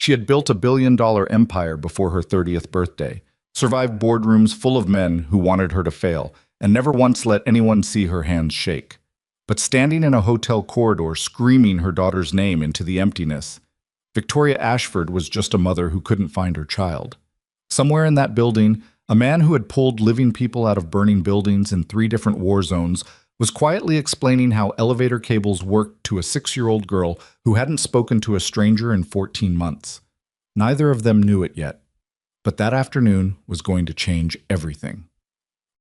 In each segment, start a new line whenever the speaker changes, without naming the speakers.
She had built a $1 billion empire before her 30th birthday, survived boardrooms full of men who wanted her to fail, and never once let anyone see her hands shake. But standing in a hotel corridor screaming her daughter's name into the emptiness, Victoria Ashford was just a mother who couldn't find her child. Somewhere in that building, a man who had pulled living people out of burning buildings in 3 different war zones was quietly explaining how elevator cables worked to a 6-year-old girl who hadn't spoken to a stranger in 14 months. Neither of them knew it yet, but that afternoon was going to change everything.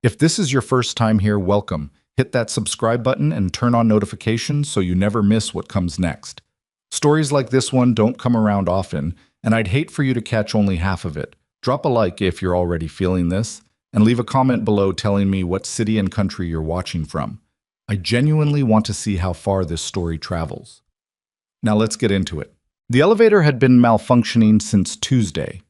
If this is your first time here, welcome. Hit that subscribe button and turn on notifications so you never miss what comes next. Stories like this one don't come around often, and I'd hate for you to catch only half of it. Drop a like if you're already feeling this, and leave a comment below telling me what city and country you're watching from. I genuinely want to see how far this story travels. Now let's get into it. The elevator had been malfunctioning since Tuesday.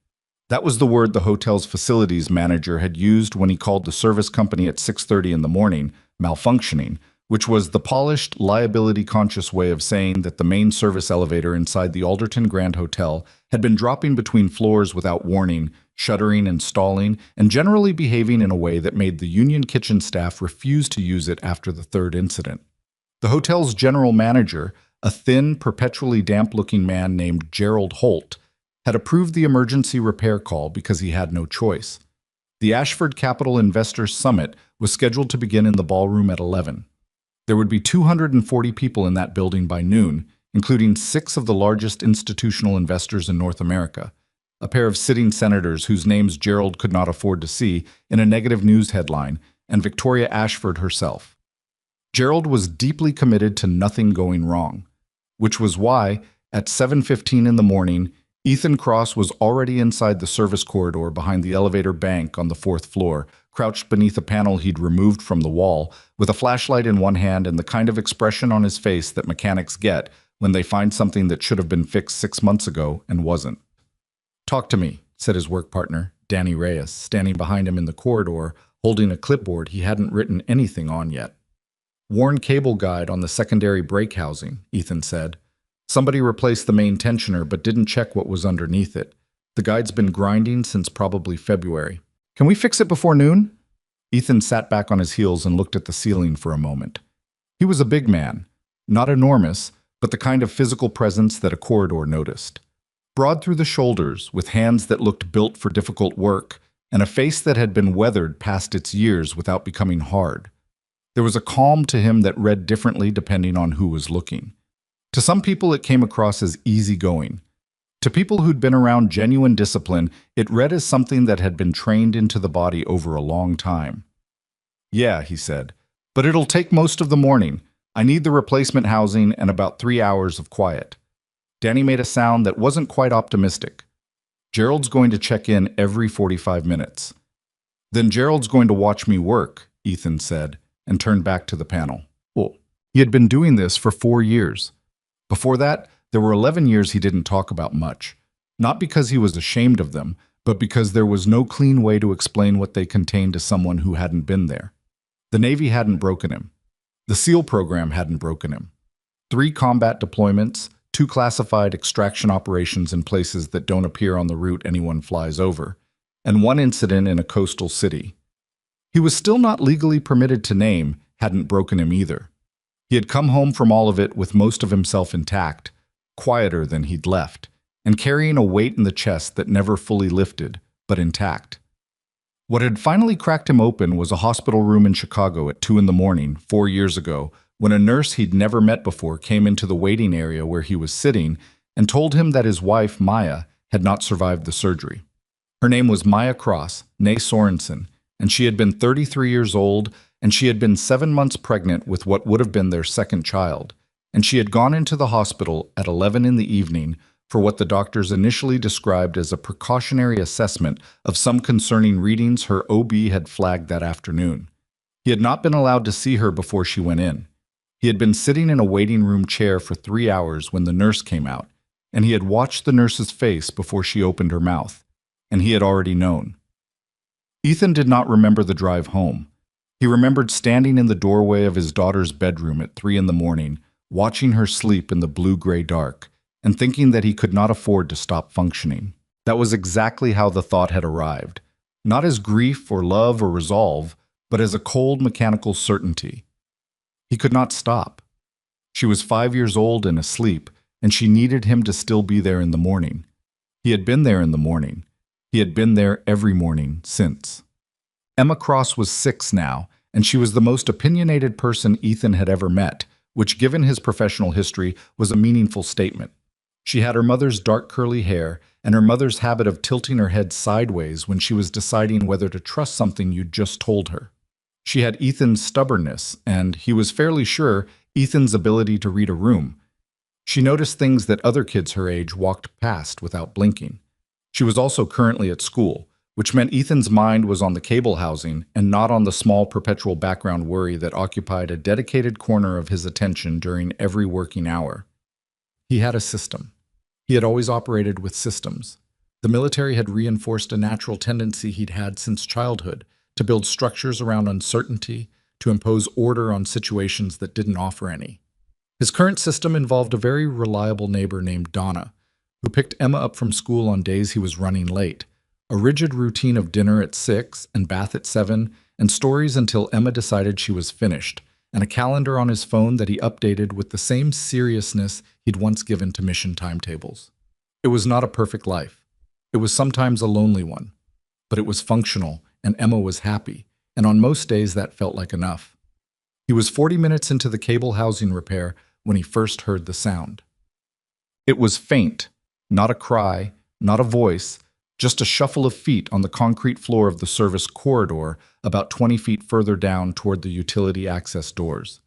That was the word the hotel's facilities manager had used when he called the service company at 6:30 in the morning, malfunctioning, which was the polished, liability-conscious way of saying that the main service elevator inside the Alderton Grand Hotel had been dropping between floors without warning, shuddering and stalling, and generally behaving in a way that made the union kitchen staff refuse to use it after the 3rd incident. The hotel's general manager, a thin, perpetually damp-looking man named Gerald Holt, had approved the emergency repair call because he had no choice. The Ashford Capital Investors Summit was scheduled to begin in the ballroom at 11. There would be 240 people in that building by noon, including 6 of the largest institutional investors in North America, a pair of sitting senators whose names Gerald could not afford to see in a negative news headline, and Victoria Ashford herself. Gerald was deeply committed to nothing going wrong, which was why, at 7:15 in the morning, Ethan Cross was already inside the service corridor behind the elevator bank on the 4th floor, crouched beneath a panel he'd removed from the wall, with a flashlight in one hand and the kind of expression on his face that mechanics get when they find something that should have been fixed 6 months ago and wasn't. "Talk to me," said his work partner, Danny Reyes, standing behind him in the corridor, holding a clipboard he hadn't written anything on yet. "Worn cable guide on the secondary brake housing," Ethan said. "Somebody replaced the main tensioner but didn't check what was underneath it. The guide's been grinding since probably February. Can we fix it before noon?" Ethan sat back on his heels and looked at the ceiling for a moment. He was a big man, not enormous, but the kind of physical presence that a corridor noticed. Broad through the shoulders, with hands that looked built for difficult work, and a face that had been weathered past its years without becoming hard. There was a calm to him that read differently depending on who was looking. To some people it came across as easygoing. To people who'd been around genuine discipline, it read as something that had been trained into the body over a long time. "Yeah," he said, "but it'll take most of the morning. I need the replacement housing and about 3 hours of quiet." Danny made a sound that wasn't quite optimistic. "Gerald's going to check in every 45 minutes. "Then Gerald's going to watch me work," Ethan said, and turned back to the panel. Well, he had been doing this for 4 years. Before that, there were 11 years he didn't talk about much, not because he was ashamed of them, but because there was no clean way to explain what they contained to someone who hadn't been there. The Navy hadn't broken him. The SEAL program hadn't broken him. 3 combat deployments, 2 classified extraction operations in places that don't appear on the route anyone flies over, and 1 incident in a coastal city. He was still not legally permitted to name, hadn't broken him either. He had come home from all of it with most of himself intact, quieter than he'd left, and carrying a weight in the chest that never fully lifted, but intact. What had finally cracked him open was a hospital room in Chicago at 2 in the morning, 4 years ago, when a nurse he'd never met before came into the waiting area where he was sitting and told him that his wife, Maya, had not survived the surgery. Her name was Maya Cross, née Sorensen, and she had been 33 years old, and she had been 7 months pregnant with what would have been their 2nd child, and she had gone into the hospital at 11 in the evening for what the doctors initially described as a precautionary assessment of some concerning readings her OB had flagged that afternoon. He had not been allowed to see her before she went in. He had been sitting in a waiting room chair for 3 hours when the nurse came out, and he had watched the nurse's face before she opened her mouth, and he had already known. Ethan did not remember the drive home. He remembered standing in the doorway of his daughter's bedroom at 3 in the morning, watching her sleep in the blue-gray dark, and thinking that he could not afford to stop functioning. That was exactly how the thought had arrived, not as grief or love or resolve, but as a cold mechanical certainty. He could not stop. She was 5 years old and asleep, and she needed him to still be there in the morning. He had been there in the morning. He had been there every morning since. Emma Cross was 6 now, and she was the most opinionated person Ethan had ever met, which, given his professional history, was a meaningful statement. She had her mother's dark curly hair and her mother's habit of tilting her head sideways when she was deciding whether to trust something you'd just told her. She had Ethan's stubbornness, and he was fairly sure Ethan's ability to read a room. She noticed things that other kids her age walked past without blinking. She was also currently at school, which meant Ethan's mind was on the cable housing and not on the small perpetual background worry that occupied a dedicated corner of his attention during every working hour. He had a system. He had always operated with systems. The military had reinforced a natural tendency he'd had since childhood to build structures around uncertainty, to impose order on situations that didn't offer any. His current system involved a very reliable neighbor named Donna, who picked Emma up from school on days he was running late, a rigid routine of dinner at 6 and bath at 7, and stories until Emma decided she was finished, and a calendar on his phone that he updated with the same seriousness he'd once given to mission timetables. It was not a perfect life. It was sometimes a lonely one, but it was functional, and Emma was happy, and on most days that felt like enough. He was 40 minutes into the cable housing repair when he first heard the sound. It was faint, not a cry, not a voice, just a shuffle of feet on the concrete floor of the service corridor about 20 feet further down toward the utility access doors.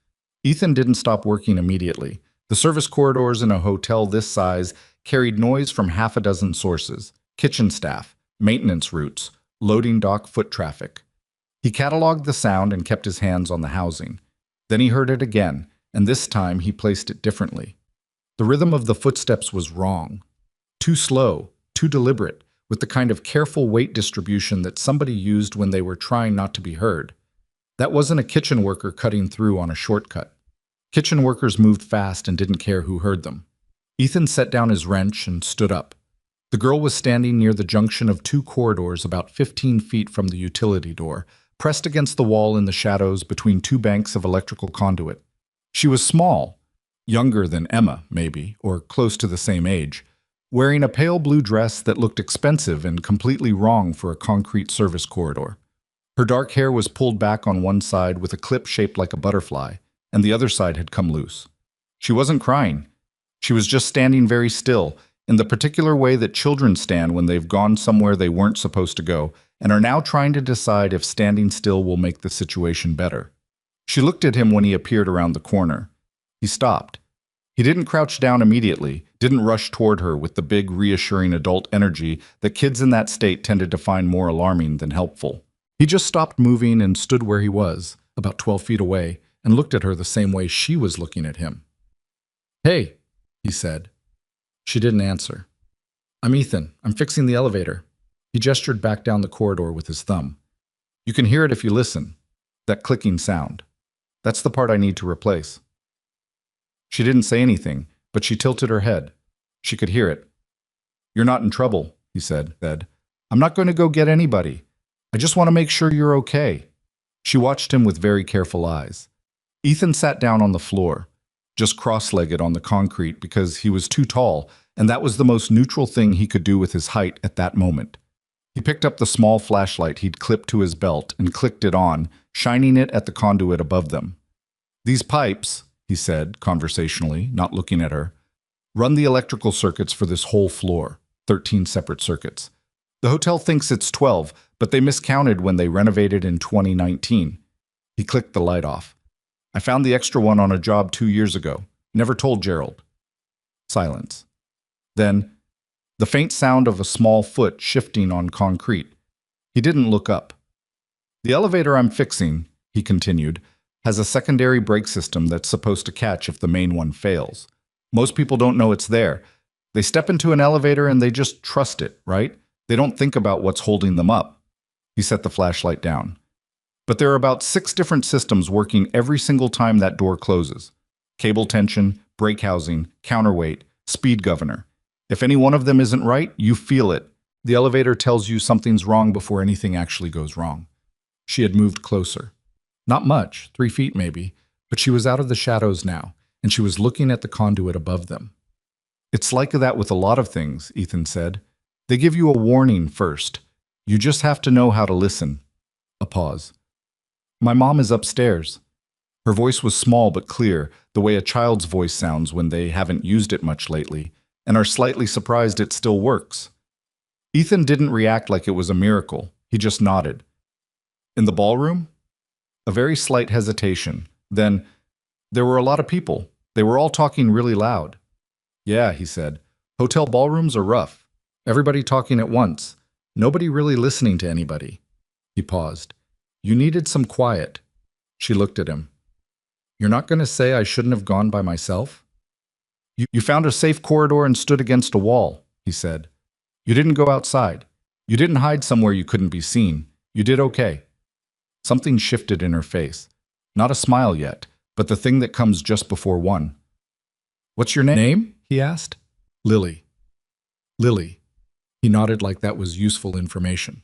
Ethan didn't stop working immediately. The service corridors in a hotel this size carried noise from half a dozen sources: kitchen staff, maintenance routes, loading dock foot traffic. He cataloged the sound and kept his hands on the housing. Then he heard it again, and this time he placed it differently. The rhythm of the footsteps was wrong. Too slow, too deliberate, with the kind of careful weight distribution that somebody used when they were trying not to be heard. That wasn't a kitchen worker cutting through on a shortcut. Kitchen workers moved fast and didn't care who heard them. Ethan set down his wrench and stood up. The girl was standing near the junction of two corridors about 15 feet from the utility door, pressed against the wall in the shadows between two banks of electrical conduit. She was small, younger than Emma, maybe, or close to the same age, wearing a pale blue dress that looked expensive and completely wrong for a concrete service corridor. Her dark hair was pulled back on one side with a clip shaped like a butterfly, and the other side had come loose. She wasn't crying. She was just standing very still, in the particular way that children stand when they've gone somewhere they weren't supposed to go and are now trying to decide if standing still will make the situation better. She looked at him when he appeared around the corner. He stopped. He didn't crouch down immediately, didn't rush toward her with the big, reassuring adult energy that kids in that state tended to find more alarming than helpful. He just stopped moving and stood where he was, about 12 feet away, and looked at her the same way she was looking at him. "Hey," he said. She didn't answer. "I'm Ethan. I'm fixing the elevator." He gestured back down the corridor with his thumb. "You can hear it if you listen. That clicking sound. That's the part I need to replace." She didn't say anything, but she tilted her head. She could hear it. "You're not in trouble," he said. "I'm not going to go get anybody. I just want to make sure you're okay." She watched him with very careful eyes. Ethan sat down on the floor, just cross-legged on the concrete because he was too tall, and that was the most neutral thing he could do with his height at that moment. He picked up the small flashlight he'd clipped to his belt and clicked it on, shining it at the conduit above them. "These pipes," he said, conversationally, not looking at her, "run the electrical circuits for this whole floor, 13 separate circuits. The hotel thinks it's 12, but they miscounted when they renovated in 2019. He clicked the light off. "I found the extra one on a job 2 years ago. Never told Gerald." Silence. Then, the faint sound of a small foot shifting on concrete. He didn't look up. "The elevator I'm fixing," he continued, "has a secondary brake system that's supposed to catch if the main one fails. Most people don't know it's there. They step into an elevator and they just trust it, right? They don't think about what's holding them up." He set the flashlight down. "But there are about 6 different systems working every single time that door closes. Cable tension, brake housing, counterweight, Speed governor. If any one of them isn't right, you feel it. The elevator tells you something's wrong before anything actually goes wrong. She had moved closer. Not much, 3 feet maybe, but she was out of the shadows now, and she was looking at the conduit above them. It's like that with a lot of things, Ethan said. They give you a warning first. You just have to know how to listen. A pause. My mom is upstairs. Her voice was small but clear, the way a child's voice sounds when they haven't used it much lately, and are slightly surprised it still works. Ethan didn't react like it was a miracle. He just nodded. In the ballroom? A very slight hesitation. Then, there were a lot of people. They were all talking really loud. Yeah, he said. Hotel ballrooms are rough. Everybody talking at once. Nobody really listening to anybody. He paused. You needed some quiet. She looked at him. You're not going to say I shouldn't have gone by myself? You found a safe corridor and stood against a wall, he said. You didn't go outside. You didn't hide somewhere you couldn't be seen. You did okay. Something shifted in her face. Not a smile yet, but the thing that comes just before one. What's your name? He asked. Lily. Lily. He nodded like that was useful information.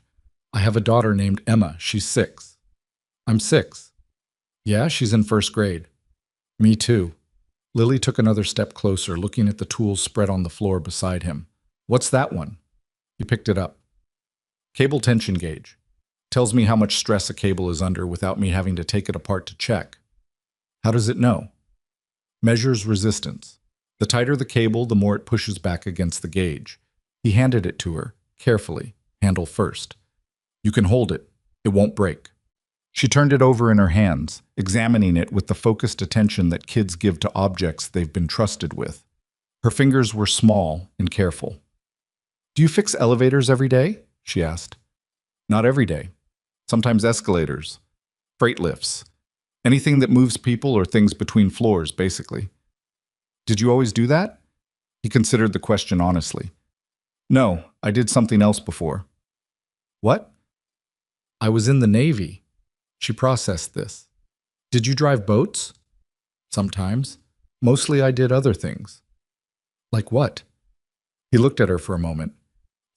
I have a daughter named Emma. She's 6. I'm 6. Yeah, she's in 1st grade. Me too. Lily took another step closer, looking at the tools spread on the floor beside him. What's that one? He picked it up. Cable tension gauge. Tells me how much stress a cable is under without me having to take it apart to check. How does it know? Measures resistance. The tighter the cable, the more it pushes back against the gauge. He handed it to her, carefully, handle first. You can hold it. It won't break. She turned it over in her hands, examining it with the focused attention that kids give to objects they've been trusted with. Her fingers were small and careful. Do you fix elevators every day? She asked. Not every day. Sometimes escalators, freight lifts, anything that moves people or things between floors, basically. Did you always do that? He considered the question honestly. No, I did something else before. What? I was in the Navy. She processed this. Did you drive boats? Sometimes. Mostly I did other things. Like what? He looked at her for a moment.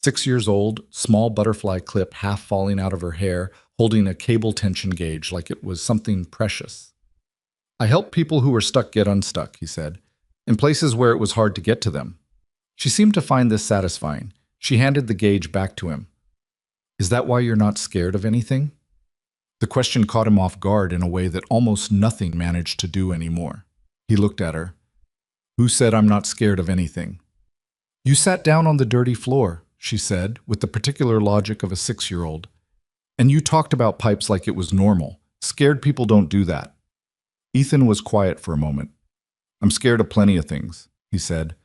6 years old, small butterfly clip half falling out of her hair, holding a cable tension gauge like it was something precious. I helped people who were stuck get unstuck, he said, in places where it was hard to get to them. She seemed to find this satisfying. She handed the gauge back to him. Is that why you're not scared of anything? The question caught him off guard in a way that almost nothing managed to do anymore. He looked at her. Who said I'm not scared of anything? You sat down on the dirty floor, she said, with the particular logic of a 6-year-old. And you talked about pipes like it was normal. Scared people don't do that. Ethan was quiet for a moment. I'm scared of plenty of things, he said.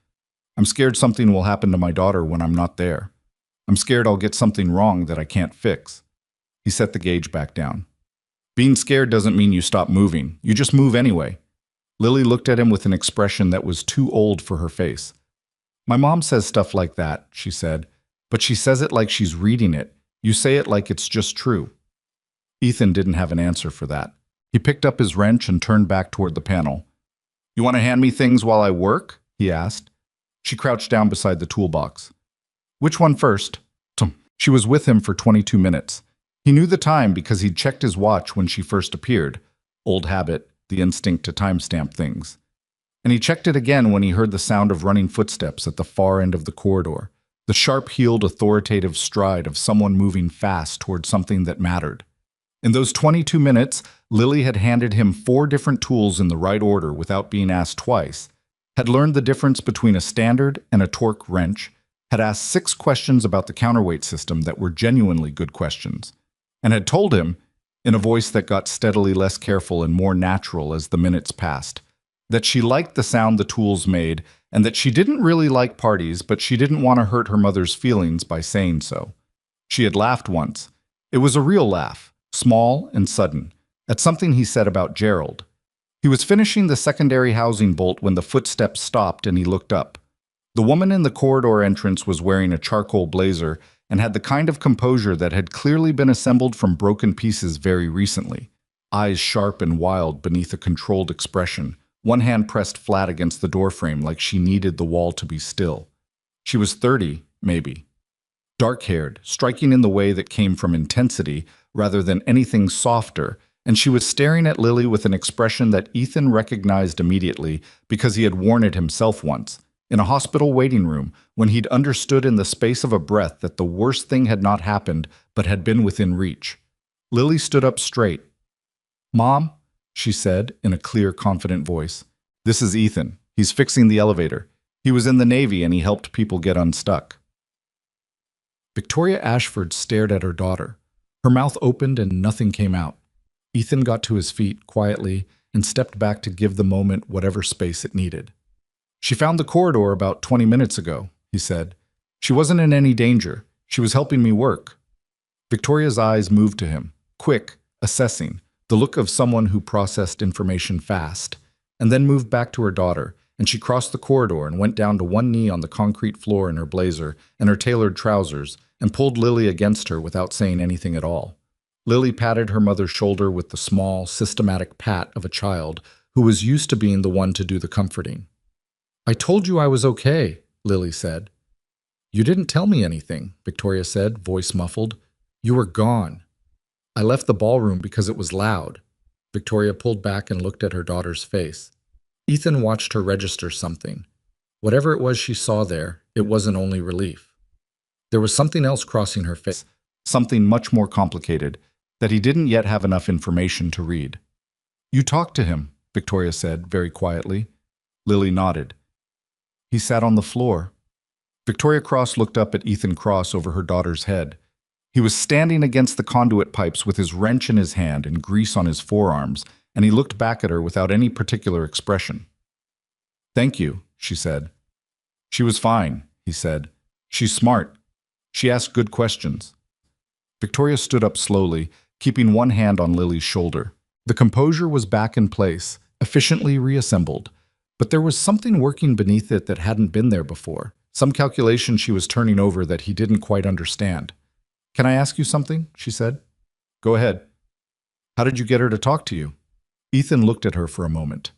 I'm scared something will happen to my daughter when I'm not there. I'm scared I'll get something wrong that I can't fix. He set the gauge back down. Being scared doesn't mean you stop moving. You just move anyway. Lily looked at him with an expression that was too old for her face. My mom says stuff like that, she said, but she says it like she's reading it. You say it like it's just true. Ethan didn't have an answer for that. He picked up his wrench and turned back toward the panel. You want to hand me things while I work? He asked. She crouched down beside the toolbox. Which one first? She was with him for 22 minutes. He knew the time because he'd checked his watch when she first appeared. Old habit, the instinct to timestamp things. And he checked it again when he heard the sound of running footsteps at the far end of the corridor, the sharp-heeled, authoritative stride of someone moving fast toward something that mattered. In those 22 minutes, Lily had handed him 4 different tools in the right order without being asked twice, had learned the difference between a standard and a torque wrench, had asked 6 questions about the counterweight system that were genuinely good questions, and had told him, in a voice that got steadily less careful and more natural as the minutes passed, that she liked the sound the tools made and that she didn't really like parties, but she didn't want to hurt her mother's feelings by saying so. She had laughed once. It was a real laugh, small and sudden, at something he said about Gerald. He was finishing the secondary housing bolt when the footsteps stopped and he looked up. The woman in the corridor entrance was wearing a charcoal blazer and had the kind of composure that had clearly been assembled from broken pieces very recently, eyes sharp and wild beneath a controlled expression, one hand pressed flat against the doorframe like she needed the wall to be still. She was 30, maybe. Dark-haired, striking in the way that came from intensity rather than anything softer, and she was staring at Lily with an expression that Ethan recognized immediately because he had worn it himself once, in a hospital waiting room, when he'd understood in the space of a breath that the worst thing had not happened but had been within reach. Lily stood up straight. "Mom," she said in a clear, confident voice. "This is Ethan. He's fixing the elevator. He was in the Navy and he helped people get unstuck." Victoria Ashford stared at her daughter. Her mouth opened and nothing came out. Ethan got to his feet quietly and stepped back to give the moment whatever space it needed. "She found the corridor about 20 minutes ago," he said. "She wasn't in any danger. She was helping me work." Victoria's eyes moved to him, quick, assessing, the look of someone who processed information fast, and then moved back to her daughter, and she crossed the corridor and went down to one knee on the concrete floor in her blazer and her tailored trousers, and pulled Lily against her without saying anything at all. Lily patted her mother's shoulder with the small, systematic pat of a child who was used to being the one to do the comforting. "I told you I was okay," Lily said. "You didn't tell me anything," Victoria said, voice muffled. "You were gone." "I left the ballroom because it was loud." Victoria pulled back and looked at her daughter's face. Ethan watched her register something. Whatever it was she saw there, it wasn't only relief. There was something else crossing her face, something much more complicated, that he didn't yet have enough information to read. "You talked to him," Victoria said, very quietly. Lily nodded. "He sat on the floor." Victoria Cross looked up at Ethan Cross over her daughter's head. He was standing against the conduit pipes with his wrench in his hand and grease on his forearms, and he looked back at her without any particular expression. "Thank you," she said. "She was fine," he said. "She's smart. She asked good questions." Victoria stood up slowly, keeping one hand on Lily's shoulder. The composure was back in place, efficiently reassembled, but there was something working beneath it that hadn't been there before, some calculation she was turning over that he didn't quite understand. "Can I ask you something?" she said. "Go ahead." "How did you get her to talk to you?" Ethan looked at her for a moment.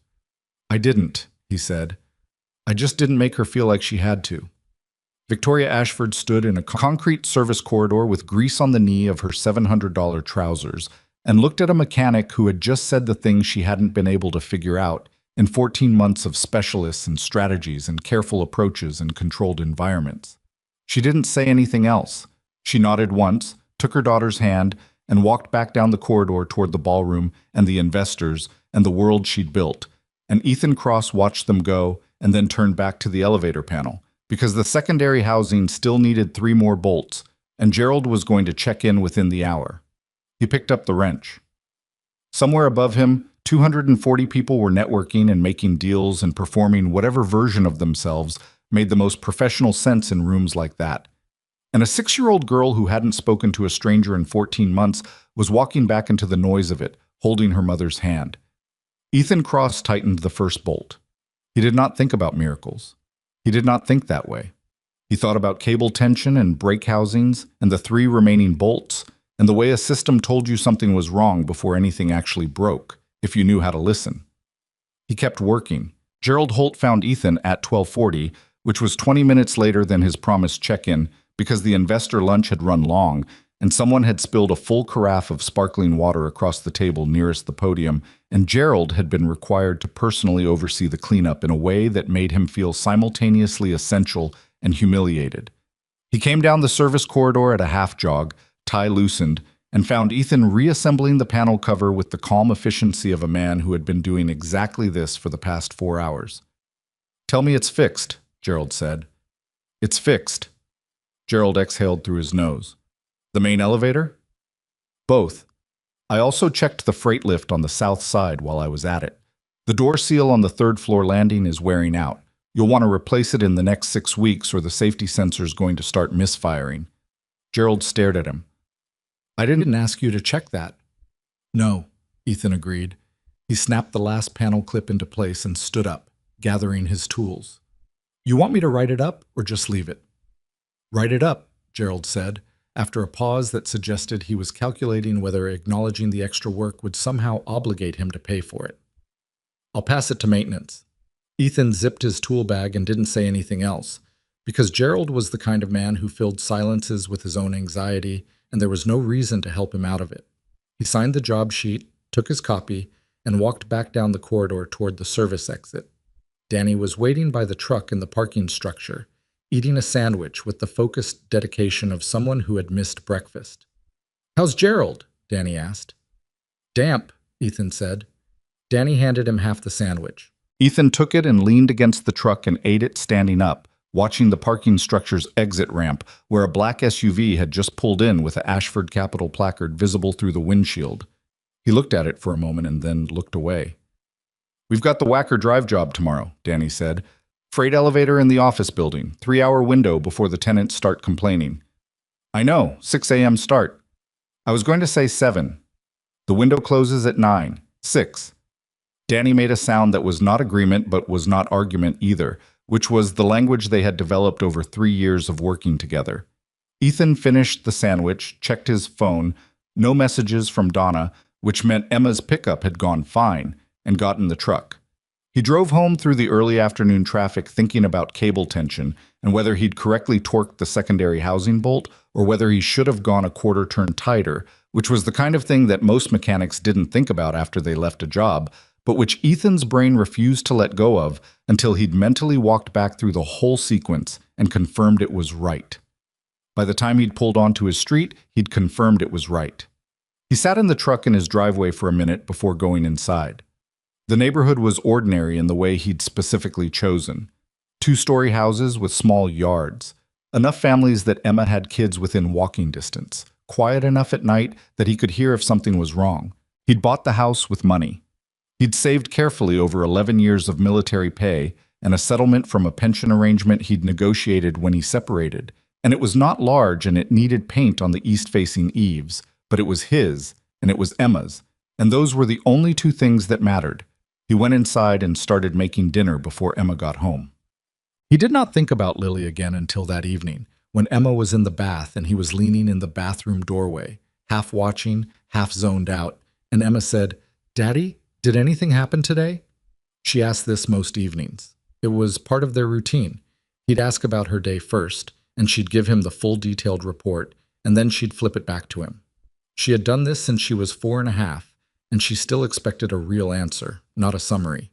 "I didn't," he said. "I just didn't make her feel like she had to." Victoria Ashford stood in a concrete service corridor with grease on the knee of her $700 trousers and looked at a mechanic who had just said the things she hadn't been able to figure out in 14 months of specialists and strategies and careful approaches in controlled environments. She didn't say anything else. She nodded once, took her daughter's hand, and walked back down the corridor toward the ballroom and the investors and the world she'd built, and Ethan Cross watched them go and then turned back to the elevator panel, because the secondary housing still needed 3 more bolts, and Gerald was going to check in within the hour. He picked up the wrench. Somewhere above him, 240 people were networking and making deals and performing whatever version of themselves made the most professional sense in rooms like that. And a 6-year-old girl who hadn't spoken to a stranger in 14 months was walking back into the noise of it, holding her mother's hand. Ethan Cross tightened the first bolt. He did not think about miracles. He did not think that way. He thought about cable tension and brake housings and the 3 remaining bolts and the way a system told you something was wrong before anything actually broke, if you knew how to listen. He kept working. Gerald Holt found Ethan at 12:40, which was 20 minutes later than his promised check-in because the investor lunch had run long and someone had spilled a full carafe of sparkling water across the table nearest the podium, and Gerald had been required to personally oversee the cleanup in a way that made him feel simultaneously essential and humiliated. He came down the service corridor at a half-jog, tie loosened, and found Ethan reassembling the panel cover with the calm efficiency of a man who had been doing exactly this for the past 4 hours. "Tell me it's fixed," Gerald said. "It's fixed." Gerald exhaled through his nose. "The main elevator?" "Both. I also checked the freight lift on the south side while I was at it. The door seal on the 3rd floor landing is wearing out. You'll want to replace it in the next 6 weeks or the safety sensor's going to start misfiring." Gerald stared at him. "I didn't ask you to check that." "No," Ethan agreed. He snapped the last panel clip into place and stood up, gathering his tools. "You want me to write it up or just leave it?" "Write it up," Gerald said, after a pause that suggested he was calculating whether acknowledging the extra work would somehow obligate him to pay for it.
I'll pass it to maintenance. Ethan zipped his tool bag and didn't say anything else, because Gerald was the kind of man who filled silences with his own anxiety, and there was no reason to help him out of it. He signed the job sheet, took his copy, and walked back down the corridor toward the service exit. Danny was waiting by the truck in the parking structure, eating a sandwich with the focused dedication of someone who had missed breakfast. "How's Gerald?" Danny asked. "Damp," Ethan said. Danny handed him half the sandwich.
Ethan took it and leaned against the truck and ate it standing up, watching the parking structure's exit ramp, where a black SUV had just pulled in with a Ashford Capital placard visible through the windshield. He looked at it for a moment and then looked away. "We've got the Wacker Drive job tomorrow," Danny said. "Freight elevator in the office building, 3-hour window before the tenants start complaining." "I know, 6 a.m. start." "I was going to say 7. The window closes at 9. 6. Danny made a sound that was not agreement but was not argument either, which was the language they had developed over 3 years of working together. Ethan finished the sandwich, checked his phone, no messages from Donna, which meant Emma's pickup had gone fine, and got in the truck. He drove home through the early afternoon traffic thinking about cable tension and whether he'd correctly torqued the secondary housing bolt or whether he should have gone a quarter turn tighter, which was the kind of thing that most mechanics didn't think about after they left a job, but which Ethan's brain refused to let go of until he'd mentally walked back through the whole sequence and confirmed it was right. By the time he'd pulled onto his street, he'd confirmed it was right. He sat in the truck in his driveway for a minute before going inside. The neighborhood was ordinary in the way he'd specifically chosen. 2-story houses with small yards. Enough families that Emma had kids within walking distance. Quiet enough at night that he could hear if something was wrong. He'd bought the house with money. He'd saved carefully over 11 years of military pay and a settlement from a pension arrangement he'd negotiated when he separated. And it was not large and it needed paint on the east-facing eaves, but it was his and it was Emma's, and those were the only 2 things that mattered. He went inside and started making dinner before Emma got home. He did not think about Lily again until that evening, when Emma was in the bath and he was leaning in the bathroom doorway, half watching, half zoned out, and Emma said, "Daddy, did anything happen today?" She asked this most evenings. It was part of their routine. He'd ask about her day first, and she'd give him the full detailed report, and then she'd flip it back to him. She had done this since she was 4.5, and she still expected a real answer, not a summary.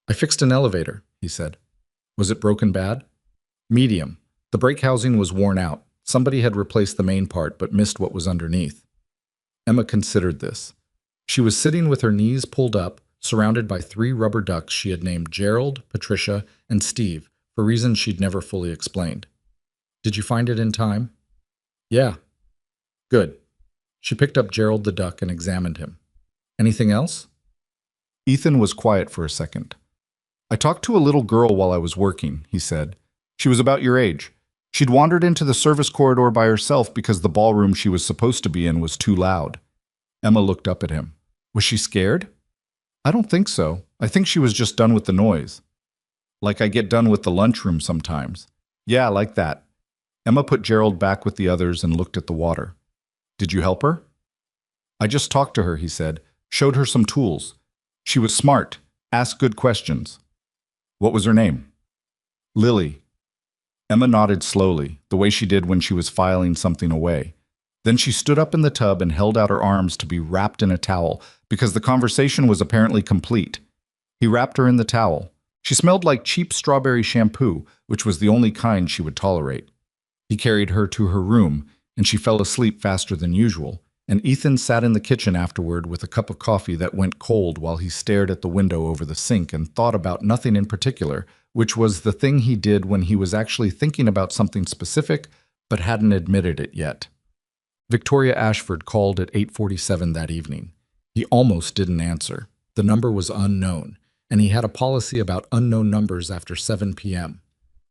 "I fixed an elevator," he said. "Was it broken bad?" "Medium. The brake housing was worn out. Somebody had replaced the main part but missed what was underneath." Emma considered this. She was sitting with her knees pulled up, surrounded by 3 rubber ducks she had named Gerald, Patricia, and Steve, for reasons she'd never fully explained. "Did you find it in time?" "Yeah." "Good." She picked up Gerald the duck and examined him. "Anything else?" Ethan was quiet for a second. "I talked to a little girl while I was working," he said. "She was about your age. She'd wandered into the service corridor by herself because the ballroom she was supposed to be in was too loud." Emma looked up at him. "Was she scared?" "I don't think so. I think she was just done with the noise." "Like I get done with the lunchroom sometimes." "Yeah, like that." Emma put Gerald back with the others and looked at the water. "Did you help her?" "I just talked to her," he said. "Showed her some tools. She was smart, asked good questions." "What was her name?" "Lily." Emma nodded slowly, the way she did when she was filing something away. Then she stood up in the tub and held out her arms to be wrapped in a towel, because the conversation was apparently complete. He wrapped her in the towel. She smelled like cheap strawberry shampoo, which was the only kind she would tolerate. He carried her to her room, and she fell asleep faster than usual, and Ethan sat in the kitchen afterward with a cup of coffee that went cold while he stared at the window over the sink and thought about nothing in particular, which was the thing he did when he was actually thinking about something specific but hadn't admitted it yet. Victoria Ashford called at 8:47 that evening. He almost didn't answer. The number was unknown, and he had a policy about unknown numbers after 7 p.m.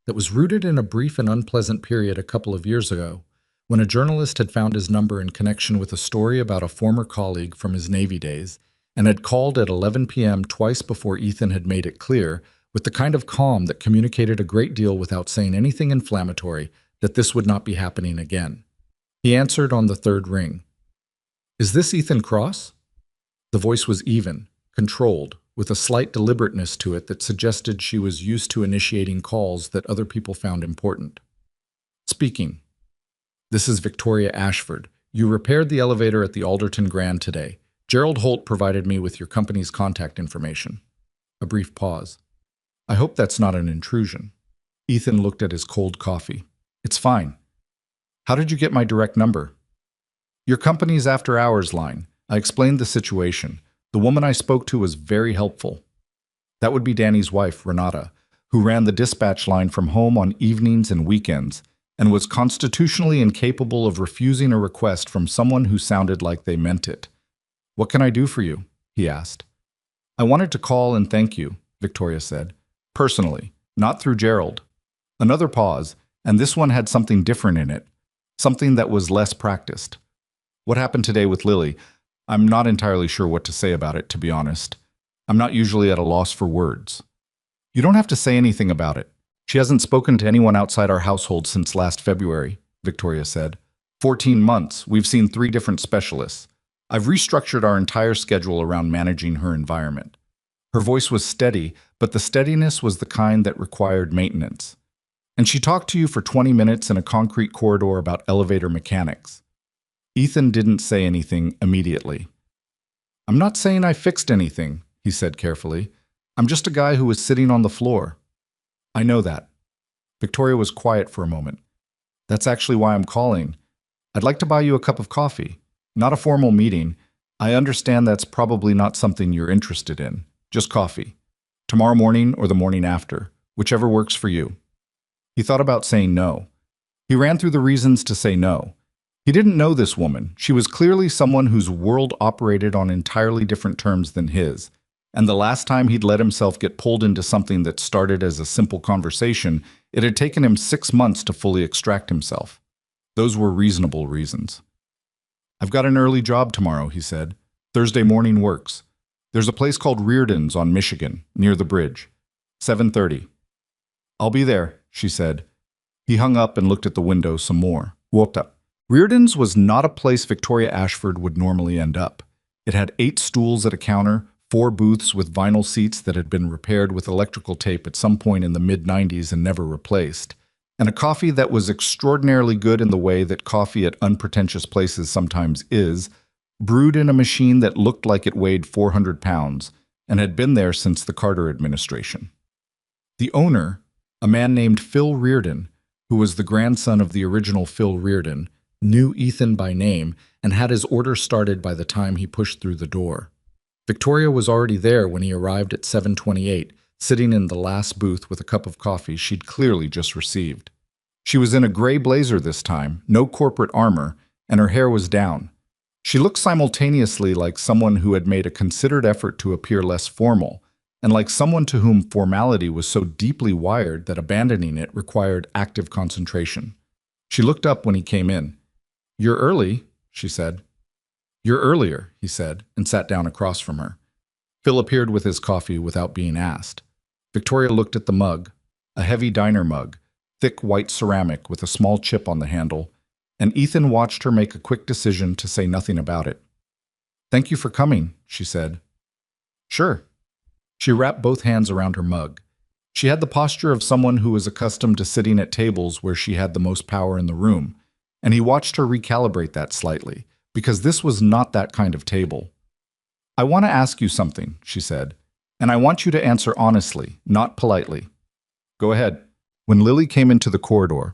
that was rooted in a brief and unpleasant period a couple of years ago, when a journalist had found his number in connection with a story about a former colleague from his Navy days and had called at 11 p.m. twice before Ethan had made it clear, with the kind of calm that communicated a great deal without saying anything inflammatory, that this would not be happening again. He answered on the 3rd ring. "Is this Ethan Cross?" The voice was even, controlled,
with a slight deliberateness to it that suggested she was used to initiating calls that other people found important. Speaking. This is Victoria Ashford. You repaired the elevator at the Alderton Grand today. Gerald Holt provided me with your company's contact information. A brief pause. I hope that's not an intrusion. Ethan looked at his cold coffee. It's fine. How did you get my direct number? Your company's after-hours line. I explained the situation. The woman I spoke to was very helpful. That would be Danny's wife, Renata, who ran the dispatch line from home on evenings and weekends, and was constitutionally incapable of refusing a request from someone who sounded like they meant it. What can I do for you? He asked. I wanted to call and thank you, Victoria said. Personally, not through Gerald. Another pause, and this one had something different in it, something that was less practiced. What happened today with Lily? I'm not entirely sure what to say about it, to be honest. I'm not usually at a loss for words. You don't have to say anything about it. She hasn't spoken to anyone outside our household since last February, Victoria said. 14 months. We've seen 3 different specialists. I've restructured our entire schedule around managing her environment. Her voice was steady, but the steadiness was the kind that required maintenance. And she talked to you for 20 minutes in a concrete corridor about elevator mechanics. Ethan didn't say anything immediately. I'm not saying I fixed anything, he said carefully. I'm just a guy who was sitting on the floor. I know that. Victoria was quiet for a moment. That's actually why I'm calling. I'd like to buy you a cup of coffee. Not a formal meeting. I understand that's probably not something you're interested in. Just coffee. Tomorrow morning or the morning after, whichever works for you. He thought about saying no. He ran through the reasons to say no. He didn't know this woman. She was clearly someone whose world operated on entirely different terms than his. And the last time he'd let himself get pulled into something that started as a simple conversation, it had taken him 6 months to fully extract himself. Those were reasonable reasons. I've got an early job tomorrow, he said. Thursday morning works. There's a place called Reardon's on Michigan, near the bridge. 7:30. I'll be there, she said. He hung up and looked at the window some more. Whooped up. Reardon's was not a place Victoria Ashford would normally end up. It had 8 stools at a counter, 4 booths with vinyl seats that had been repaired with electrical tape at some point in the mid-90s and never replaced, and a coffee that was extraordinarily good in the way that coffee at unpretentious places sometimes is, brewed in a machine that looked like it weighed 400 pounds and had been there since the Carter administration. The owner, a man named Phil Reardon, who was the grandson of the original Phil Reardon, knew Ethan by name and had his order started by the time he pushed through the door. Victoria was already there when he arrived at 7:28, sitting in the last booth with a cup of coffee she'd clearly just received. She was in a gray blazer this time, no corporate armor, and her hair was down. She looked simultaneously like someone who had made a considered effort to appear less formal, and like someone to whom formality was so deeply wired that abandoning it required active concentration. She looked up when he came in. You're early, she said. You're earlier, he said, and sat down across from her. Phil appeared with his coffee without being asked. Victoria looked at the mug, a heavy diner mug, thick white ceramic with a small chip on the handle, and Ethan watched her make a quick decision to say nothing about it. Thank you for coming, she said. Sure. She wrapped both hands around her mug. She had the posture of someone who was accustomed to sitting at tables where she had the most power in the room, and he watched her recalibrate that slightly, because this was not that kind of table. I want to ask you something, she said, and I want you to answer honestly, not politely. Go ahead. When Lily came into the corridor,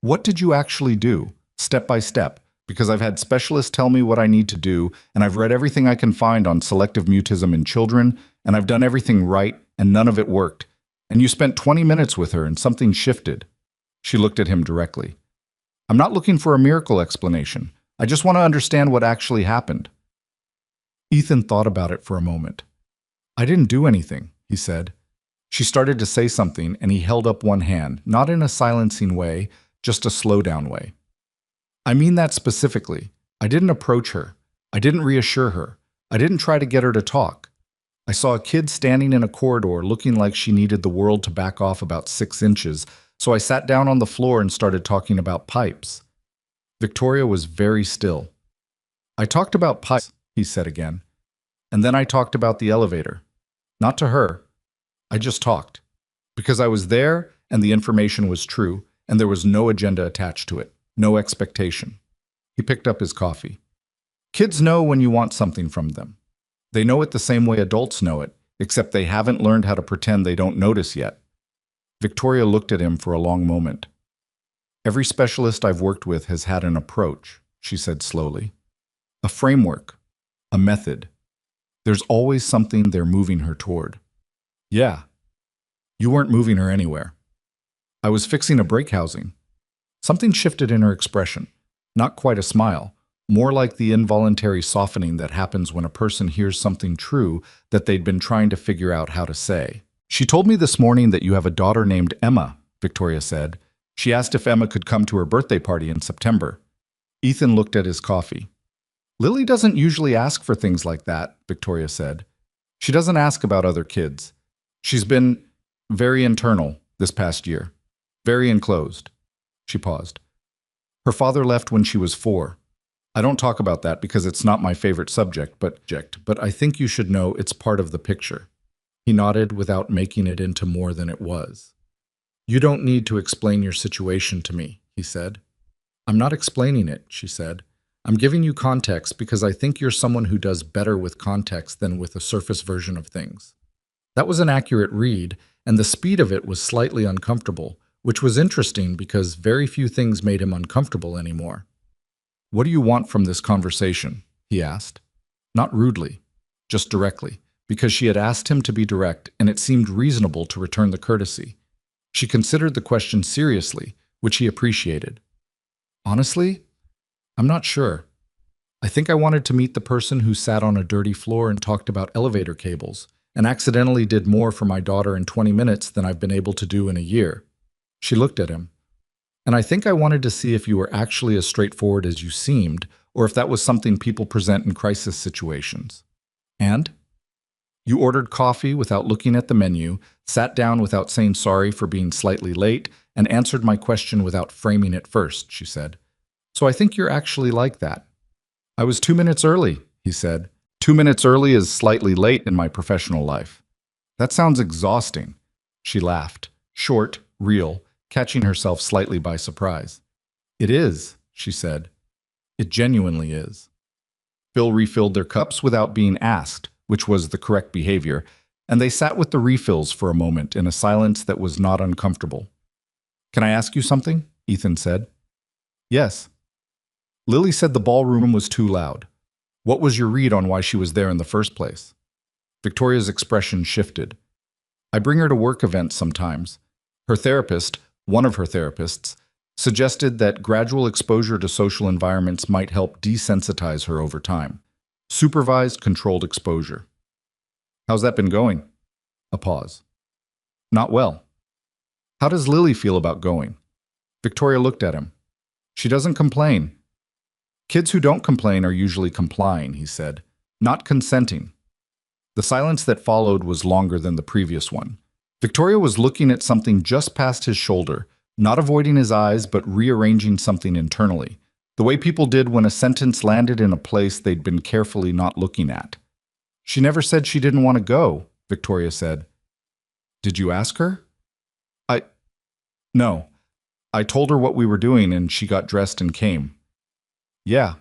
what did you actually do, step by step? Because I've had specialists tell me what I need to do, and I've read everything I can find on selective mutism in children, and I've done everything right, and none of it worked. And you spent 20 minutes with her, and something shifted. She looked at him directly. I'm not looking for a miracle explanation. I just want to understand what actually happened. Ethan thought about it for a moment. I didn't do anything, he said. She started to say something, and he held up one hand, not in a silencing way, just a slow-down way. I mean that specifically. I didn't approach her. I didn't reassure her. I didn't try to get her to talk. I saw a kid standing in a corridor looking like she needed the world to back off about 6 inches, so I sat down on the floor and started talking about pipes. Victoria was very still. I talked about pipes, he said again. And then I talked about the elevator.
Not to her. I just talked. Because I was there and the information was true and there was no agenda attached to it, no expectation. He picked up his coffee. Kids know when you want something from them. They know it the same way adults know it, except they haven't learned how to pretend they don't notice yet. Victoria looked at him for a long moment. Every specialist I've worked with has had an approach, she said slowly. A framework, a method. There's always something they're moving her toward. Yeah, you weren't moving her anywhere. I was fixing a break housing. Something shifted in her expression. Not quite a smile, more like the involuntary softening that happens when a person hears something true that they'd been trying to figure out how to say. She told me this morning that you have a daughter named Emma, Victoria said. She asked if Emma could come to her birthday party in September. Ethan looked at his coffee. Lily doesn't usually ask for things like that, Victoria said. She doesn't ask about other kids. She's been very internal this past year. Very enclosed. She paused. Her father left when she was 4. I don't talk about that because it's not my favorite subject, but I think you should know it's part of the picture. He nodded without making it into more than it was. You don't need to explain your situation to me, he said. I'm not explaining it, she said. I'm giving you context because I think you're someone who does better with context than with a surface version of things. That was an accurate read, and the speed of it was slightly uncomfortable, which was interesting because very few things made him uncomfortable anymore. What do you want from this conversation? He asked. Not rudely, just directly, because she had asked him to be direct, and it seemed reasonable to return the courtesy. She considered the question seriously, which he appreciated. Honestly, I'm not sure. I think I wanted to meet the person who sat on a dirty floor and talked about elevator cables, and accidentally did more for my daughter in 20 minutes than I've been able to do in a year. She looked at him. And I think I wanted to see if you were actually as straightforward as you seemed, or if that was something people present in crisis situations. And? You ordered coffee without looking at the menu, sat down without saying sorry for being slightly late, and answered my question without framing it first, she said. So I think you're actually like that. I was 2 minutes early, he said. 2 minutes early is slightly late in my professional life. That sounds exhausting. She laughed, short, real, catching herself slightly by surprise. It is, she said. It genuinely is. Phil refilled their cups without being asked, which was the correct behavior, and they sat with the refills for a moment in a silence that was not uncomfortable. Can I ask you something? Ethan said. Yes. Lily said the ballroom was too loud. What was your read on why she was there in the first place? Victoria's expression shifted. I bring her to work events sometimes. Her therapist, one of her therapists, suggested that gradual exposure to social environments might help desensitize her over time. Supervised, controlled exposure. How's that been going? A pause. Not well. How does Lily feel about going? Victoria looked at him. She doesn't complain. Kids who don't complain are usually complying, he said, not consenting. The silence that followed was longer than the previous one. Victoria was looking at something just past his shoulder, not avoiding his eyes, but rearranging something internally, the way people did when a sentence landed in a place they'd been carefully not looking at. She never said she didn't want to go, Victoria said. Did you ask her? No. I told her what we were doing and she got dressed and came. Yeah.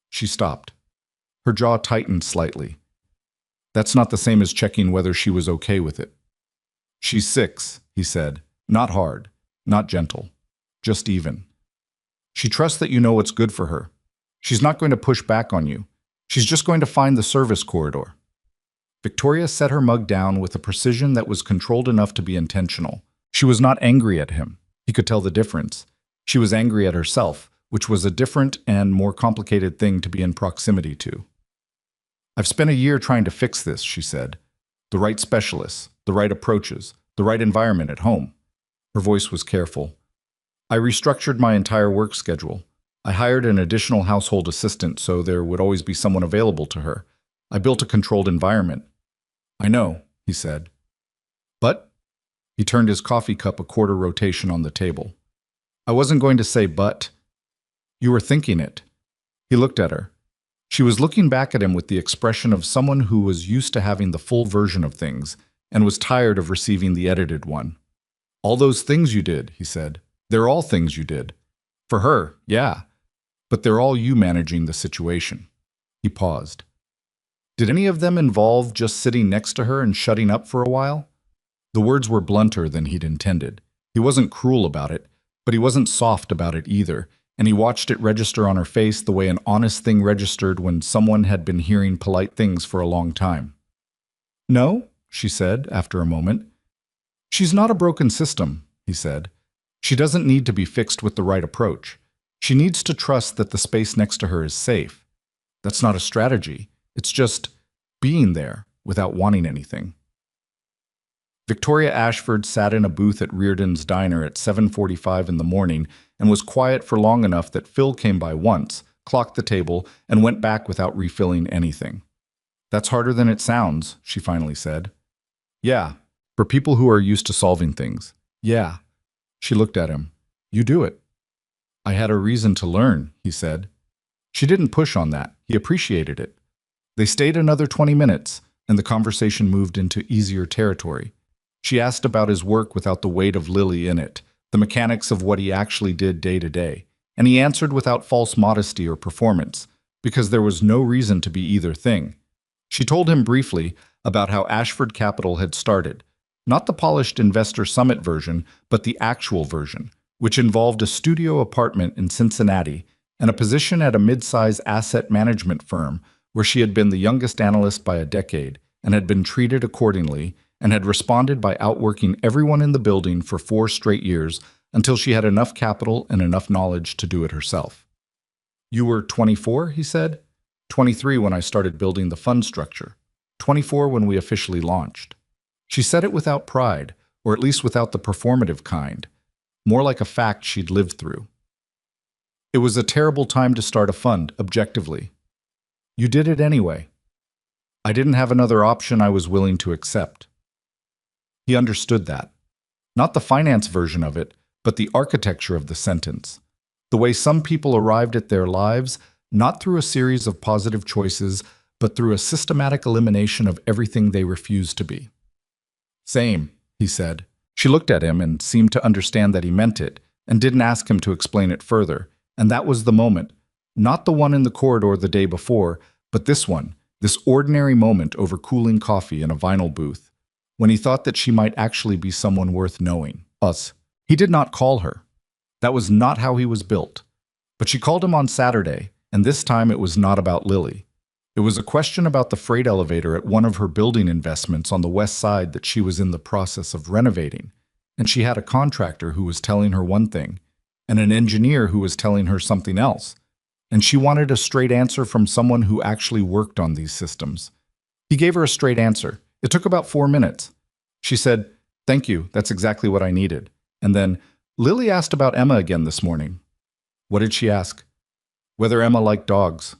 She stopped. Her jaw tightened slightly. That's not the same as checking whether she was okay with it. She's 6, he said. Not hard, not gentle, just even. She trusts that you know what's good for her. She's not going to push back on you. She's just going to find the service corridor. Victoria set her mug down with a precision that was controlled enough to be intentional. She was not angry at him. He could tell the difference. She was angry at herself, which was a different and more complicated thing to be in proximity to. I've spent a year trying to fix this, she said. The right specialists, the right approaches, the right environment at home. Her voice was careful. I restructured my entire work schedule. I hired an additional household assistant so there would always be someone available to her. I built a controlled environment. I know, he said. But? He turned his coffee cup a quarter rotation on the table. I wasn't going to say but. You were thinking it. He looked at her. She was looking back at him with the expression of someone who was used to having the full version of things and was tired of receiving the edited one. All those things you did, he said. They're all things you did. For her, yeah. But they're all you managing the situation. He paused. Did any of them involve just sitting next to her and shutting up for a while? The words were blunter than he'd intended. He wasn't cruel about it, but he wasn't soft about it either, and he watched it register on her face the way an honest thing registered when someone had been hearing polite things for a long time. No, she said after a moment. She's not a broken system, he said. She doesn't need to be fixed with the right approach. She needs to trust that the space next to her is safe. That's not a strategy. It's just being there without wanting anything. Victoria Ashford sat in a booth at Reardon's diner at 7:45 in the morning and was quiet for long enough that Phil came by once, clocked the table, and went back without refilling anything. That's harder than it sounds, she finally said. Yeah, for people who are used to solving things. Yeah. She looked at him. You do it. I had a reason to learn, he said. She didn't push on that. He appreciated it. They stayed another 20 minutes, and the conversation moved into easier territory. She asked about his work without the weight of Lily in it, the mechanics of what he actually did day to day, and he answered without false modesty or performance, because there was no reason to be either thing. She told him briefly about how Ashford Capital had started, not the polished investor summit version, but the actual version, which involved a studio apartment in Cincinnati and a position at a mid-size asset management firm where she had been the youngest analyst by a decade and had been treated accordingly and had responded by outworking everyone in the building for 4 straight years until she had enough capital and enough knowledge to do it herself. You were 24, he said. 23 when I started building the fund structure. 24 when we officially launched. She said it without pride, or at least without the performative kind, more like a fact she'd lived through. It was a terrible time to start a fund, objectively. You did it anyway. I didn't have another option I was willing to accept. He understood that. Not the finance version of it, but the architecture of the sentence. The way some people arrived at their lives, not through a series of positive choices, but through a systematic elimination of everything they refused to be. Same, he said. She looked at him and seemed to understand that he meant it, and didn't ask him to explain it further. And that was the moment. Not the one in the corridor the day before, but this one, this ordinary moment over cooling coffee in a vinyl booth, when he thought that she might actually be someone worth knowing. Us. He did not call her. That was not how he was built. But she called him on Saturday, and this time it was not about Lily. It was a question about the freight elevator at one of her building investments on the west side that she was in the process of renovating, and she had a contractor who was telling her one thing, and an engineer who was telling her something else, and she wanted a straight answer from someone who actually worked on these systems. He gave her a straight answer. It took about 4 minutes. She said, "Thank you, that's exactly what I needed." And then, "Lily asked about Emma again this morning." What did she ask? Whether Emma liked dogs.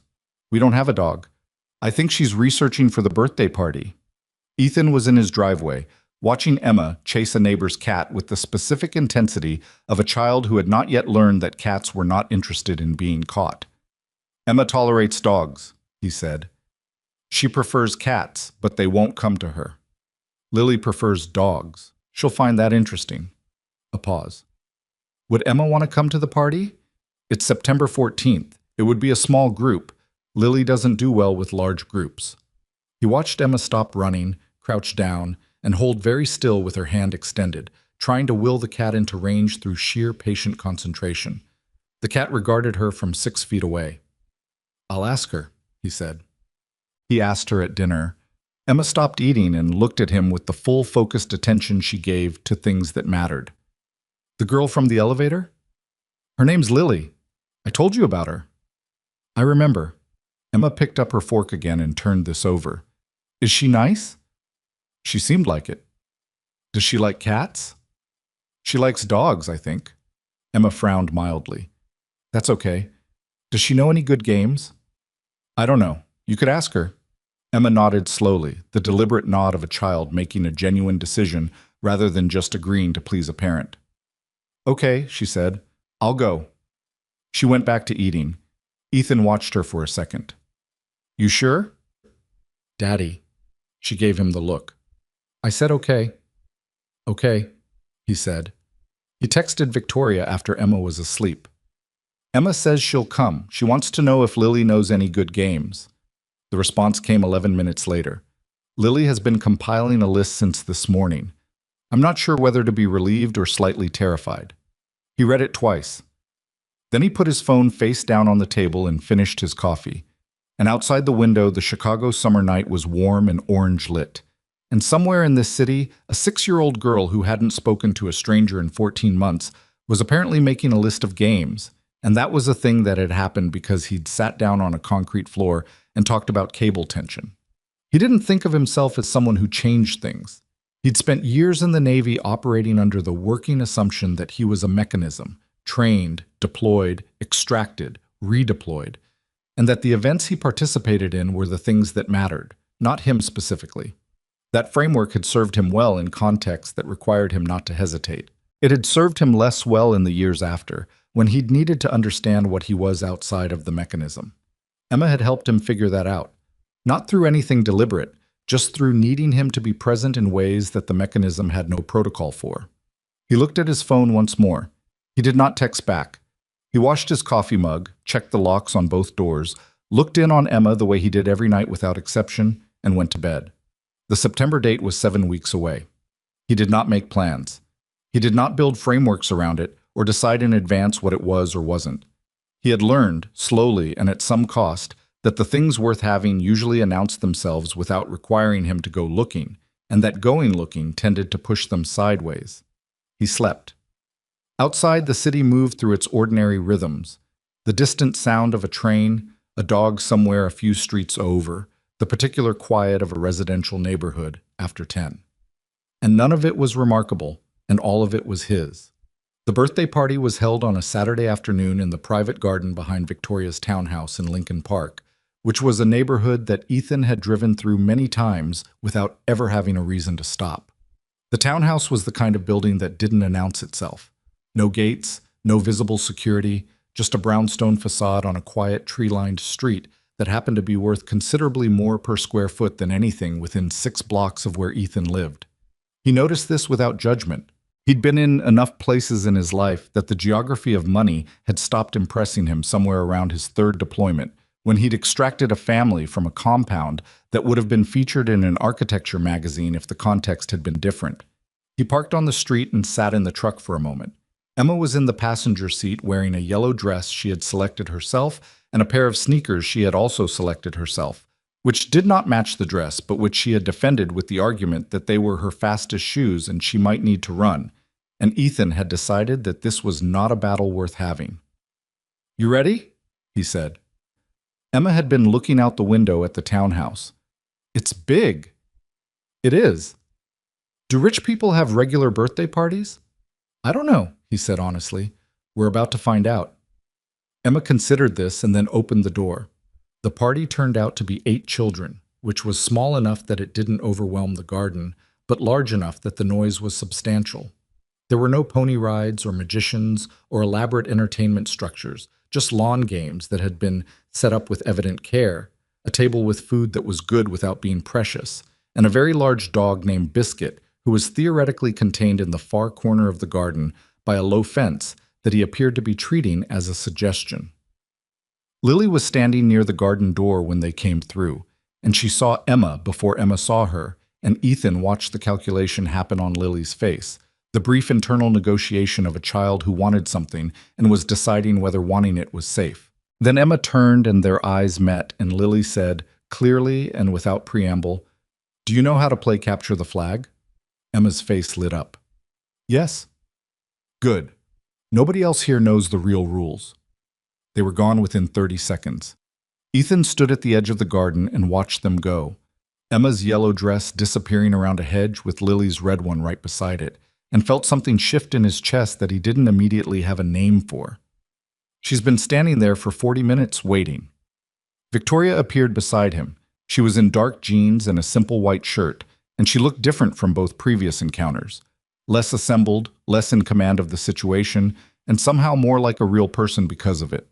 We don't have a dog. I think she's researching for the birthday party. Ethan was in his driveway, watching Emma chase a neighbor's cat with the specific intensity of a child who had not yet learned that cats were not interested in being caught. Emma tolerates dogs, he said. She prefers cats, but they won't come to her. Lily prefers dogs. She'll find that interesting. A pause. Would Emma want to come to the party? It's September 14th. It would be a small group. Lily doesn't do well with large groups. He watched Emma stop running, crouch down, and hold very still with her hand extended, trying to will the cat into range through sheer patient concentration. The cat regarded her from 6 feet away. I'll ask her, he said. He asked her at dinner. Emma stopped eating and looked at him with the full focused attention she gave to things that mattered. The girl from the elevator? Her name's Lily. I told you about her. I remember. Emma picked up her fork again and turned this over. Is she nice? She seemed like it. Does she like cats? She likes dogs, I think. Emma frowned mildly. That's okay. Does she know any good games? I don't know. You could ask her. Emma nodded slowly, the deliberate nod of a child making a genuine decision rather than just agreeing to please a parent. Okay, she said. I'll go. She went back to eating. Ethan watched her for a second. You sure?
Daddy. She gave him the look. I said okay. Okay, he said. He texted Victoria after Emma was asleep.
Emma says she'll come. She wants to know if Lily knows any good games. The response came 11 minutes later. Lily has been compiling a list since this morning. I'm not sure whether to be relieved or slightly terrified. He read it twice. Then he put his phone face down on the table and finished his coffee. And outside the window, the Chicago summer night was warm and orange lit. And somewhere in this city, a 6-year-old girl who hadn't spoken to a stranger in 14 months was apparently making a list of games. And that was a thing that had happened because he'd sat down on a concrete floor and talked about cable tension. He didn't think of himself as someone who changed things. He'd spent years in the Navy operating under the working assumption that he was a mechanism, trained, deployed, extracted, redeployed, and that the events he participated in were the things that mattered, not him specifically. That framework had served him well in contexts that required him not to hesitate. It had served him less well in the years after, when he'd needed to understand what he was outside of the mechanism. Emma had helped him figure that out, not through anything deliberate, just through needing him to be present in ways that the mechanism had no protocol for. He looked at his phone once more. He did not text back. He washed his coffee mug, checked the locks on both doors, looked in on Emma the way he did every night without exception, and went to bed. The September date was 7 weeks away. He did not make plans. He did not build frameworks around it or decide in advance what it was or wasn't. He had learned, slowly and at some cost, that the things worth having usually announced themselves without requiring him to go looking, and that going looking tended to push them sideways. He slept. Outside, the city moved through its ordinary rhythms. The distant sound of a train, a dog somewhere a few streets over, the particular quiet of a residential neighborhood after 10. And none of it was remarkable, and all of it was his. The birthday party was held on a Saturday afternoon in the private garden behind Victoria's townhouse in Lincoln Park, which was a neighborhood that Ethan had driven through many times without ever having a reason to stop. The townhouse was the kind of building that didn't announce itself. No gates, no visible security, just a brownstone facade on a quiet tree-lined street that happened to be worth considerably more per square foot than anything within 6 blocks of where Ethan lived. He noticed this without judgment. He'd been in enough places in his life that the geography of money had stopped impressing him somewhere around his 3rd deployment, when he'd extracted a family from a compound that would have been featured in an architecture magazine if the context had been different. He parked on the street and sat in the truck for a moment. Emma was in the passenger seat wearing a yellow dress she had selected herself and a pair of sneakers she had also selected herself, which did not match the dress, but which she had defended with the argument that they were her fastest shoes and she might need to run, and Ethan had decided that this was not a battle worth having. "You ready?" he said. Emma had been looking out the window at the townhouse. "It's big." "It is." "Do rich people have regular birthday parties?" "I don't know," he said honestly. "We're about to find out." Emma considered this and then opened the door. The party turned out to be 8 children, which was small enough that it didn't overwhelm the garden, but large enough that the noise was substantial. There were no pony rides or magicians or elaborate entertainment structures, just lawn games that had been set up with evident care, a table with food that was good without being precious, and a very large dog named Biscuit, who was theoretically contained in the far corner of the garden by a low fence that he appeared to be treating as a suggestion. Lily was standing near the garden door when they came through, and she saw Emma before Emma saw her, and Ethan watched the calculation happen on Lily's face, the brief internal negotiation of a child who wanted something and was deciding whether wanting it was safe. Then Emma turned and their eyes met, and Lily said, clearly and without preamble, "Do you know how to play capture the flag?" Emma's face lit up. "Yes." "Good. Nobody else here knows the real rules." They were gone within 30 seconds. Ethan stood at the edge of the garden and watched them go, Emma's yellow dress disappearing around a hedge with Lily's red one right beside it, and felt something shift in his chest that he didn't immediately have a name for. "She's been standing there for 40 minutes waiting." Victoria appeared beside him. She was in dark jeans and a simple white shirt, and she looked different from both previous encounters. Less assembled, less in command of the situation, and somehow more like a real person because of it.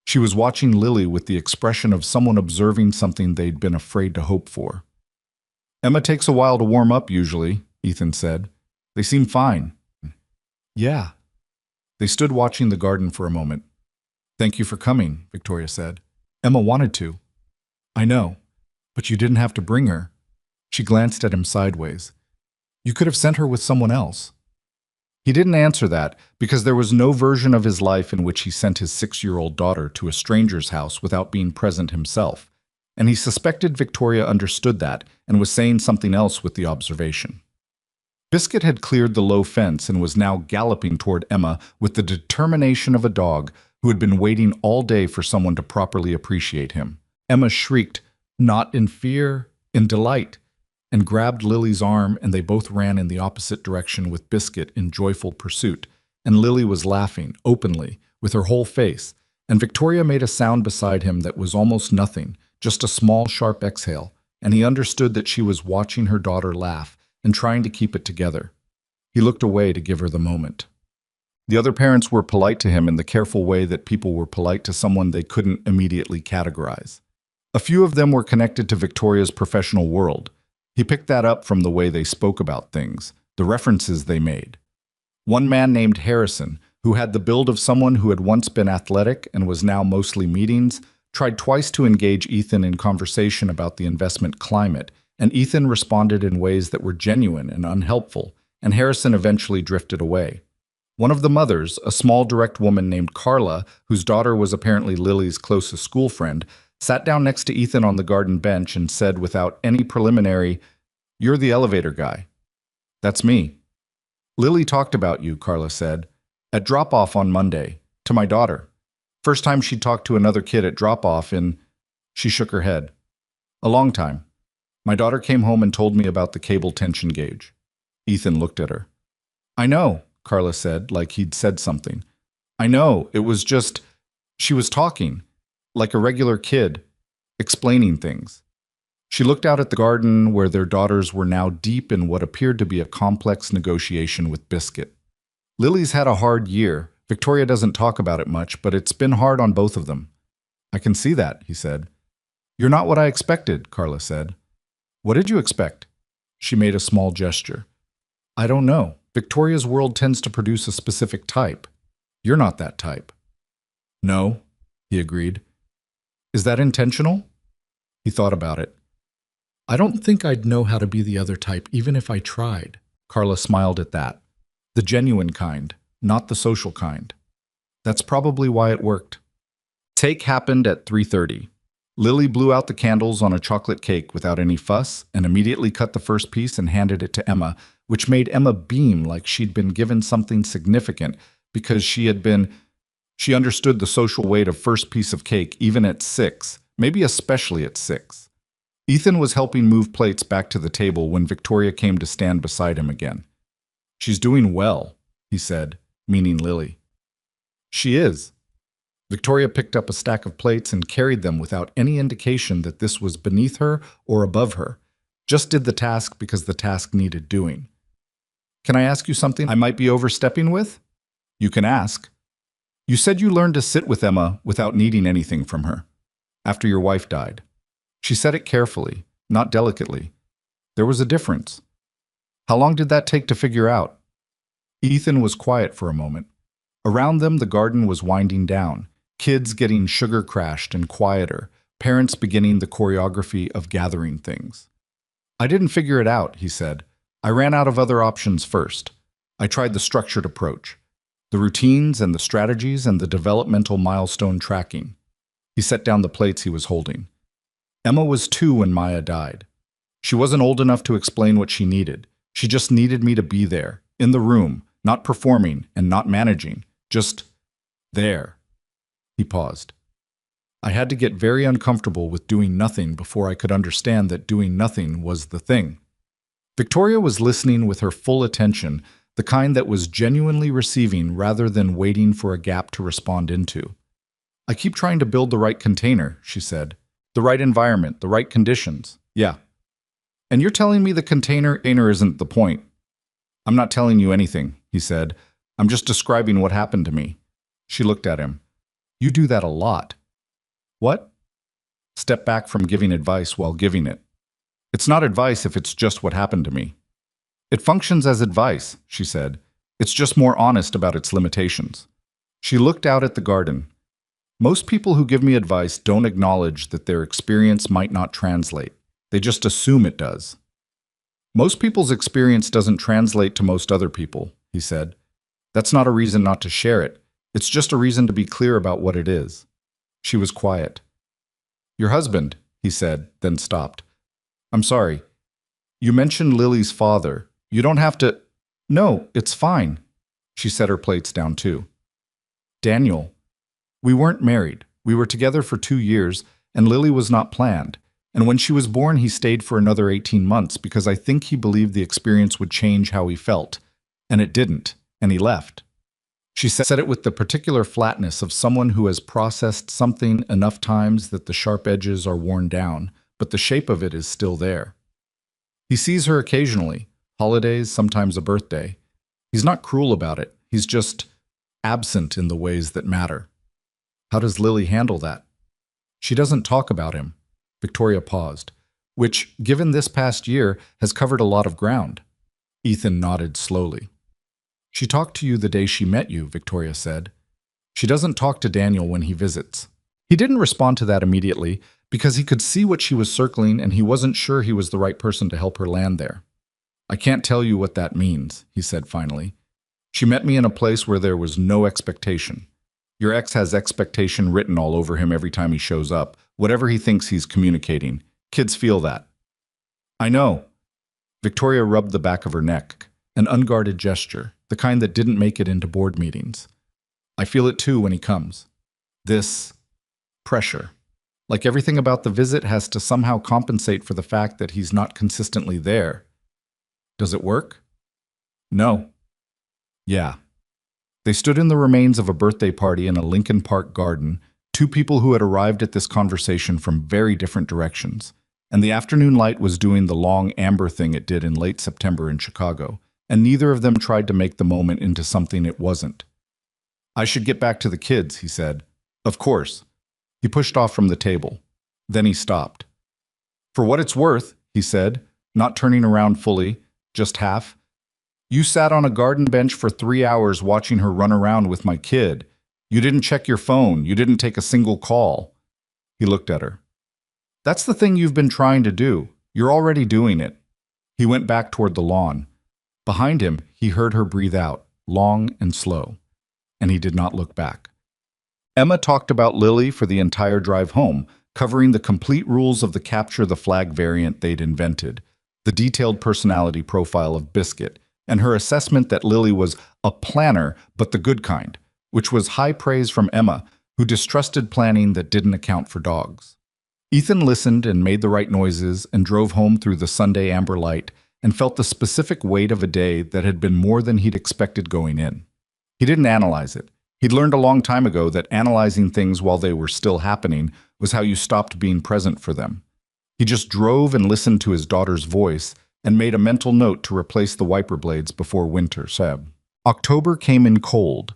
She was watching Lily with the expression of someone observing something they'd been afraid to hope for. Emma takes a while to warm up usually, Ethan said. They seem fine. Yeah. They stood watching the garden for a moment. Thank you for coming, Victoria said. Emma wanted to. I know, but you didn't have to bring her. She glanced at him sideways. You could have sent her with someone else. He didn't answer that because there was no version of his life in which he sent his 6-year-old daughter to a stranger's house without being present himself, and he suspected Victoria understood that and was saying something else with the observation. Biscuit had cleared the low fence and was now galloping toward Emma with the determination of a dog who had been waiting all day for someone to properly appreciate him. Emma shrieked, not in fear, in delight, and grabbed Lily's arm, and they both ran in the opposite direction with Biscuit in joyful pursuit. And Lily was laughing, openly, with her whole face, and Victoria made a sound beside him that was almost nothing, just a small, sharp exhale, and he understood that she was watching her daughter laugh and trying to keep it together. He looked away to give her the moment. The other parents were polite to him in the careful way that people were polite to someone they couldn't immediately categorize. A few of them were connected to Victoria's professional world. He picked that up from the way they spoke about things, the references they made. One man named Harrison, who had the build of someone who had once been athletic and was now mostly meetings, tried twice to engage Ethan in conversation about the investment climate, and Ethan responded in ways that were genuine and unhelpful, and Harrison eventually drifted away. One of the mothers, a small direct woman named Carla, whose daughter was apparently Lily's closest school friend, sat down next to Ethan on the garden bench and said without any preliminary, "You're the elevator guy." "That's me." "Lily talked about you," Carla said, "at drop-off on Monday, to my daughter. First time she talked to another kid at drop-off in—" She shook her head. "A long time. My daughter came home and told me about the cable tension gauge." Ethan looked at her. "I know," Carla said, like he'd said something. "I know, it was just, she was talking, like a regular kid, explaining things." She looked out at the garden where their daughters were now deep in what appeared to be a complex negotiation with Biscuit. Lily's had a hard year. Victoria doesn't talk about it much, but it's been hard on both of them. "I can see that," he said. "You're not what I expected," Carla said. "What did you expect?" She made a small gesture. "I don't know. Victoria's world tends to produce a specific type. You're not that type." "No," he agreed. "Is that intentional?" He thought about it. "I don't think I'd know how to be the other type even if I tried." Carla smiled at that. "The genuine kind, not the social kind. That's probably why it worked." Take happened at 3:30. Lily blew out the candles on a chocolate cake without any fuss and immediately cut the first piece and handed it to Emma, which made Emma beam like she'd been given something significant because she understood the social weight of first piece of cake even at 6, maybe especially at 6. Ethan was helping move plates back to the table when Victoria came to stand beside him again. "She's doing well," he said, meaning Lily. "She is." Victoria picked up a stack of plates and carried them without any indication that this was beneath her or above her, just did the task because the task needed doing. "Can I ask you something I might be overstepping with?" "You can ask." "You said you learned to sit with Emma without needing anything from her, after your wife died." She said it carefully, not delicately. There was a difference. "How long did that take to figure out?" Ethan was quiet for a moment. Around them, the garden was winding down, kids getting sugar crashed and quieter, parents beginning the choreography of gathering things. "I didn't figure it out," he said. "I ran out of other options first. I tried the structured approach, the routines and the strategies and the developmental milestone tracking." He set down the plates he was holding. "Emma was 2 when Maya died. She wasn't old enough to explain what she needed. She just needed me to be there, in the room, not performing and not managing, just there." He paused. "I had to get very uncomfortable with doing nothing before I could understand that doing nothing was the thing." Victoria was listening with her full attention, the kind that was genuinely receiving rather than waiting for a gap to respond into. "I keep trying to build the right container," she said. "The right environment, the right conditions. Yeah. And you're telling me the container isn't the point." "I'm not telling you anything," he said. "I'm just describing what happened to me." She looked at him. You do that a lot. What? Step back from giving advice while giving it. It's not advice if it's just what happened to me. It functions as advice, she said. It's just more honest about its limitations. She looked out at the garden. Most people who give me advice don't acknowledge that their experience might not translate. They just assume it does. Most people's experience doesn't translate to most other people, he said. That's not a reason not to share it. It's just a reason to be clear about what it is. She was quiet. Your husband, he said, then stopped. I'm sorry. You mentioned Lily's father. You don't have to… No, it's fine. She set her plates down too. Daniel. We weren't married. We were together for 2 years, and Lily was not planned. And when she was born, he stayed for another 18 months because I think he believed the experience would change how he felt. And it didn't, and he left. She said it with the particular flatness of someone who has processed something enough times that the sharp edges are worn down, but the shape of it is still there. He sees her occasionally, holidays, sometimes a birthday. He's not cruel about it. He's just absent in the ways that matter. How does Lily handle that? She doesn't talk about him. Victoria paused, which, given this past year, has covered a lot of ground. Ethan nodded slowly. She talked to you the day she met you, Victoria said. She doesn't talk to Daniel when he visits. He didn't respond to that immediately because he could see what she was circling and he wasn't sure he was the right person to help her land there. I can't tell you what that means, he said finally. She met me in a place where there was no expectation. Your ex has expectation written all over him every time he shows up, whatever he thinks he's communicating. Kids feel that. I know. Victoria rubbed the back of her neck, an unguarded gesture, the kind that didn't make it into board meetings. I feel it too when he comes. This pressure. Like everything about the visit has to somehow compensate for the fact that he's not consistently there. Does it work? No. Yeah. They stood in the remains of a birthday party in a Lincoln Park garden, two people who had arrived at this conversation from very different directions, and the afternoon light was doing the long amber thing it did in late September in Chicago, and neither of them tried to make the moment into something it wasn't. I should get back to the kids, he said. Of course. He pushed off from the table. Then he stopped. For what it's worth, he said, not turning around fully, just half. You sat on a garden bench for 3 hours watching her run around with my kid. You didn't check your phone. You didn't take a single call. He looked at her. That's the thing you've been trying to do. You're already doing it. He went back toward the lawn. Behind him, he heard her breathe out, long and slow, and he did not look back. Emma talked about Lily for the entire drive home, covering the complete rules of the capture the flag variant they'd invented, the detailed personality profile of Biscuit, and her assessment that Lily was a planner, but the good kind, which was high praise from Emma, who distrusted planning that didn't account for dogs. Ethan listened and made the right noises and drove home through the Sunday amber light and felt the specific weight of a day that had been more than he'd expected going in. He didn't analyze it. He'd learned a long time ago that analyzing things while they were still happening was how you stopped being present for them. He just drove and listened to his daughter's voice and made a mental note to replace the wiper blades before winter set. October came in cold.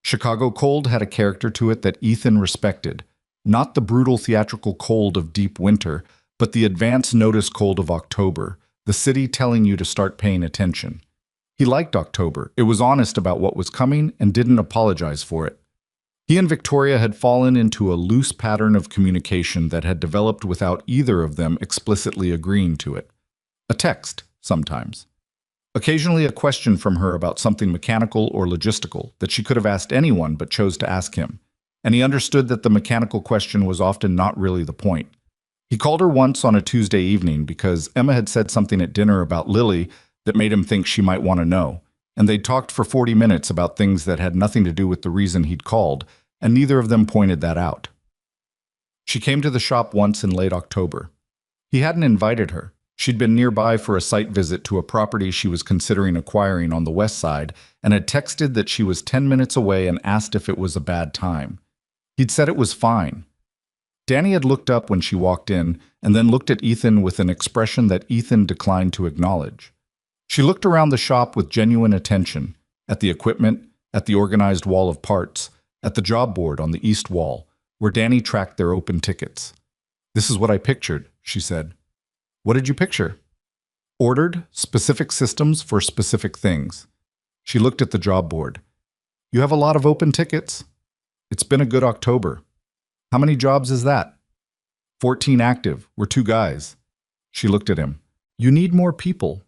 Chicago cold had a character to it that Ethan respected, not the brutal theatrical cold of deep winter, but the advance notice cold of October, the city telling you to start paying attention. He liked October. It was honest about what was coming and didn't apologize for it. He and Victoria had fallen into a loose pattern of communication that had developed without either of them explicitly agreeing to it. A text, sometimes. Occasionally a question from her about something mechanical or logistical that she could have asked anyone but chose to ask him, and he understood that the mechanical question was often not really the point. He called her once on a Tuesday evening because Emma had said something at dinner about Lily that made him think she might want to know, and they'd talked for 40 minutes about things that had nothing to do with the reason he'd called, and neither of them pointed that out. She came to the shop once in late October. He hadn't invited her. She'd been nearby for a site visit to a property she was considering acquiring on the west side and had texted that she was 10 minutes away and asked if it was a bad time. He'd said it was fine. Danny had looked up when she walked in and then looked at Ethan with an expression that Ethan declined to acknowledge. She looked around the shop with genuine attention, at the equipment, at the organized wall of parts, at the job board on the east wall, where Danny tracked their open tickets. "This is what I pictured," she said. "What did you picture?" "Ordered specific systems for specific things." She looked at the job board. "You have a lot of open tickets?" "It's been a good October." "How many jobs is that?" 14 active. We're 2 guys. She looked at him. "You need more people."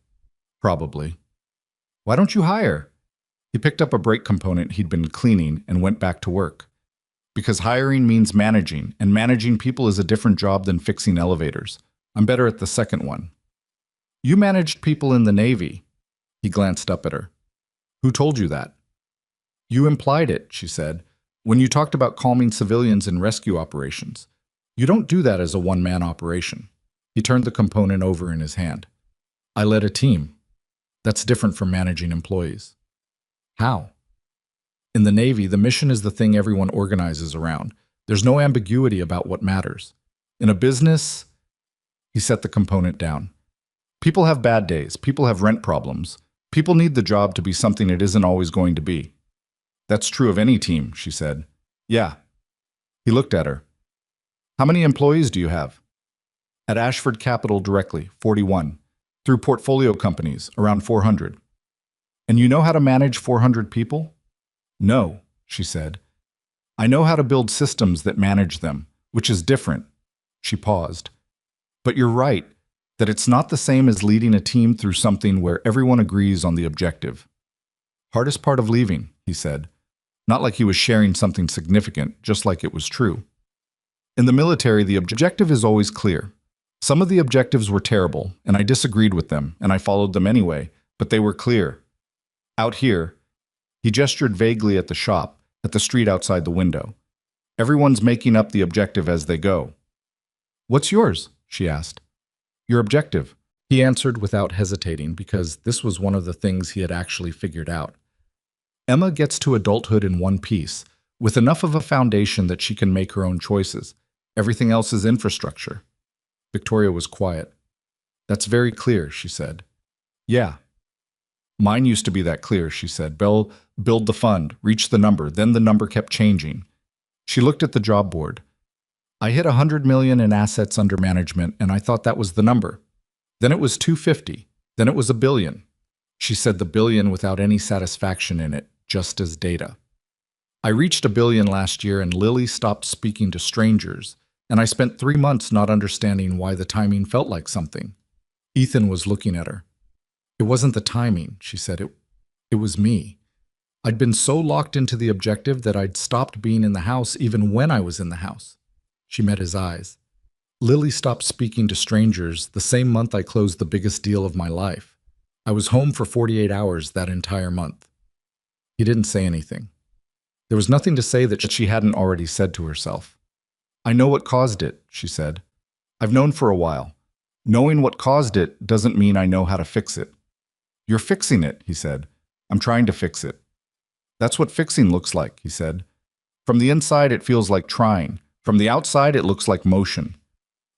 "Probably." "Why don't you hire?" He picked up a brake component he'd been cleaning and went back to work. "Because hiring means managing, and managing people is a different job than fixing elevators. I'm better at the second one." "You managed people in the Navy." He glanced up at her. "Who told you that?" "You implied it," she said, "when you talked about calming civilians in rescue operations. You don't do that as a one-man operation." He turned the component over in his hand. "I led a team. That's different from managing employees." "How?" "In the Navy, the mission is the thing everyone organizes around. There's no ambiguity about what matters. In a business," he set the component down, "people have bad days, people have rent problems. People need the job to be something it isn't always going to be." "That's true of any team," she said. "Yeah." He looked at her. "How many employees do you have?" "At Ashford Capital directly, 41. Through portfolio companies, around 400. "And you know how to manage 400 people?" "No," she said. "I know how to build systems that manage them, which is different." She paused. "But you're right, that it's not the same as leading a team through something where everyone agrees on the objective." "Hardest part of leaving," he said. Not like he was sharing something significant, just like it was true. "In the military, the objective is always clear. Some of the objectives were terrible, and I disagreed with them, and I followed them anyway, but they were clear. Out here," he gestured vaguely at the shop, at the street outside the window. "Everyone's making up the objective as they go." "What's yours?" she asked. "Your objective," he answered without hesitating, because this was one of the things he had actually figured out. Emma gets to adulthood in one piece, with enough of a foundation that she can make her own choices. Everything else is infrastructure. Victoria was quiet. "That's very clear," she said. "Yeah." "Mine used to be that clear," she said. "Build the fund, reach the number, then the number kept changing." She looked at the job board. "I hit 100 million in assets under management, and I thought that was the number. Then it was 250, then it was a billion." She said the billion without any satisfaction in it, just as data. "I reached a billion last year and Lily stopped speaking to strangers, and I spent 3 months not understanding why the timing felt like something." Ethan was looking at her. "It wasn't the timing," she said. It was me. I'd been so locked into the objective that I'd stopped being in the house even when I was in the house." She met his eyes. "Lily stopped speaking to strangers the same month I closed the biggest deal of my life. I was home for 48 hours that entire month." He didn't say anything. There was nothing to say that she hadn't already said to herself. "I know what caused it," she said. "I've known for a while. Knowing what caused it doesn't mean I know how to fix it." "You're fixing it," he said. "I'm trying to fix it." "That's what fixing looks like," he said. "From the inside it feels like trying. From the outside it looks like motion."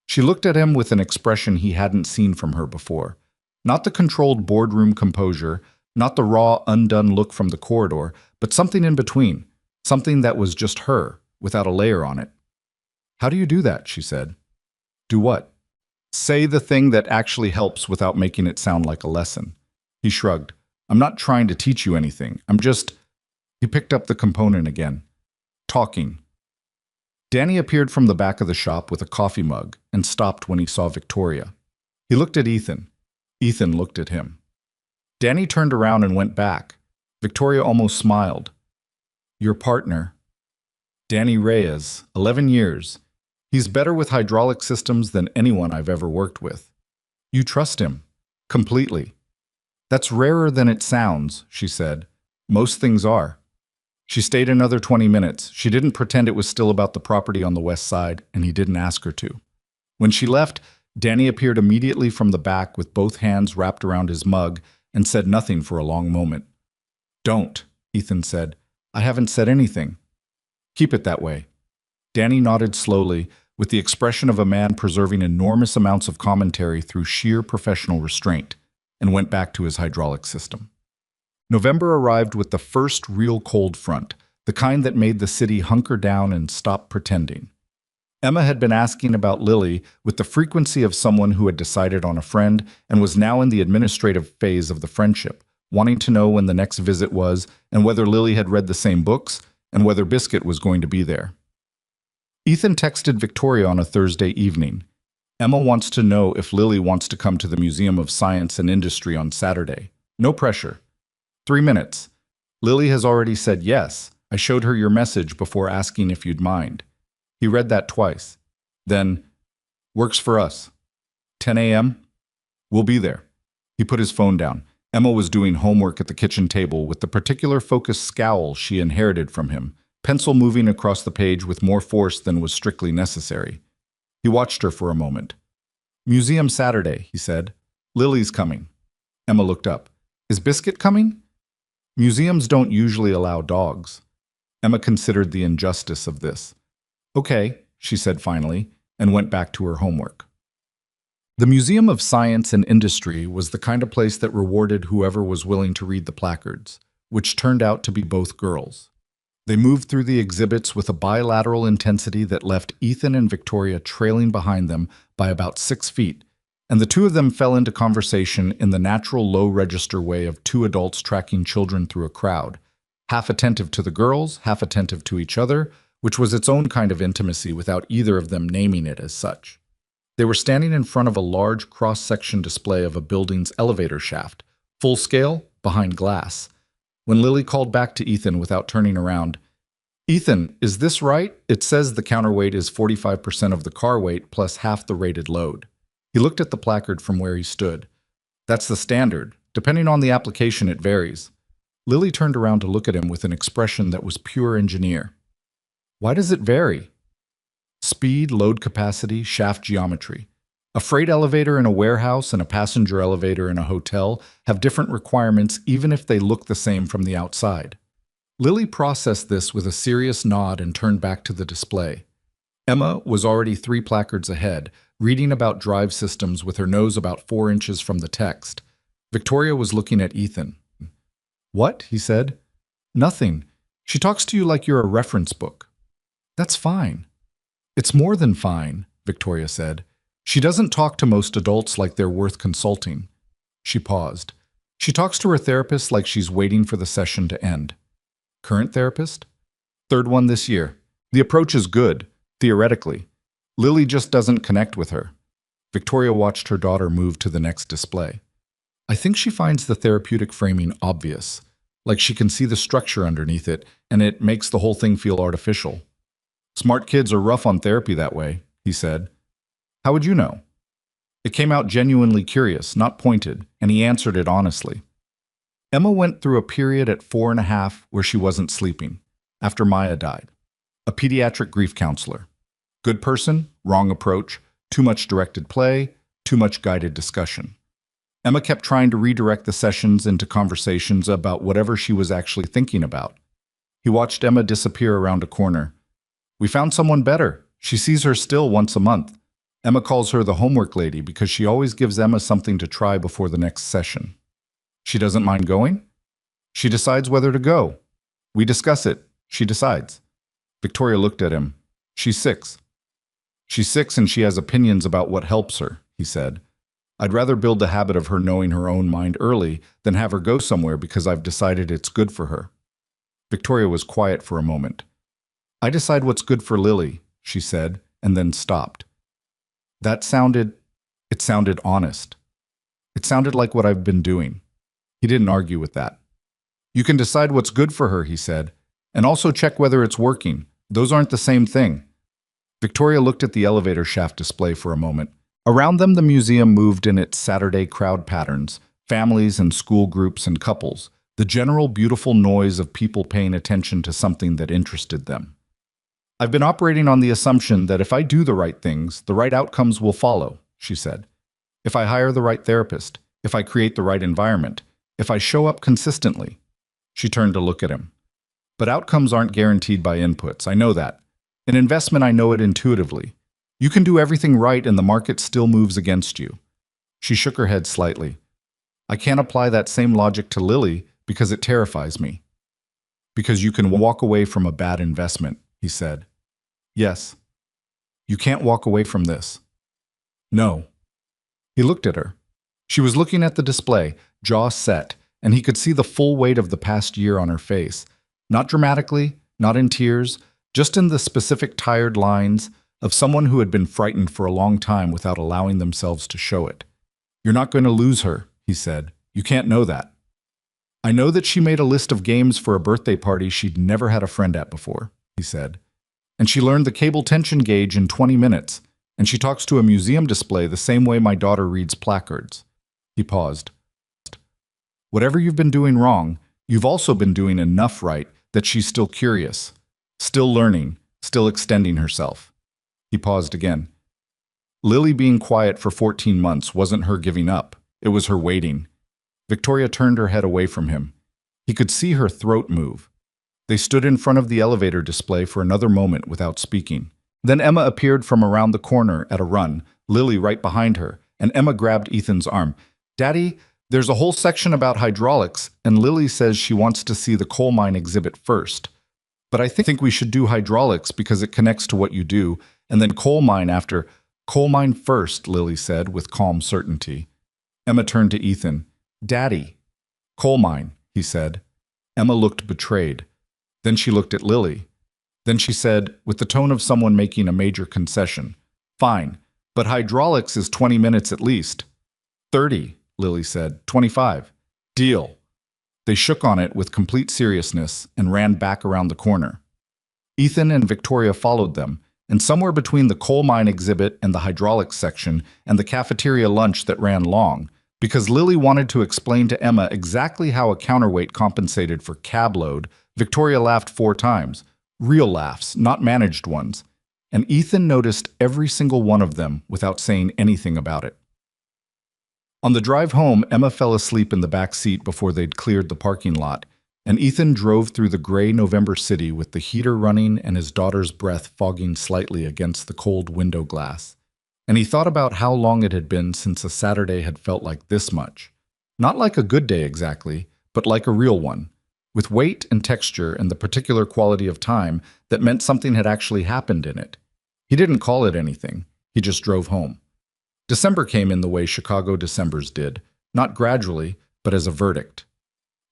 She looked at him with an expression he hadn't seen from her before. Not the controlled boardroom composure, not the raw, undone look from the corridor, but something in between, something that was just her, without a layer on it. "How do you do that?" she said. "Do what?" "Say the thing that actually helps without making it sound like a lesson." He shrugged. "I'm not trying to teach you anything. I'm just—" He picked up the component again. "Talking." Danny appeared from the back of the shop with a coffee mug and stopped when he saw Victoria. He looked at Ethan. Ethan looked at him. Danny turned around and went back. Victoria almost smiled. "Your partner." "Danny Reyes, 11 years. He's better with hydraulic systems than anyone I've ever worked with." "You trust him?" "Completely." "That's rarer than it sounds," she said. "Most things are." She stayed another 20 minutes. She didn't pretend it was still about the property on the west side, and he didn't ask her to. When she left, Danny appeared immediately from the back with both hands wrapped around his mug and said nothing for a long moment. "Don't," Ethan said. "I haven't said anything." "Keep it that way." Danny nodded slowly, with the expression of a man preserving enormous amounts of commentary through sheer professional restraint, and went back to his hydraulic system. November arrived with the first real cold front. the kind that made the city hunker down and stop pretending. Emma had been asking about Lily with the frequency of someone who had decided on a friend and was now in the administrative phase of the friendship, wanting to know when the next visit was and whether Lily had read the same books and whether Biscuit was going to be there. Ethan texted Victoria on a Thursday evening. Emma wants to know if Lily wants to come to the Museum of Science and Industry on Saturday. No pressure. 3 minutes. Lily has already said yes. I showed her your message before asking if you'd mind. He read that twice. Then, works for us. 10 a.m.? We'll be there. He put his phone down. Emma was doing homework at the kitchen table with the particular focused scowl she inherited from him, pencil moving across the page with more force than was strictly necessary. He watched her for a moment. Museum Saturday, he said. Lily's coming. Emma looked up. Is Biscuit coming? Museums don't usually allow dogs. Emma considered the injustice of this. Okay, she said finally, and went back to her homework. The Museum of Science and Industry was the kind of place that rewarded whoever was willing to read the placards, which turned out to be both girls. They moved through the exhibits with a bilateral intensity that left Ethan and Victoria trailing behind them by about 6 feet, and the two of them fell into conversation in the natural low-register way of two adults tracking children through a crowd, half attentive to the girls, half attentive to each other, which was its own kind of intimacy without either of them naming it as such. They were standing in front of a large cross-section display of a building's elevator shaft, full scale, behind glass. When Lily called back to Ethan without turning around, Ethan, is this right? It says the counterweight is 45% of the car weight plus half the rated load. He looked at the placard from where he stood. That's the standard. Depending on the application, it varies. Lily turned around to look at him with an expression that was pure engineer. Why does it vary? Speed, load capacity, shaft geometry. A freight elevator in a warehouse and a passenger elevator in a hotel have different requirements even if they look the same from the outside. Lily processed this with a serious nod and turned back to the display. Emma was already 3 placards ahead, reading about drive systems with her nose about 4 inches from the text. Victoria was looking at Ethan. What? He said. Nothing. She talks to you like you're a reference book. That's fine. It's more than fine, Victoria said. She doesn't talk to most adults like they're worth consulting. She paused. She talks to her therapist like she's waiting for the session to end. Current therapist? 3rd one this year. The approach is good, theoretically. Lily just doesn't connect with her. Victoria watched her daughter move to the next display. I think she finds the therapeutic framing obvious, like she can see the structure underneath it, and it makes the whole thing feel artificial. Smart kids are rough on therapy that way, he said. How would you know? It came out genuinely curious, not pointed, and he answered it honestly. Emma went through a period at 4.5 where she wasn't sleeping, after Maya died. A pediatric grief counselor. Good person, wrong approach, too much directed play, too much guided discussion. Emma kept trying to redirect the sessions into conversations about whatever she was actually thinking about. He watched Emma disappear around a corner. We found someone better. She sees her still once a month. Emma calls her the homework lady because she always gives Emma something to try before the next session. She doesn't mind going? She decides whether to go. We discuss it. She decides. Victoria looked at him. She's 6. She's 6 and she has opinions about what helps her, he said. I'd rather build the habit of her knowing her own mind early than have her go somewhere because I've decided it's good for her. Victoria was quiet for a moment. I decide what's good for Lily, she said, and then stopped. It sounded honest. It sounded like what I've been doing. He didn't argue with that. You can decide what's good for her, he said, and also check whether it's working. Those aren't the same thing. Victoria looked at the elevator shaft display for a moment. Around them, the museum moved in its Saturday crowd patterns, families and school groups and couples, the general beautiful noise of people paying attention to something that interested them. I've been operating on the assumption that if I do the right things, the right outcomes will follow, she said. If I hire the right therapist, if I create the right environment, if I show up consistently. She turned to look at him. But outcomes aren't guaranteed by inputs, I know that. In investment, I know it intuitively. You can do everything right and the market still moves against you. She shook her head slightly. I can't apply that same logic to Lily because it terrifies me. Because you can walk away from a bad investment, he said. Yes. You can't walk away from this. No. He looked at her. She was looking at the display, jaw set, and he could see the full weight of the past year on her face. Not dramatically, not in tears, just in the specific tired lines of someone who had been frightened for a long time without allowing themselves to show it. You're not going to lose her, he said. You can't know that. I know that she made a list of games for a birthday party she'd never had a friend at before, he said. And she learned the cable tension gauge in 20 minutes, and she talks to a museum display the same way my daughter reads placards. He paused. Whatever you've been doing wrong, you've also been doing enough right that she's still curious, still learning, still extending herself. He paused again. Lily being quiet for 14 months wasn't her giving up. It was her waiting. Victoria turned her head away from him. He could see her throat move. They stood in front of the elevator display for another moment without speaking. Then Emma appeared from around the corner at a run, Lily right behind her, and Emma grabbed Ethan's arm. Daddy, there's a whole section about hydraulics, and Lily says she wants to see the coal mine exhibit first. But I think we should do hydraulics because it connects to what you do, and then coal mine after. Coal mine first, Lily said with calm certainty. Emma turned to Ethan. Daddy. Coal mine, he said. Emma looked betrayed. Then she looked at Lily. Then she said, with the tone of someone making a major concession, Fine, but hydraulics is 20 minutes at least. 30, Lily said. 25. Deal. They shook on it with complete seriousness and ran back around the corner. Ethan and Victoria followed them, and somewhere between the coal mine exhibit and the hydraulics section and the cafeteria lunch that ran long, because Lily wanted to explain to Emma exactly how a counterweight compensated for cab load, Victoria laughed 4 times. Real laughs, not managed ones. And Ethan noticed every single one of them without saying anything about it. On the drive home, Emma fell asleep in the back seat before they'd cleared the parking lot, and Ethan drove through the gray November city with the heater running and his daughter's breath fogging slightly against the cold window glass. And he thought about how long it had been since a Saturday had felt like this much. Not like a good day exactly, but like a real one, with weight and texture and the particular quality of time that meant something had actually happened in it. He didn't call it anything. He just drove home. December came in the way Chicago Decembers did, not gradually, but as a verdict.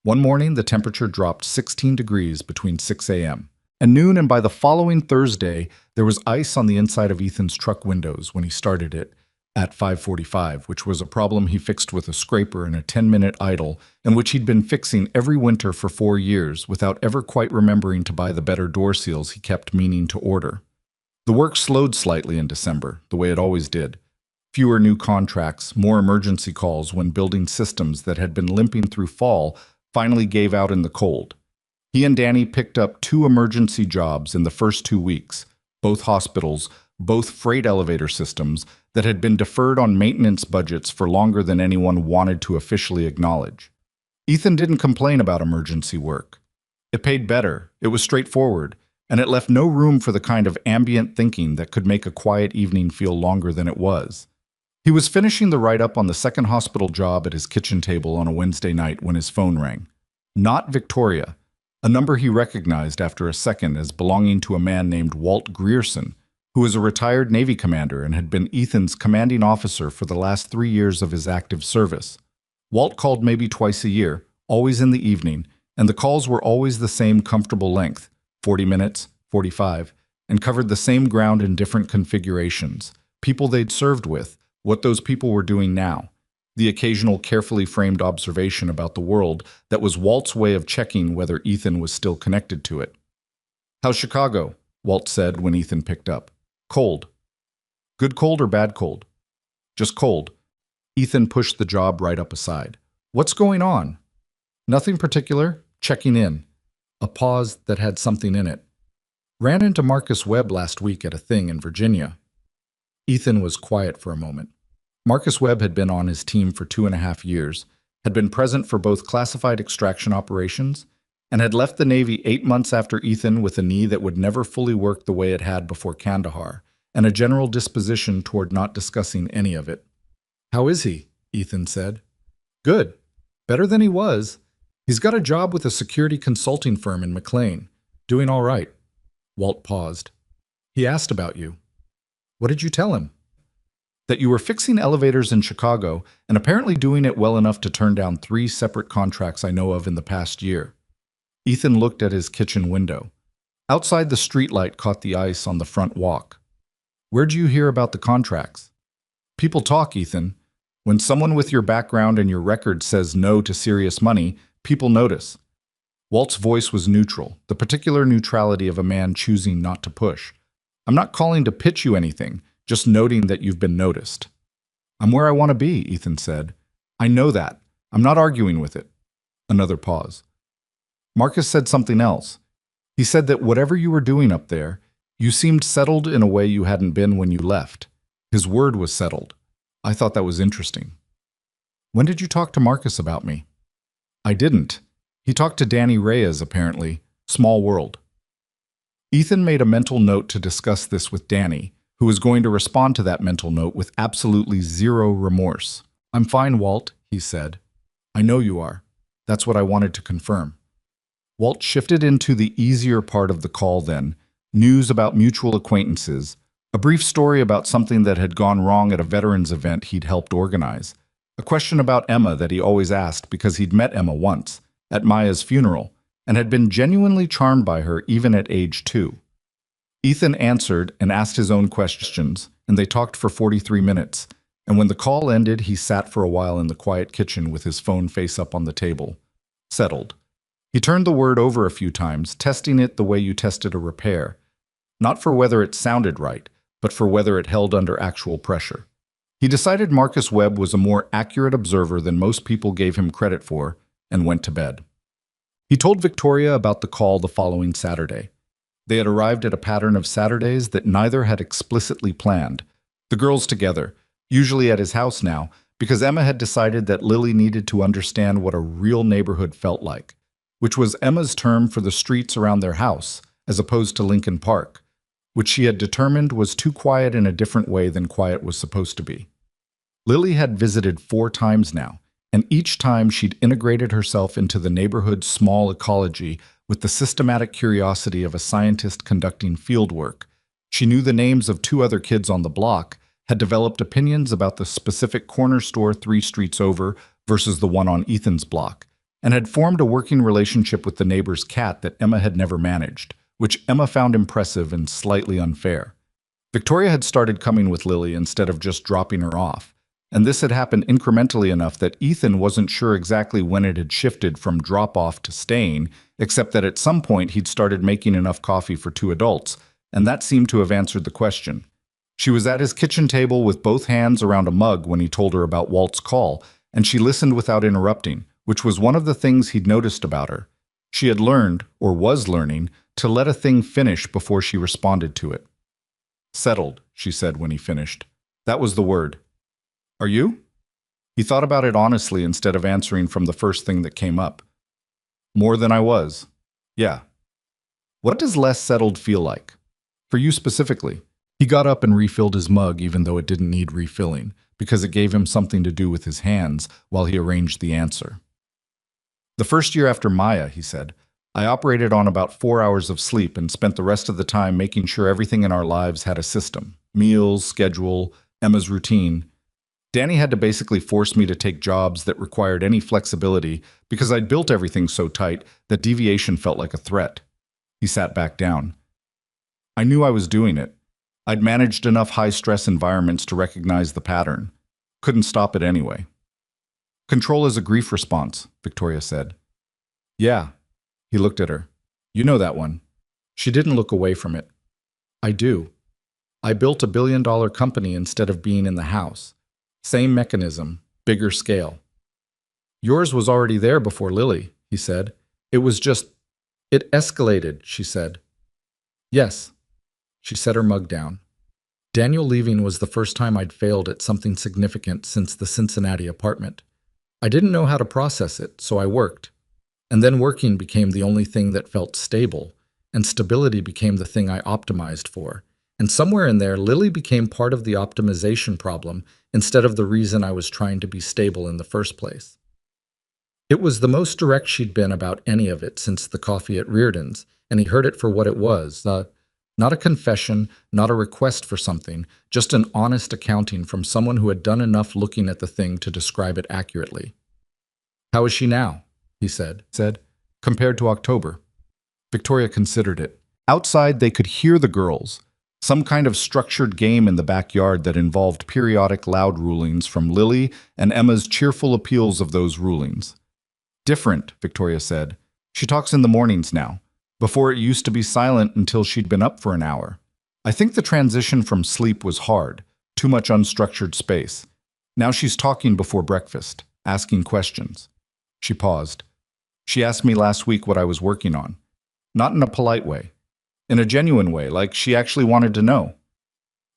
One morning, the temperature dropped 16 degrees between 6 a.m. and noon, and by the following Thursday, there was ice on the inside of Ethan's truck windows when he started it at 5:45, which was a problem he fixed with a scraper and a 10-minute idle, and which he'd been fixing every winter for 4 years without ever quite remembering to buy the better door seals he kept meaning to order. The work slowed slightly in December, the way it always did. Fewer new contracts, more emergency calls when building systems that had been limping through fall finally gave out in the cold. He and Danny picked up 2 emergency jobs in the first 2 weeks, both hospitals, both freight elevator systems that had been deferred on maintenance budgets for longer than anyone wanted to officially acknowledge. Ethan didn't complain about emergency work. It paid better, it was straightforward, and it left no room for the kind of ambient thinking that could make a quiet evening feel longer than it was. He was finishing the write-up on the second hospital job at his kitchen table on a Wednesday night when his phone rang. Not Victoria, a number he recognized after a second as belonging to a man named Walt Grierson, who was a retired Navy commander and had been Ethan's commanding officer for the last 3 years of his active service. Walt called maybe twice a year, always in the evening, and the calls were always the same comfortable length, 40 minutes, 45, and covered the same ground in different configurations, people they'd served with, what those people were doing now, the occasional carefully framed observation about the world that was Walt's way of checking whether Ethan was still connected to it. "How's Chicago?" Walt said when Ethan picked up. "Cold." "Good cold or bad cold?" "Just cold." Ethan pushed the job right up aside. "What's going on?" "Nothing particular. Checking in." A pause that had something in it. "Ran into Marcus Webb last week at a thing in Virginia." Ethan was quiet for a moment. Marcus Webb had been on his team for 2.5 years, had been present for both classified extraction operations, and had left the Navy 8 months after Ethan with a knee that would never fully work the way it had before Kandahar, and a general disposition toward not discussing any of it. "How is he?" Ethan said. "Good. Better than he was."
He's got a job with a security consulting firm in McLean. Doing all right. Walt paused. He asked about you. What did you tell him?
That you were fixing elevators in Chicago and apparently doing it well enough to turn down 3 separate contracts I know of in the past year. Ethan looked at his kitchen window. Outside, the streetlight caught the ice on the front walk. Where'd you hear about the contracts? People talk, Ethan. When someone with your background and your record says no to serious money, people notice. Walt's voice was neutral, the particular neutrality of a man choosing not to push. I'm not calling to pitch you anything, just noting that you've been noticed. I'm where I want to be, Ethan said. I know that. I'm not arguing with it. Another pause. Marcus said something else. He said that whatever you were doing up there, you seemed settled in a way you hadn't been when you left. His word was settled. I thought that was interesting. When did you talk to Marcus about me? I didn't. He talked to Danny Reyes, apparently. Small world. Ethan made a mental note to discuss this with Danny, who was going to respond to that mental note with absolutely zero remorse. I'm fine, Walt, he said. I know you are. That's what I wanted to confirm. Walt shifted into the easier part of the call then, news about mutual acquaintances, a brief story about something that had gone wrong at a veterans event he'd helped organize, a question about Emma that he always asked because he'd met Emma once, at Maya's funeral, and had been genuinely charmed by her even at age 2. Ethan answered and asked his own questions, and they talked for 43 minutes, and when the call ended, he sat for a while in the quiet kitchen with his phone face up on the table. Settled. He turned the word over a few times, testing it the way you tested a repair, not for whether it sounded right, but for whether it held under actual pressure. He decided Marcus Webb was a more accurate observer than most people gave him credit for, and went to bed. He told Victoria about the call the following Saturday. They had arrived at a pattern of Saturdays that neither had explicitly planned. The girls together, usually at his house now, because Emma had decided that Lily needed to understand what a real neighborhood felt like, which was Emma's term for the streets around their house, as opposed to Lincoln Park, which she had determined was too quiet in a different way than quiet was supposed to be. Lily had visited 4 times now, and each time she'd integrated herself into the neighborhood's small ecology with the systematic curiosity of a scientist conducting fieldwork. She knew the names of 2 other kids on the block, had developed opinions about the specific corner store 3 streets over versus the one on Ethan's block, and had formed a working relationship with the neighbor's cat that Emma had never managed, which Emma found impressive and slightly unfair. Victoria had started coming with Lily instead of just dropping her off, and this had happened incrementally enough that Ethan wasn't sure exactly when it had shifted from drop-off to staying, except that at some point he'd started making enough coffee for 2 adults, and that seemed to have answered the question. She was at his kitchen table with both hands around a mug when he told her about Walt's call, and she listened without interrupting, which was one of the things he'd noticed about her. She had learned, or was learning, to let a thing finish before she responded to it. Settled, she said when he finished. That was the word. Are you? He thought about it honestly instead of answering from the first thing that came up. More than I was. Yeah. What does less settled feel like? For you specifically? He got up and refilled his mug even though it didn't need refilling, because it gave him something to do with his hands while he arranged the answer. The first year after Maya, he said, I operated on about 4 hours of sleep and spent the rest of the time making sure everything in our lives had a system. Meals, schedule, Emma's routine. Danny had to basically force me to take jobs that required any flexibility because I'd built everything so tight that deviation felt like a threat. He sat back down. I knew I was doing it. I'd managed enough high-stress environments to recognize the pattern. Couldn't stop it anyway. Control is a grief response, Victoria said. Yeah. He looked at her. You know that one. She didn't look away from it. I do. I built a billion-dollar company instead of being in the house. Same mechanism, bigger scale. Yours was already there before Lily, he said. It escalated, she said. Yes. She set her mug down. Daniel leaving was the first time I'd failed at something significant since the Cincinnati apartment. I didn't know how to process it, so I worked. And then working became the only thing that felt stable, and stability became the thing I optimized for. And somewhere in there, Lily became part of the optimization problem instead of the reason I was trying to be stable in the first place.
It was the most direct she'd been about any of it since the coffee at Reardon's, and he heard it for what it was. Not a confession, not a request for something, just an honest accounting from someone who had done enough looking at the thing to describe it accurately. "How is she now?" he said, "compared to October." Victoria considered it. Outside, they could hear the girls, some kind of structured game in the backyard that involved periodic loud rulings from Lily and Emma's cheerful appeals of those rulings. "Different," Victoria said. "She talks in the mornings now. Before it used to be silent until she'd been up for an hour. I think the transition from sleep was hard, too much unstructured space. Now she's talking before breakfast, asking questions." She paused. "She asked me last week what I was working on. Not in a polite way. In a genuine way, like she actually wanted to know."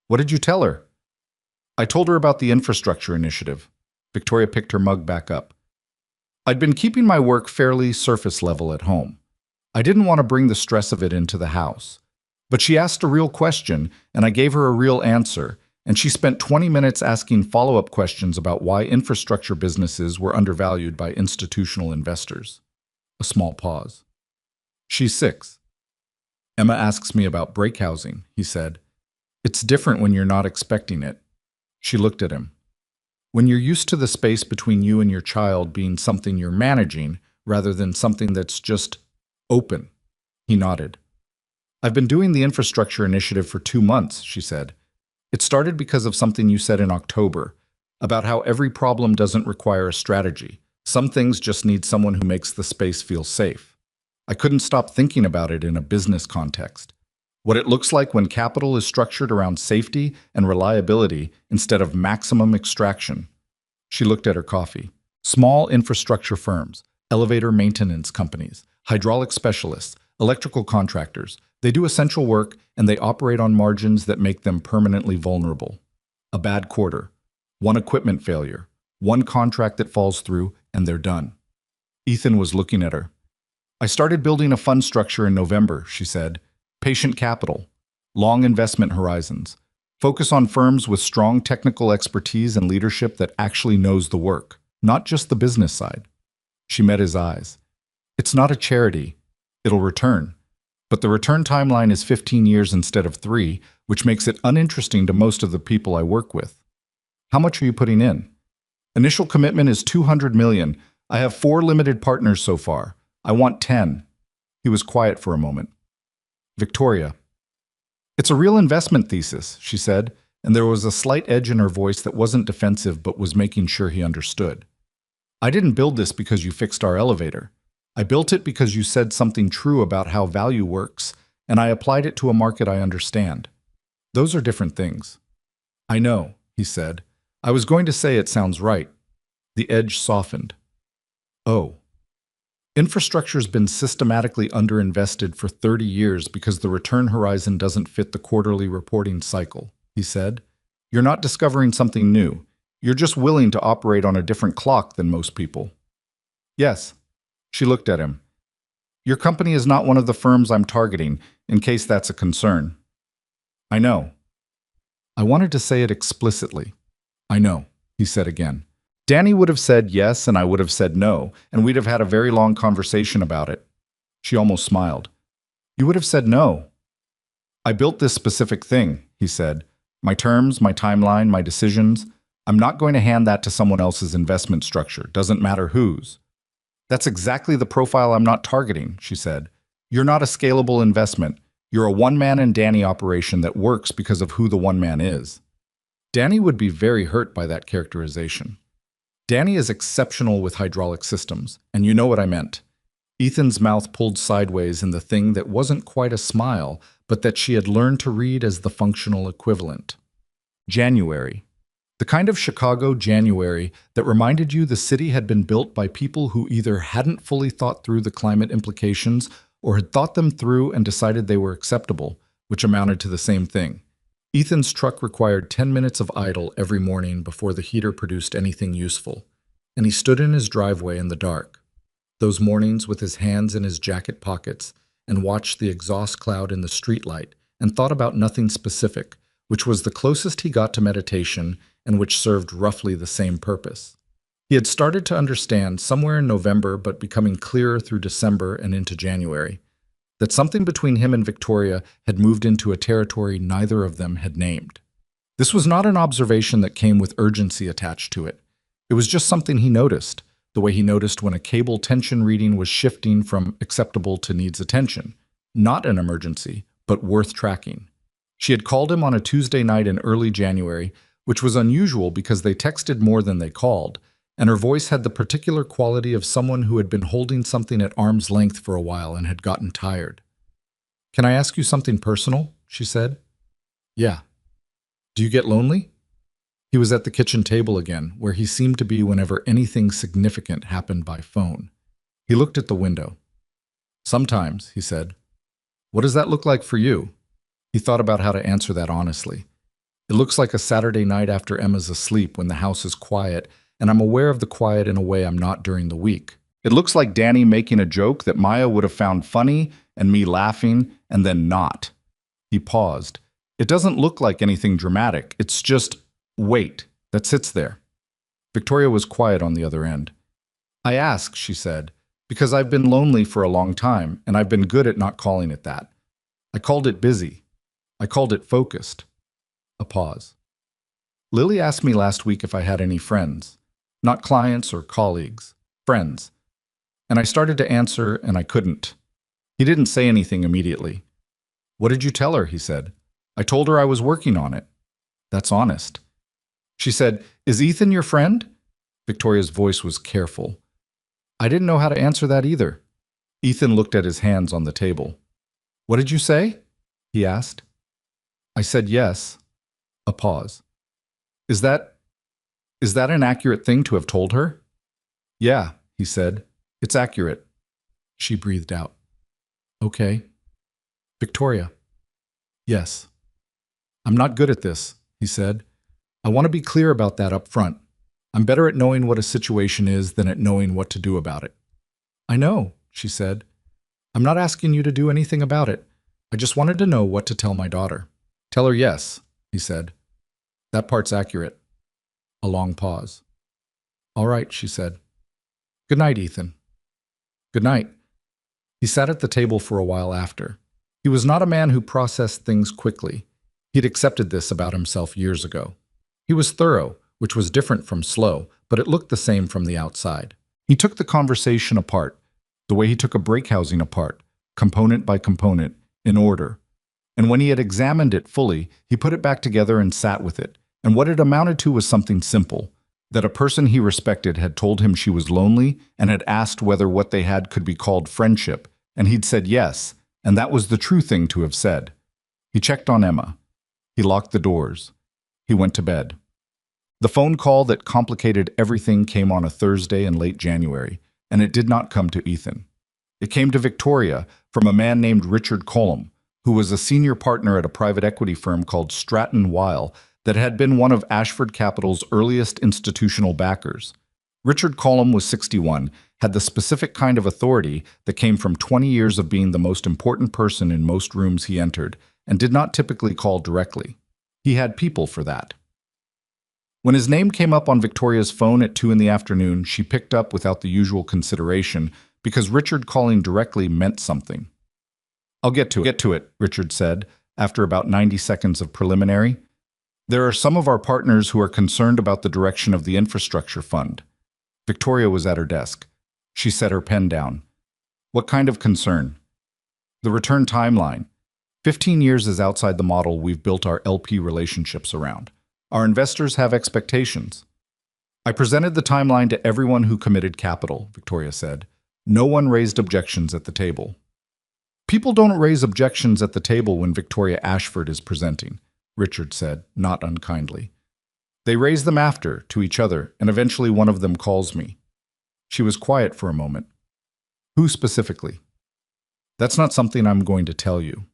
"What did you tell her?" "I told her about the infrastructure initiative." Victoria picked her mug back up. "I'd been keeping my work fairly surface level at home. I didn't want to bring the stress of it into the house. But she asked a real question, and I gave her a real answer, and she spent 20 minutes asking follow-up questions about why infrastructure businesses were undervalued by institutional investors." A small pause. "She's 6. Emma asks me about break housing," he said. "It's different when you're not expecting it." She looked at him. "When you're used to the space between you and your child being something you're managing, rather than something that's just open." He nodded. "I've been doing the infrastructure initiative for 2 months," she said. "It started because of something you said in October, about how every problem doesn't require a strategy. Some things just need someone who makes the space feel safe. I couldn't stop thinking about it in a business context. What it looks like when capital is structured around safety and reliability instead of maximum extraction." She looked at her coffee. "Small infrastructure firms, elevator maintenance companies, hydraulic specialists, electrical contractors, they do essential work and they operate on margins that make them permanently vulnerable. A bad quarter, one equipment failure, one contract that falls through, and they're done." Ethan was looking at her. "I started building a fund structure in November," she said. "Patient capital, long investment horizons, focus on firms with strong technical expertise and leadership that actually knows the work, not just the business side." She met his eyes. "It's not a charity. It'll return. But the return timeline is 15 years instead of 3, which makes it uninteresting to most of the people I work with." "How much are you putting in?" "Initial commitment is $200 million. I have 4 limited partners so far. I want 10. He was quiet for a moment. "Victoria." "It's a real investment thesis," she said, and there was a slight edge in her voice that wasn't defensive but was making sure he understood. "I didn't build this because you fixed our elevator. I built it because you said something true about how value works, and I applied it to a market I understand. Those are different things." "I know," he said. "I was going to say it sounds right." The edge softened. "Oh. Infrastructure's been systematically underinvested for 30 years because the return horizon doesn't fit the quarterly reporting cycle," he said. "You're not discovering something new. You're just willing to operate on a different clock than most people." "Yes." She looked at him. "Your company is not one of the firms I'm targeting, in case that's a concern." "I know." I wanted to say it explicitly. "I know," he said again. Danny would have said yes and I would have said no, and we'd have had a very long conversation about it. She almost smiled. "You would have said no." "I built this specific thing," he said. "My terms, my timeline, my decisions. I'm not going to hand that to someone else's investment structure, doesn't matter whose." "That's exactly the profile I'm not targeting," she said. "You're not a scalable investment. You're a one-man and Danny operation that works because of who the one-man is." Danny would be very hurt by that characterization. "Danny is exceptional with hydraulic systems, and you know what I meant." Ethan's mouth pulled sideways in the thing that wasn't quite a smile, but that she had learned to read as the functional equivalent. January. The kind of Chicago January that reminded you the city had been built by people who either hadn't fully thought through the climate implications or had thought them through and decided they were acceptable, which amounted to the same thing. Ethan's truck required 10 minutes of idle every morning before the heater produced anything useful, and he stood in his driveway in the dark. Those mornings with his hands in his jacket pockets and watched the exhaust cloud in the streetlight and thought about nothing specific, which was the closest he got to meditation and which served roughly the same purpose. He had started to understand somewhere in November, but becoming clearer through December and into January, that something between him and Victoria had moved into a territory neither of them had named. This was not an observation that came with urgency attached to it. It was just something he noticed, the way he noticed when a cable tension reading was shifting from acceptable to needs attention. Not an emergency, but worth tracking. She had called him on a Tuesday night in early January, which was unusual because they texted more than they called, and her voice had the particular quality of someone who had been holding something at arm's length for a while and had gotten tired. "Can I ask you something personal?" she said. "Yeah." "Do you get lonely?" He was at the kitchen table again, where he seemed to be whenever anything significant happened by phone. He looked at the window. "Sometimes," he said. "What does that look like for you?" He thought about how to answer that honestly. "It looks like a Saturday night after Emma's asleep when the house is quiet, and I'm aware of the quiet in a way I'm not during the week. It looks like Danny making a joke that Maya would have found funny and me laughing and then not." He paused. "It doesn't look like anything dramatic. It's just weight that sits there." Victoria was quiet on the other end. "I ask," she said, "because I've been lonely for a long time, and I've been good at not calling it that. I called it busy. I called it focused." A pause. "Lily asked me last week if I had any friends. Not clients or colleagues. Friends. And I started to answer, and I couldn't." He didn't say anything immediately. "What did you tell her?" he said. "I told her I was working on it." "That's honest." She said, "Is Ethan your friend?" Victoria's voice was careful. "I didn't know how to answer that either." Ethan looked at his hands on the table. "What did you say?" he asked. "I said yes." A pause. Is that an accurate thing to have told her?" "Yeah," he said. "It's accurate." She breathed out. "Okay." "Victoria." "Yes." "I'm not good at this," he said. "I want to be clear about that up front. I'm better at knowing what a situation is than at knowing what to do about it." "I know," she said. "I'm not asking you to do anything about it. I just wanted to know what to tell my daughter." "Tell her yes," he said. "That part's accurate." A long pause. "All right," she said. "Good night, Ethan." "Good night." He sat at the table for a while after. He was not a man who processed things quickly. He'd accepted this about himself years ago. He was thorough, which was different from slow, but it looked the same from the outside. He took the conversation apart, the way he took a break housing apart, component by component, in order. And when he had examined it fully, he put it back together and sat with it. And what it amounted to was something simple, that a person he respected had told him she was lonely and had asked whether what they had could be called friendship, and he'd said yes, and that was the true thing to have said. He checked on Emma. He locked the doors. He went to bed. The phone call that complicated everything came on a Thursday in late January, and it did not come to Ethan. It came to Victoria from a man named Richard Cullum, who was a senior partner at a private equity firm called Stratton Weil that had been one of Ashford Capital's earliest institutional backers. Richard Cullum was 61, had the specific kind of authority that came from 20 years of being the most important person in most rooms he entered, and did not typically call directly. He had people for that. When his name came up on Victoria's phone at 2 in the afternoon, she picked up without the usual consideration, because Richard calling directly meant something. "I'll get to it, Richard said, after about 90 seconds of preliminary. "There are some of our partners who are concerned about the direction of the infrastructure fund." Victoria was at her desk. She set her pen down. "What kind of concern?" "The return timeline. 15 years is outside the model we've built our LP relationships around. Our investors have expectations." "I presented the timeline to everyone who committed capital," Victoria said. "No one raised objections at the table." "People don't raise objections at the table when Victoria Ashford is presenting," Richard said, not unkindly. "They raise them after, to each other, and eventually one of them calls me." She was quiet for a moment. "Who specifically?" "That's not something I'm going to tell you.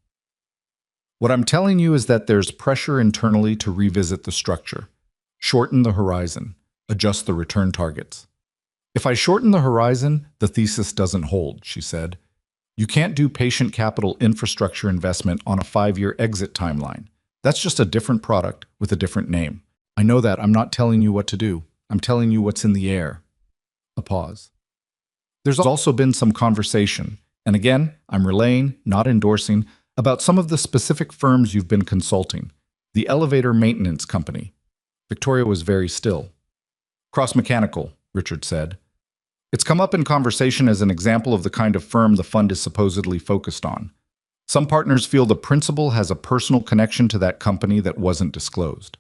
What I'm telling you is that there's pressure internally to revisit the structure, shorten the horizon, adjust the return targets." "If I shorten the horizon, the thesis doesn't hold," she said. "You can't do patient capital infrastructure investment on a 5-year exit timeline. That's just a different product with a different name. I know that. I'm not telling you what to do.
I'm telling you what's in the air. A pause. There's also been some conversation, and again, I'm relaying, not endorsing, about some of the specific firms you've been consulting. The elevator maintenance company. Victoria was very still. Cross Mechanical, Richard said. It's come up in conversation as an example of the kind of firm the fund is supposedly focused on. Some partners feel the principal has a personal connection to that company that wasn't disclosed.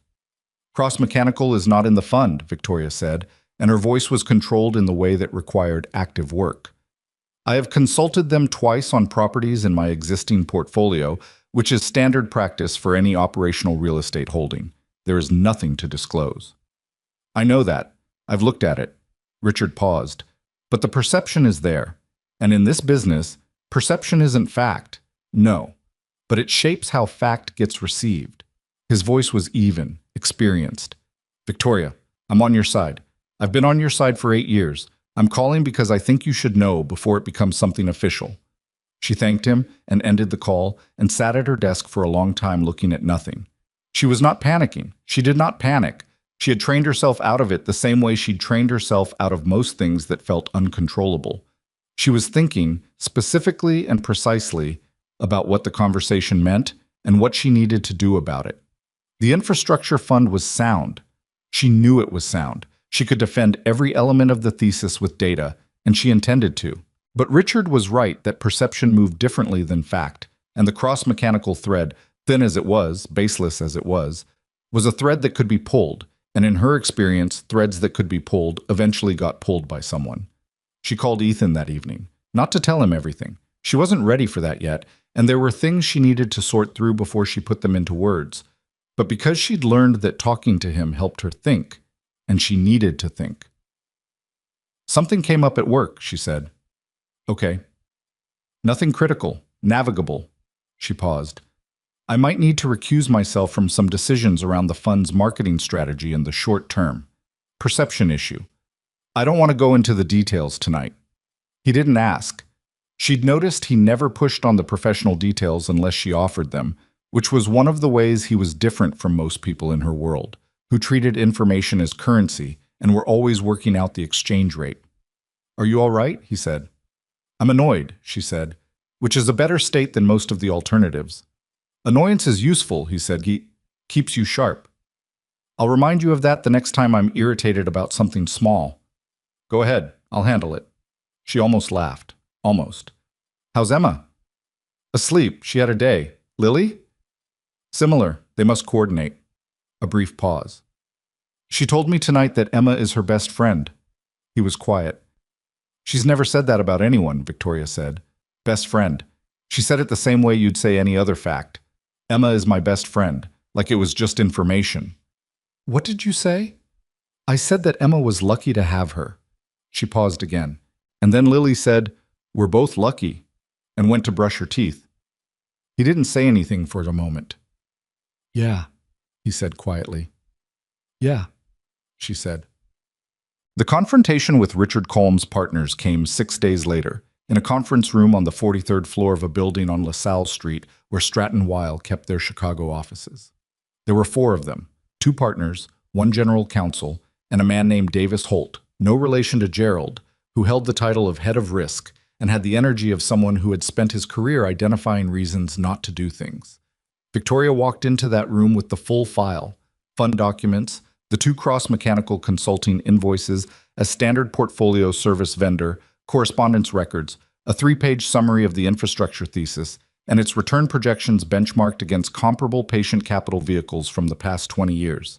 Cross Mechanical is not in the fund, Victoria said, and her voice was controlled in the way that required active work. I have consulted them twice on properties in my existing portfolio, which is standard practice for any operational real estate holding. There is nothing to disclose. I know that. I've looked at it. Richard paused. But the perception is there. And in this business, perception isn't fact. No. But it shapes how fact gets received. His voice was even, experienced. Victoria, I'm on your side. I've been on your side for 8 years. I'm calling because I think you should know before it becomes something official. She thanked him and ended the call and sat at her desk for a long time looking at nothing. She was not panicking. She did not panic. She had trained herself out of it the same way she'd trained herself out of most things that felt uncontrollable. She was thinking specifically and precisely about what the conversation meant and what she needed to do about it. The infrastructure fund was sound. She knew it was sound. She could defend every element of the thesis with data, and she intended to. But Richard was right that perception moved differently than fact, and the cross-mechanical thread, thin as it was, baseless as it was a thread that could be pulled, and in her experience, threads that could be pulled eventually got pulled by someone. She called Ethan that evening, not to tell him everything. She wasn't ready for that yet, and there were things she needed to sort through before she put them into words. But because she'd learned that talking to him helped her think, and she needed to think. Something came up at work, she said. Okay. Nothing critical, navigable. She paused. I might need to recuse myself from some decisions around the fund's marketing strategy in the short term. Perception issue. I don't want to go into the details tonight. He didn't ask. She'd noticed he never pushed on the professional details unless she offered them, which was one of the ways he was different from most people in her world, who treated information as currency and were always working out the exchange rate. Are you all right? He said. I'm annoyed, she said, which is a better state than most of the alternatives. Annoyance is useful, he said. Keeps you sharp. I'll remind you of that the next time I'm irritated about something small. Go ahead, I'll handle it. She almost laughed. Almost. How's Emma? Asleep. She had a day. Lily? Similar. They must coordinate. A brief pause. She told me tonight that Emma is her best friend. He was quiet. She's never said that about anyone, Victoria said. Best friend. She said it the same way you'd say any other fact. Emma is my best friend, like it was just information. What did you say? I said that Emma was lucky to have her. She paused again. And then Lily said, We're both lucky, and went to brush her teeth. He didn't say anything for a moment. Yeah, he said quietly. Yeah, she said. The confrontation with Richard Colm's partners came 6 days later, in a conference room on the 43rd floor of a building on LaSalle Street where Stratton Weil kept their Chicago offices. There were 4 of them, 2 partners, 1 general counsel, and a man named Davis Holt, no relation to Gerald, who held the title of head of risk and had the energy of someone who had spent his career identifying reasons not to do things. Victoria walked into that room with the full file, fund documents, the 2 cross-mechanical consulting invoices, a standard portfolio service vendor, correspondence records, a 3-page summary of the infrastructure thesis, and its return projections benchmarked against comparable patient capital vehicles from the past 20 years.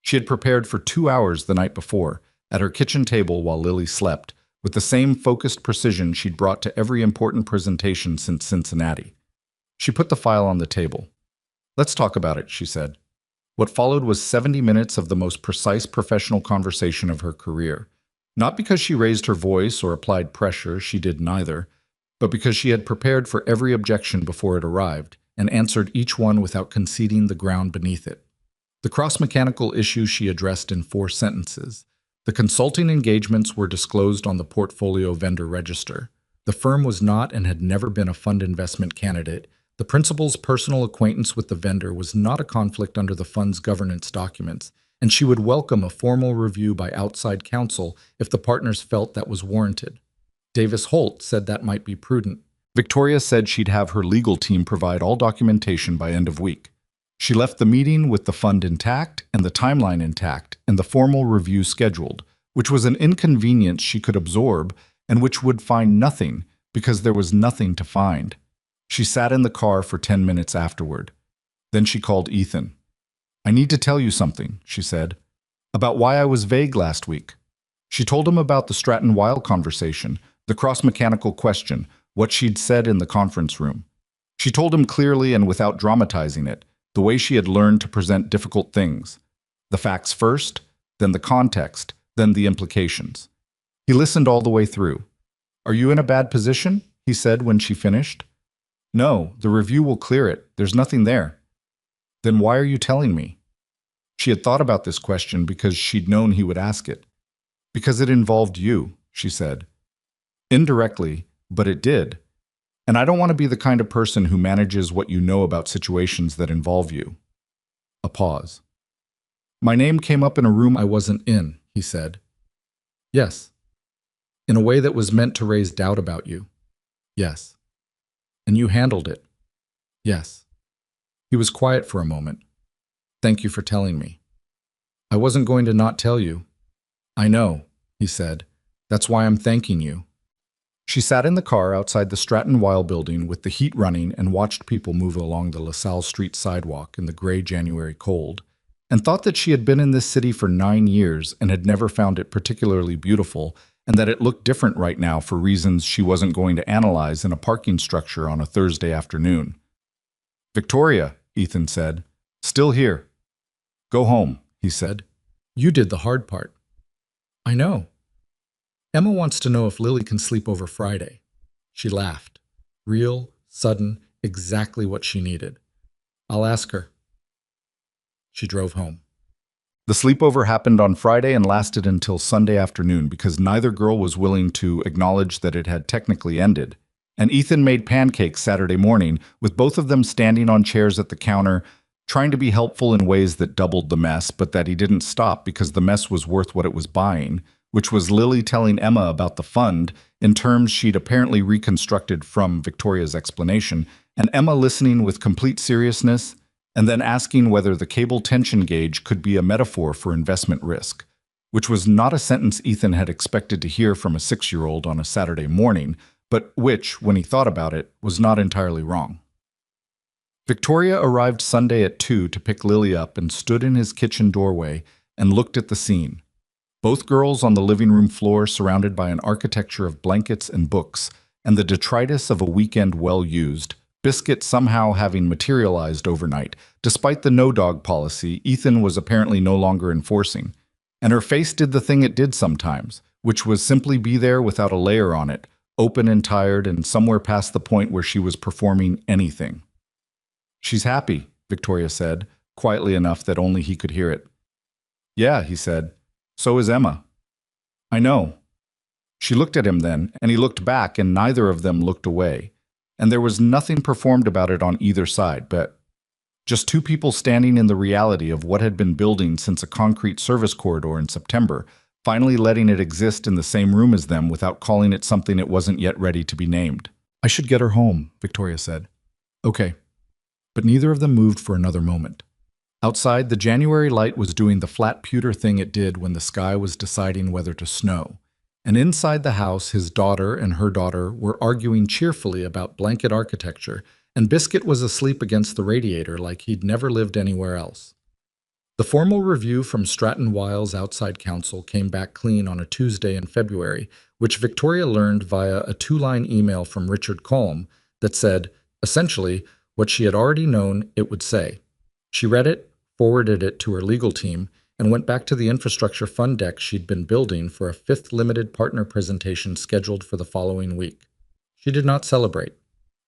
She had prepared for 2 hours the night before, at her kitchen table while Lily slept, with the same focused precision she'd brought to every important presentation since Cincinnati. She put the file on the table. Let's talk about it, she said. What followed was 70 minutes of the most precise professional conversation of her career. Not because she raised her voice or applied pressure, she did neither, but because she had prepared for every objection before it arrived and answered each one without conceding the ground beneath it. The cross-mechanical issue she addressed in 4 sentences. The consulting engagements were disclosed on the portfolio vendor register. The firm was not and had never been a fund investment candidate. The principal's personal acquaintance with the vendor was not a conflict under the fund's governance documents,
and she would welcome a formal review by outside counsel if the partners felt that was warranted. Davis Holt said that might be prudent.
Victoria said she'd have her legal team provide all documentation by end of week. She left the meeting with the fund intact and the timeline intact and the formal review scheduled, which was an inconvenience she could absorb and which would find nothing because there was nothing to find. She sat in the car for 10 minutes afterward. Then she called Ethan. "I need to tell you something," she said, "about why I was vague last week." She told him about the Stratton-Weil conversation, the cross-mechanical question, what she'd said in the conference room. She told him clearly and without dramatizing it, the way she had learned to present difficult things. The facts first, then the context, then the implications. He listened all the way through. "Are you in a bad position?" he said when she finished. "No, the review will clear it. There's nothing there." "Then why are you telling me?" She had thought about this question because she'd known he would ask it. "Because it involved you," she said. "Indirectly, but it did. And I don't want to be the kind of person who manages what you know about situations that involve you." A pause. "My name came up in a room I wasn't in," he said. "Yes." "In a way that was meant to raise doubt about you." "Yes." "And you handled it." "Yes." He was quiet for a moment. "Thank you for telling me." "I wasn't going to not tell you." "I know," he said. "That's why I'm thanking you." She sat in the car outside the Stratton-Weil building with the heat running and watched people move along the LaSalle Street sidewalk in the gray January cold, and thought that she had been in this city for 9 years and had never found it particularly beautiful, and that it looked different right now for reasons she wasn't going to analyze in a parking structure on a Thursday afternoon. "Victoria," Ethan said. "Still here." "Go home," he said. "You did the hard part." "I know. Emma wants to know if Lily can sleep over Friday." She laughed. Real, sudden, exactly what she needed. "I'll ask her." She drove home. The sleepover happened on Friday and lasted until Sunday afternoon because neither girl was willing to acknowledge that it had technically ended. And Ethan made pancakes Saturday morning, with both of them standing on chairs at the counter, trying to be helpful in ways that doubled the mess, but that he didn't stop because the mess was worth what it was buying, which was Lily telling Emma about the fund in terms she'd apparently reconstructed from Victoria's explanation, and Emma listening with complete seriousness, and then asking whether the cable tension gauge could be a metaphor for investment risk, which was not a sentence Ethan had expected to hear from a 6-year-old on a Saturday morning, but which, when he thought about it, was not entirely wrong. Victoria arrived Sunday at 2 to pick Lily up and stood in his kitchen doorway and looked at the scene. Both girls on the living room floor surrounded by an architecture of blankets and books, and the detritus of a weekend well used, Biscuit somehow having materialized overnight, despite the no-dog policy Ethan was apparently no longer enforcing. And her face did the thing it did sometimes, which was simply be there without a layer on it, open and tired and somewhere past the point where she was performing anything. "She's happy," Victoria said, quietly enough that only he could hear it. "Yeah," he said. "So is Emma." "I know." She looked at him then, and he looked back, and neither of them looked away. And there was nothing performed about it on either side, but just two people standing in the reality of what had been building since a concrete service corridor in September, finally letting it exist in the same room as them without calling it something it wasn't yet ready to be named. "I should get her home," Victoria said. "Okay." But neither of them moved for another moment. Outside, the January light was doing the flat pewter thing it did when the sky was deciding whether to snow. And inside the house, his daughter and her daughter were arguing cheerfully about blanket architecture, and Biscuit was asleep against the radiator like he'd never lived anywhere else. The formal review from Stratton-Weil's outside counsel came back clean on a Tuesday in February, which Victoria learned via a 2-line email from Richard Colm that said, essentially, what she had already known it would say. She read it, forwarded it to her legal team, and went back to the infrastructure fund deck she'd been building for a 5th limited partner presentation scheduled for the following week. She did not celebrate.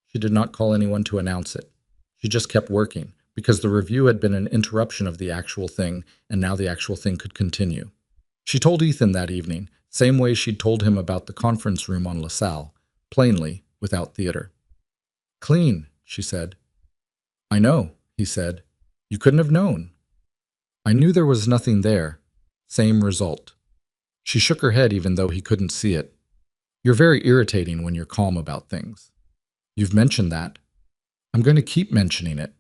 She did not call anyone to announce it. She just kept working, because the review had been an interruption of the actual thing, and now the actual thing could continue. She told Ethan that evening, same way she'd told him about the conference room on LaSalle, plainly, without theater. "Clean," she said. "I know," he said. "You couldn't have known." "I
I knew there was nothing there. Same result. She shook her head even though he couldn't see it. You're very irritating when you're calm about things. You've mentioned that. I'm going to keep mentioning it.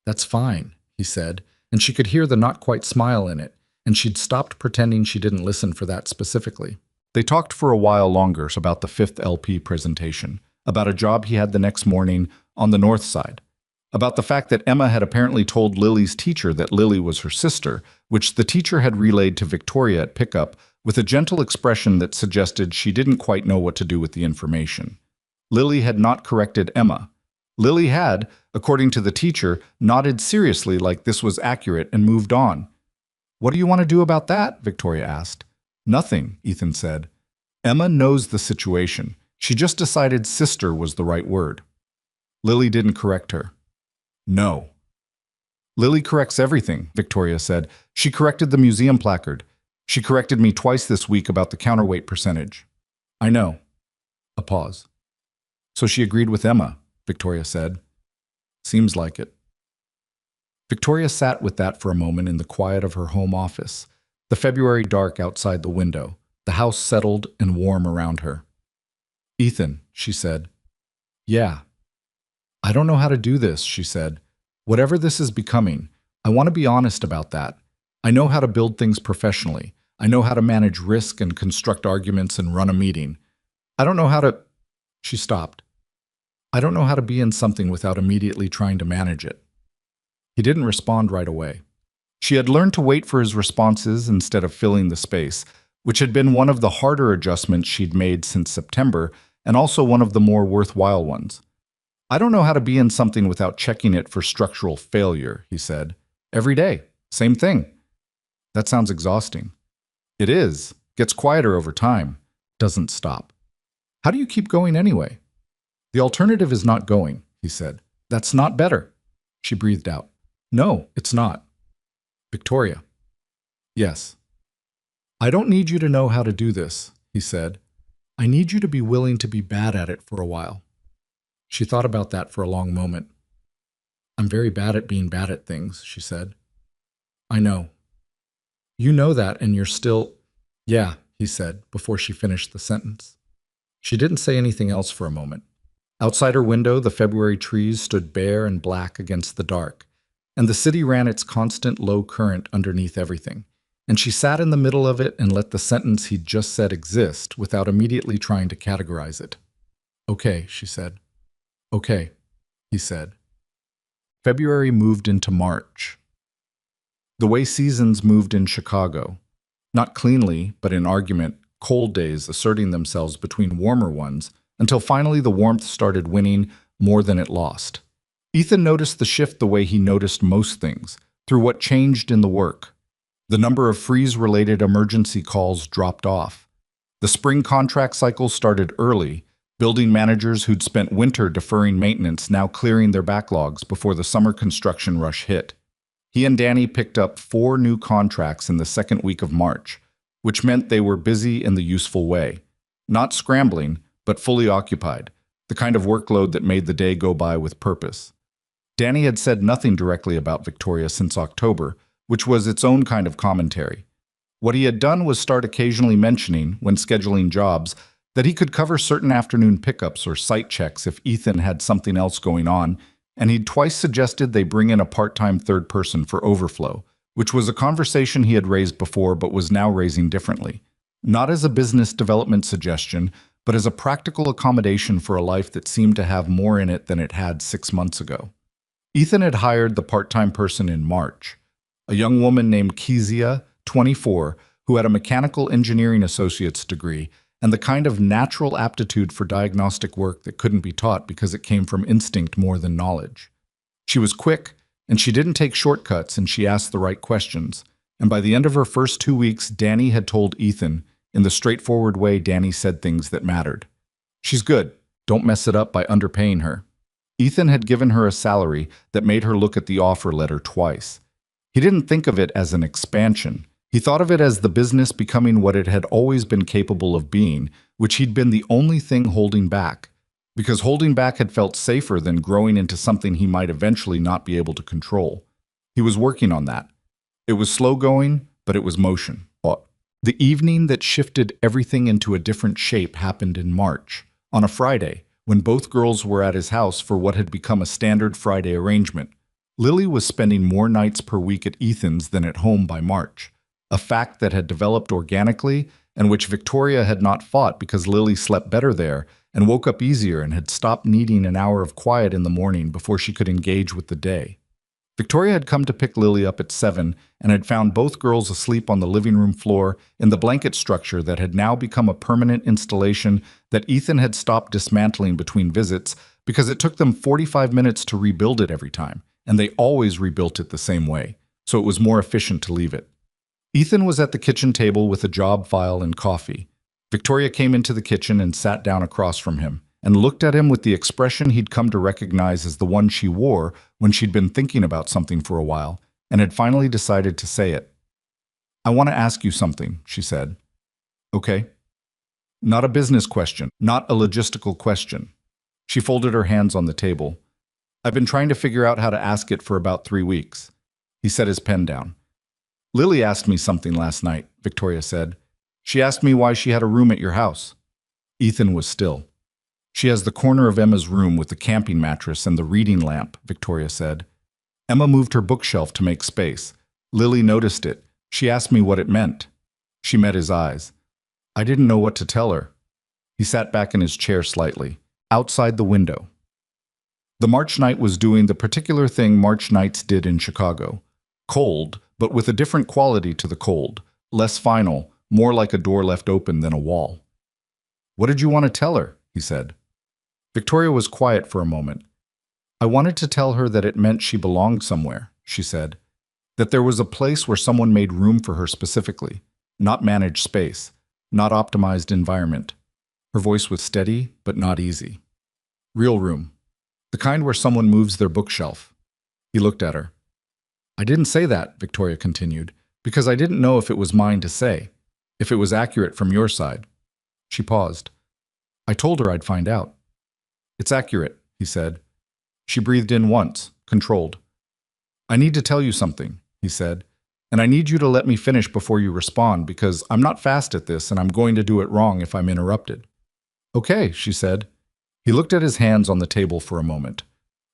That's fine, he said, and she could hear the not-quite smile in it, and she'd stopped pretending she didn't listen for that specifically.
They talked for a while longer about the fifth LP presentation, about a job he had the next morning on the north side, about the fact that Emma had apparently told Lily's teacher that Lily was her sister, which the teacher had relayed to Victoria at pickup with a gentle expression that suggested she didn't quite know what to do with the information. Lily had not corrected Emma. Lily had, according to the teacher, nodded seriously like this was accurate and moved on. What do you want to do about that? Victoria asked. Nothing, Ethan said. Emma knows the situation. She just decided sister was the right word. Lily didn't correct her. No. Lily corrects everything, Victoria said. She corrected the museum placard. She corrected me twice this week about the counterweight percentage. I know. A pause. So she agreed with Emma, Victoria said. Seems like it. Victoria sat with that for a moment in the quiet of her home office, the February dark outside the window, the house settled and warm around her. Ethan, she said. Yeah. I don't know how to do this, she said. Whatever this is becoming, I want to be honest about that. I know how to build things professionally. I know how to manage risk and construct arguments and run a meeting. I don't know how to... She stopped. I don't know how to be in something without immediately trying to manage it. He didn't respond right away. She had learned to wait for his responses instead of filling the space, which had been one of the harder adjustments she'd made since September, and also one of the more worthwhile ones. I don't know how to be in something without checking it for structural failure, he said. Every day. Same thing. That sounds exhausting. It is. Gets quieter over time. Doesn't stop. How do you keep going anyway? The alternative is not going, he said. That's not better. She breathed out. No, it's not. Victoria. Yes. I don't need you to know how to do this, he said. I need you to be willing to be bad at it for a while. She thought about that for a long moment. I'm very bad at being bad at things, she said. I know. You know that and you're still... Yeah, he said, before she finished the sentence. She didn't say anything else for a moment. Outside her window, the February trees stood bare and black against the dark, and the city ran its constant low current underneath everything. And she sat in the middle of it and let the sentence he'd just said exist without immediately trying to categorize it. Okay, she said. Okay, he said. February moved into March. The way seasons moved in Chicago. Not cleanly, but in argument, cold days asserting themselves between warmer ones, until finally the warmth started winning more than it lost. Ethan noticed the shift the way he noticed most things, through what changed in the work. The number of freeze-related emergency calls dropped off. The spring contract cycle started early, building managers who'd spent winter deferring maintenance now clearing their backlogs before the summer construction rush hit. He and Danny picked up 4 new contracts in the second week of March, which meant they were busy in the useful way. Not scrambling, but fully occupied, the kind of workload that made the day go by with purpose. Danny had said nothing directly about Victoria since October, which was its own kind of commentary. What he had done was start occasionally mentioning, when scheduling jobs, that he could cover certain afternoon pickups or site checks if Ethan had something else going on, and he'd twice suggested they bring in a part-time third person for overflow, which was a conversation he had raised before but was now raising differently. Not as a business development suggestion, but as a practical accommodation for a life that seemed to have more in it than it had 6 months ago. Ethan had hired the part-time person in March, a young woman named Kezia, 24, who had a mechanical engineering associate's degree and the kind of natural aptitude for diagnostic work that couldn't be taught because it came from instinct more than knowledge. She was quick, and she didn't take shortcuts, and she asked the right questions. And by the end of her first 2 weeks, Danny had told Ethan, in the straightforward way Danny said things that mattered. She's good. Don't mess it up by underpaying her. Ethan had given her a salary that made her look at the offer letter twice. He didn't think of it as an expansion. He thought of it as the business becoming what it had always been capable of being, which he'd been the only thing holding back. Because holding back had felt safer than growing into something he might eventually not be able to control. He was working on that. It was slow going, but it was motion. The evening that shifted everything into a different shape happened in March, on a Friday, when both girls were at his house for what had become a standard Friday arrangement. Lily was spending more nights per week at Ethan's than at home by March, a fact that had developed organically and which Victoria had not fought because Lily slept better there and woke up easier and had stopped needing an hour of quiet in the morning before she could engage with the day. Victoria had come to pick Lily up at 7 and had found both girls asleep on the living room floor in the blanket structure that had now become a permanent installation that Ethan had stopped dismantling between visits because it took them 45 minutes to rebuild it every time, and they always rebuilt it the same way, so it was more efficient to leave it. Ethan was at the kitchen table with a job file and coffee. Victoria came into the kitchen and sat down across from him, and looked at him with the expression he'd come to recognize as the one she wore when she'd been thinking about something for a while, and had finally decided to say it. "I want to ask you something," she said. "Okay." Not a business question, not a logistical question. She folded her hands on the table. "I've been trying to figure out how to ask it for about 3 weeks." He set his pen down. "Lily asked me something last night," Victoria said. "She asked me why she had a room at your house." Ethan was still. "She has the corner of Emma's room with the camping mattress and the reading lamp," Victoria said. "Emma moved her bookshelf to make space. Lily noticed it. She asked me what it meant." She met his eyes. "I didn't know what to tell her." He sat back in his chair slightly, outside the window. The March night was doing the particular thing March nights did in Chicago. Cold, but with a different quality to the cold, less final, more like a door left open than a wall. "What did you want to tell her?" he said. Victoria was quiet for a moment. "I wanted to tell her that it meant she belonged somewhere," she said. "That there was a place where someone made room for her specifically, not managed space, not optimized environment." Her voice was steady, but not easy. "Real room. The kind where someone moves their bookshelf." He looked at her. "I didn't say that," Victoria continued, "because I didn't know if it was mine to say, if it was accurate from your side." She paused. "I told her I'd find out." "It's accurate," he said. She breathed in once, controlled. "I need to tell you something," he said, "and I need you to let me finish before you respond because I'm not fast at this and I'm going to do it wrong if I'm interrupted." "Okay," she said. He looked at his hands on the table for a moment.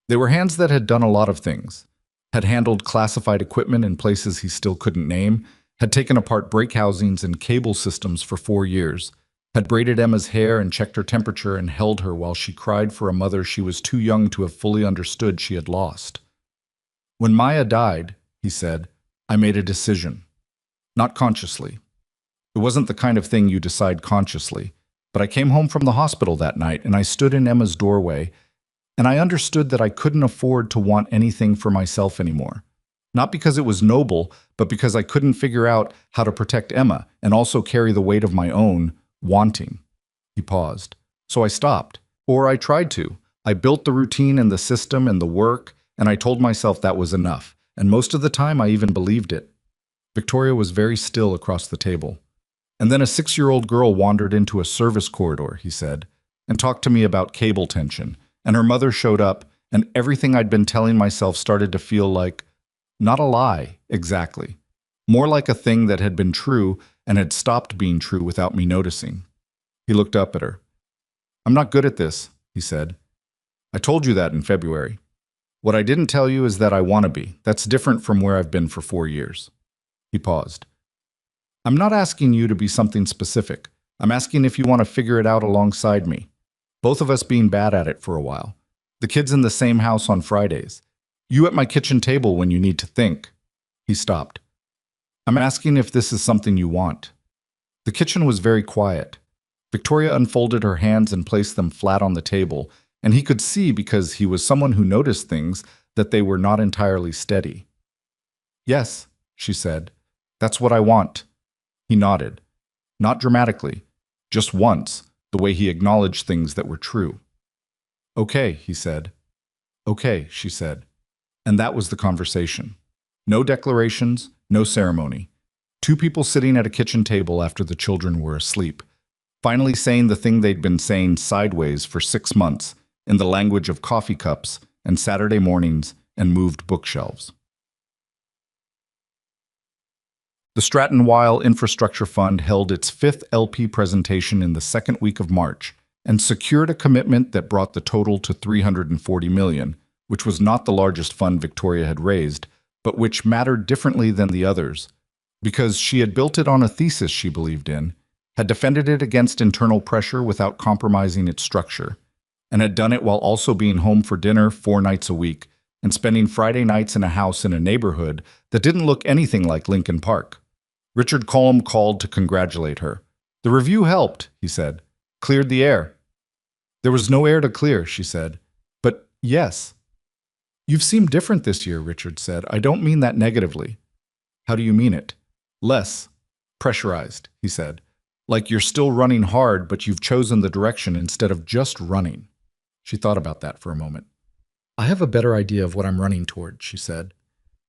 They were hands that had done a lot of things, had handled classified equipment in places he still couldn't name, had taken apart brake housings and cable systems for 4 years, had braided Emma's hair and checked her temperature and held her while she cried for a mother she was too young to have fully understood she had lost. "When Maya died," he said, "I made a decision. Not consciously. It wasn't the kind of thing you decide consciously, but I came home from the hospital that night and I stood in Emma's doorway and I understood that I couldn't afford to want anything for myself anymore. Not because it was noble, but because I couldn't figure out how to protect Emma and also carry the weight of my own wanting." He paused. "So I stopped. Or I tried to. I built the routine and the system and the work, and I told myself that was enough. And most of the time I even believed it." Victoria was very still across the table. "And then a 6-year-old girl wandered into a service corridor," he said, "and talked to me about cable tension. And her mother showed up, and everything I'd been telling myself started to feel like, not a lie, exactly. More like a thing that had been true and had stopped being true without me noticing." He looked up at her. "I'm not good at this," he said. "I told you that in February. What I didn't tell you is that I want to be. That's different from where I've been for 4 years." He paused. "I'm not asking you to be something specific. I'm asking if you want to figure it out alongside me. Both of us being bad at it for a while. The kids in the same house on Fridays. You at my kitchen table when you need to think." He stopped. "I'm asking if this is something you want." The kitchen was very quiet. Victoria unfolded her hands and placed them flat on the table, and he could see, because he was someone who noticed things, that they were not entirely steady. "Yes," she said. "That's what I want." He nodded. Not dramatically, just once, the way he acknowledged things that were true. "Okay," he said. "Okay," she said. And that was the conversation. No declarations, no ceremony. 2 people sitting at a kitchen table after the children were asleep, finally saying the thing they'd been saying sideways for 6 months, in the language of coffee cups and Saturday mornings and moved bookshelves. The Stratton Weil Infrastructure Fund held its fifth LP presentation in the second week of March and secured a commitment that brought the total to $340 million, which was not the largest fund Victoria had raised, but which mattered differently than the others, because she had built it on a thesis she believed in, had defended it against internal pressure without compromising its structure, and had done it while also being home for dinner 4 nights a week and spending Friday nights in a house in a neighborhood that didn't look anything like Lincoln Park. Richard Cullum called to congratulate her. "The review helped," he said. "Cleared the air." "There was no air to clear," she said. "But yes." "You've seemed different this year," Richard said. "I don't mean that negatively." "How do you mean it?" "Less pressurized," he said. "Like you're still running hard, but you've chosen the direction instead of just running." She thought about that for a moment. "I have a better idea of what I'm running toward," she said.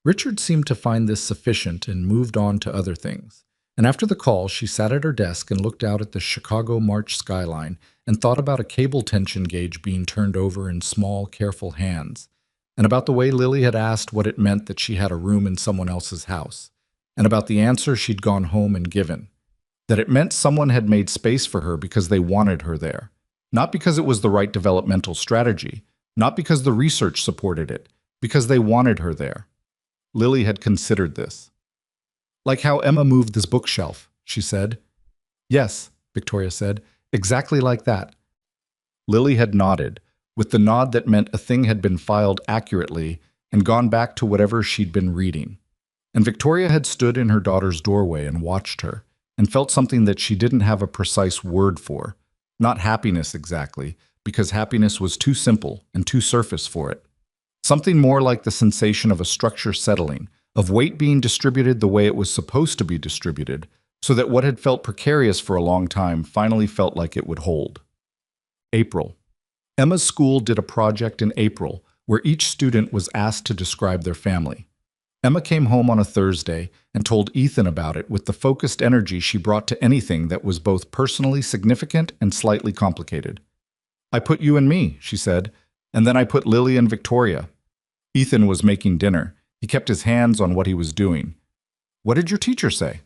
Richard seemed to find this sufficient and moved on to other things. And after the call, she sat at her desk and looked out at the Chicago March skyline and thought about a cable tension gauge being turned over in small, careful hands, and about the way Lily had asked what it meant that she had a room in someone else's house, and about the answer she'd gone home and given, that it meant someone had made space for her because they wanted her there, not because it was the right developmental strategy, not because the research supported it, because they wanted her there. Lily had considered this. "Like how Emma moved this bookshelf," she said. "Yes," Victoria said, "exactly like that." Lily had nodded, with the nod that meant a thing had been filed accurately and gone back to whatever she'd been reading. And Victoria had stood in her daughter's doorway and watched her, and felt something that she didn't have a precise word for. Not happiness exactly, because happiness was too simple and too surface for it. Something more like the sensation of a structure settling, of weight being distributed the way it was supposed to be distributed, so that what had felt precarious for a long time finally felt like it would hold. April. Emma's school did a project in April where each student was asked to describe their family. Emma came home on a Thursday and told Ethan about it with the focused energy she brought to anything that was both personally significant and slightly complicated. "I put you and me," she said, "and then I put Lily and Victoria." Ethan was making dinner. He kept his hands on what he was doing. "What did your teacher say?"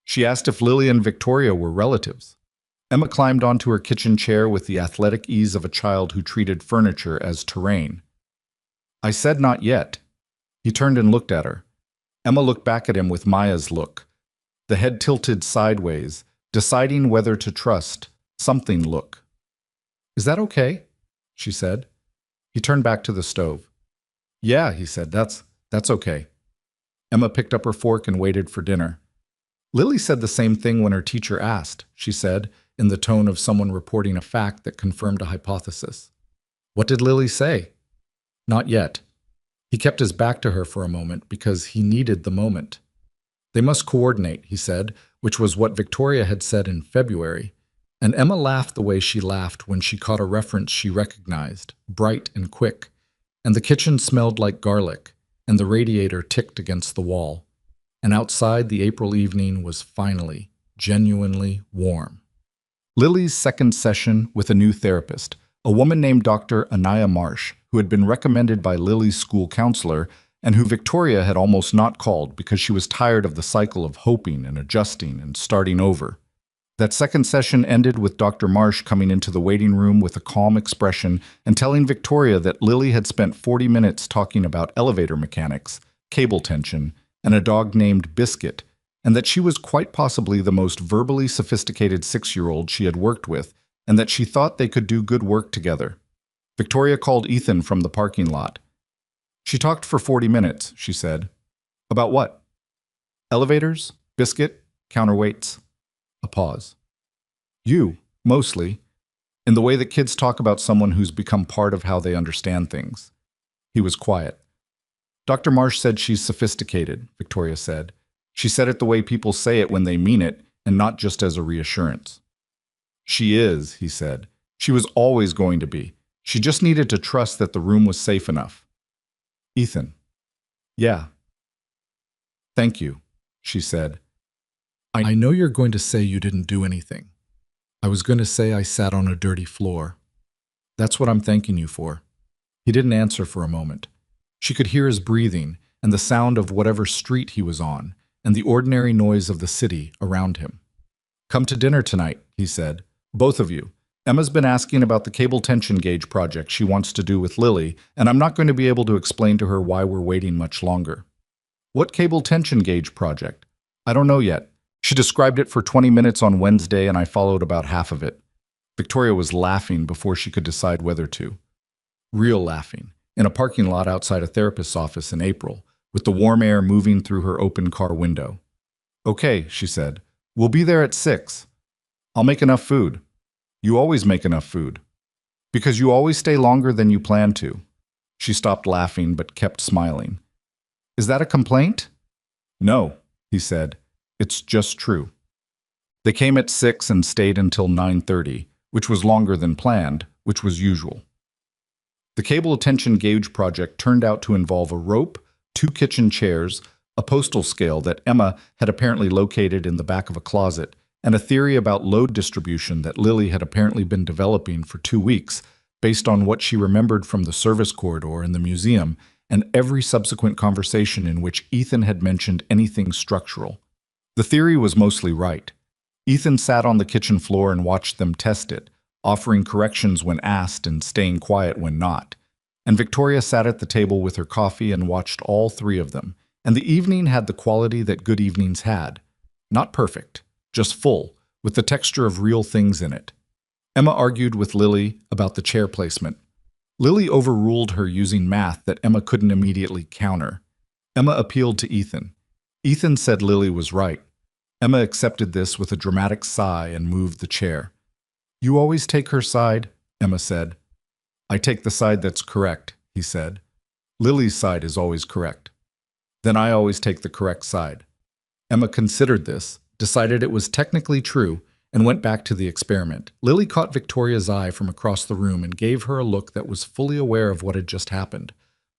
She asked if Lily and Victoria were relatives. Emma climbed onto her kitchen chair with the athletic ease of a child who treated furniture as terrain. "I said not yet." He turned and looked at her. Emma looked back at him with Maya's look, the head tilted sideways, deciding whether to trust something look. "Is that okay?" she said. He turned back to the stove. "Yeah," he said, that's okay." Emma picked up her fork and waited for dinner. "Lily said the same thing when her teacher asked," she said, in the tone of someone reporting a fact that confirmed a hypothesis. "What did Lily say?" "Not yet." He kept his back to her for a moment because he needed the moment. "They must coordinate," he said, which was what Victoria had said in February. And Emma laughed the way she laughed when she caught a reference she recognized, bright and quick. And the kitchen smelled like garlic, and the radiator ticked against the wall. And outside, the April evening was finally, genuinely warm. Lily's second session with a new therapist, a woman named Dr. Anaya Marsh, who had been recommended by Lily's school counselor and who Victoria had almost not called because she was tired of the cycle of hoping and adjusting and starting over. That second session ended with Dr. Marsh coming into the waiting room with a calm expression and telling Victoria that Lily had spent 40 minutes talking about elevator mechanics, cable tension, and a dog named Biscuit, and that she was quite possibly the most verbally sophisticated 6-year-old she had worked with, and that she thought they could do good work together. Victoria called Ethan from the parking lot. "She talked for 40 minutes, she said. "About what?" "Elevators, Biscuit, counterweights." A pause. "You, mostly, in the way that kids talk about someone who's become part of how they understand things." He was quiet. "Dr. Marsh said she's sophisticated," Victoria said. "She said it the way people say it when they mean it, and not just as a reassurance." "She is," he said. "She was always going to be. She just needed to trust that the room was safe enough." "Ethan." "Yeah." "Thank you," she said. I know you're going to say you didn't do anything. I was going to say I sat on a dirty floor. That's what I'm thanking you for." He didn't answer for a moment. She could hear his breathing and the sound of whatever street he was on, and the ordinary noise of the city around him. "Come to dinner tonight," he said. "Both of you. Emma's been asking about the cable tension gauge project she wants to do with Lily, and I'm not going to be able to explain to her why we're waiting much longer." "What cable tension gauge project?" "I don't know yet. She described it for 20 minutes on Wednesday, and I followed about half of it." Victoria was laughing before she could decide whether to. Real laughing, in a parking lot outside a therapist's office in April, with the warm air moving through her open car window. "Okay," she said. "We'll be there at 6. I'll make enough food." "You always make enough food." "Because you always stay longer than you plan to." She stopped laughing but kept smiling. "Is that a complaint?" "No," he said. "It's just true." They came at 6 and stayed until 9:30, which was longer than planned, which was usual. The cable tension gauge project turned out to involve a rope, 2 kitchen chairs, a postal scale that Emma had apparently located in the back of a closet, and a theory about load distribution that Lily had apparently been developing for 2 weeks, based on what she remembered from the service corridor in the museum and every subsequent conversation in which Ethan had mentioned anything structural. The theory was mostly right. Ethan sat on the kitchen floor and watched them test it, offering corrections when asked and staying quiet when not. And Victoria sat at the table with her coffee and watched all 3 of them, and the evening had the quality that good evenings had. Not perfect, just full, with the texture of real things in it. Emma argued with Lily about the chair placement. Lily overruled her using math that Emma couldn't immediately counter. Emma appealed to Ethan. Ethan said Lily was right. Emma accepted this with a dramatic sigh and moved the chair. "You always take her side," Emma said. "I take the side that's correct," he said. "Lily's side is always correct." "Then I always take the correct side." Emma considered this, decided it was technically true, and went back to the experiment. Lily caught Victoria's eye from across the room and gave her a look that was fully aware of what had just happened.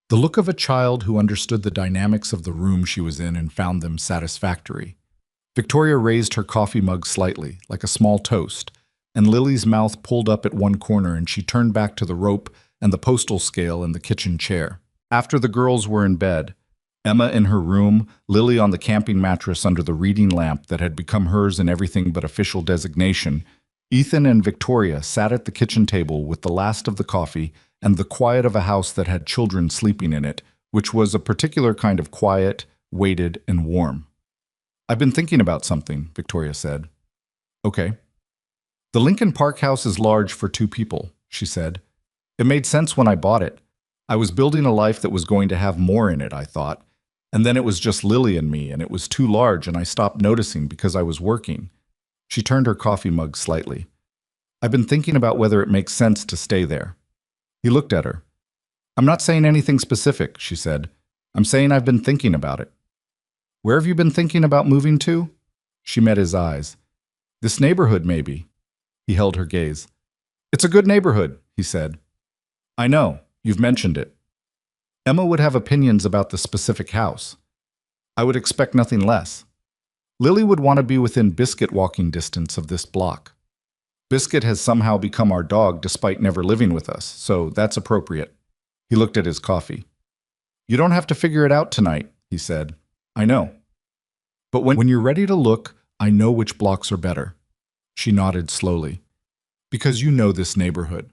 The look of a child who understood the dynamics of the room she was in and found them satisfactory. Victoria raised her coffee mug slightly, like a small toast, and Lily's mouth pulled up at one corner and she turned back to the rope and the postal scale and the kitchen chair. After the girls were in bed, Emma in her room, Lily on the camping mattress under the reading lamp that had become hers in everything but official designation, Ethan and Victoria sat at the kitchen table with the last of the coffee and the quiet of a house that had children sleeping in it, which was a particular kind of quiet, weighted, and warm. "I've been thinking about something," Victoria said. "Okay." "The Lincoln Park house is large for 2 people, she said. "It made sense when I bought it. I was building a life that was going to have more in it, I thought. And then it was just Lily and me, and it was too large, and I stopped noticing because I was working." She turned her coffee mug slightly. "I've been thinking about whether it makes sense to stay there." He looked at her. "I'm not saying anything specific," she said. "I'm saying I've been thinking about it." "Where have you been thinking about moving to?" She met his eyes. "This neighborhood, maybe." He held her gaze. "It's a good neighborhood," he said. "I know. You've mentioned it." Emma would have opinions about the specific house. I would expect nothing less. Lily would want to be within Biscuit walking distance of this block. Biscuit has somehow become our dog despite never living with us, so that's appropriate. He looked at his coffee. "You don't have to figure it out tonight," he said. "I know. But when you're ready to look, I know which blocks are better." She nodded slowly. "Because you know this neighborhood.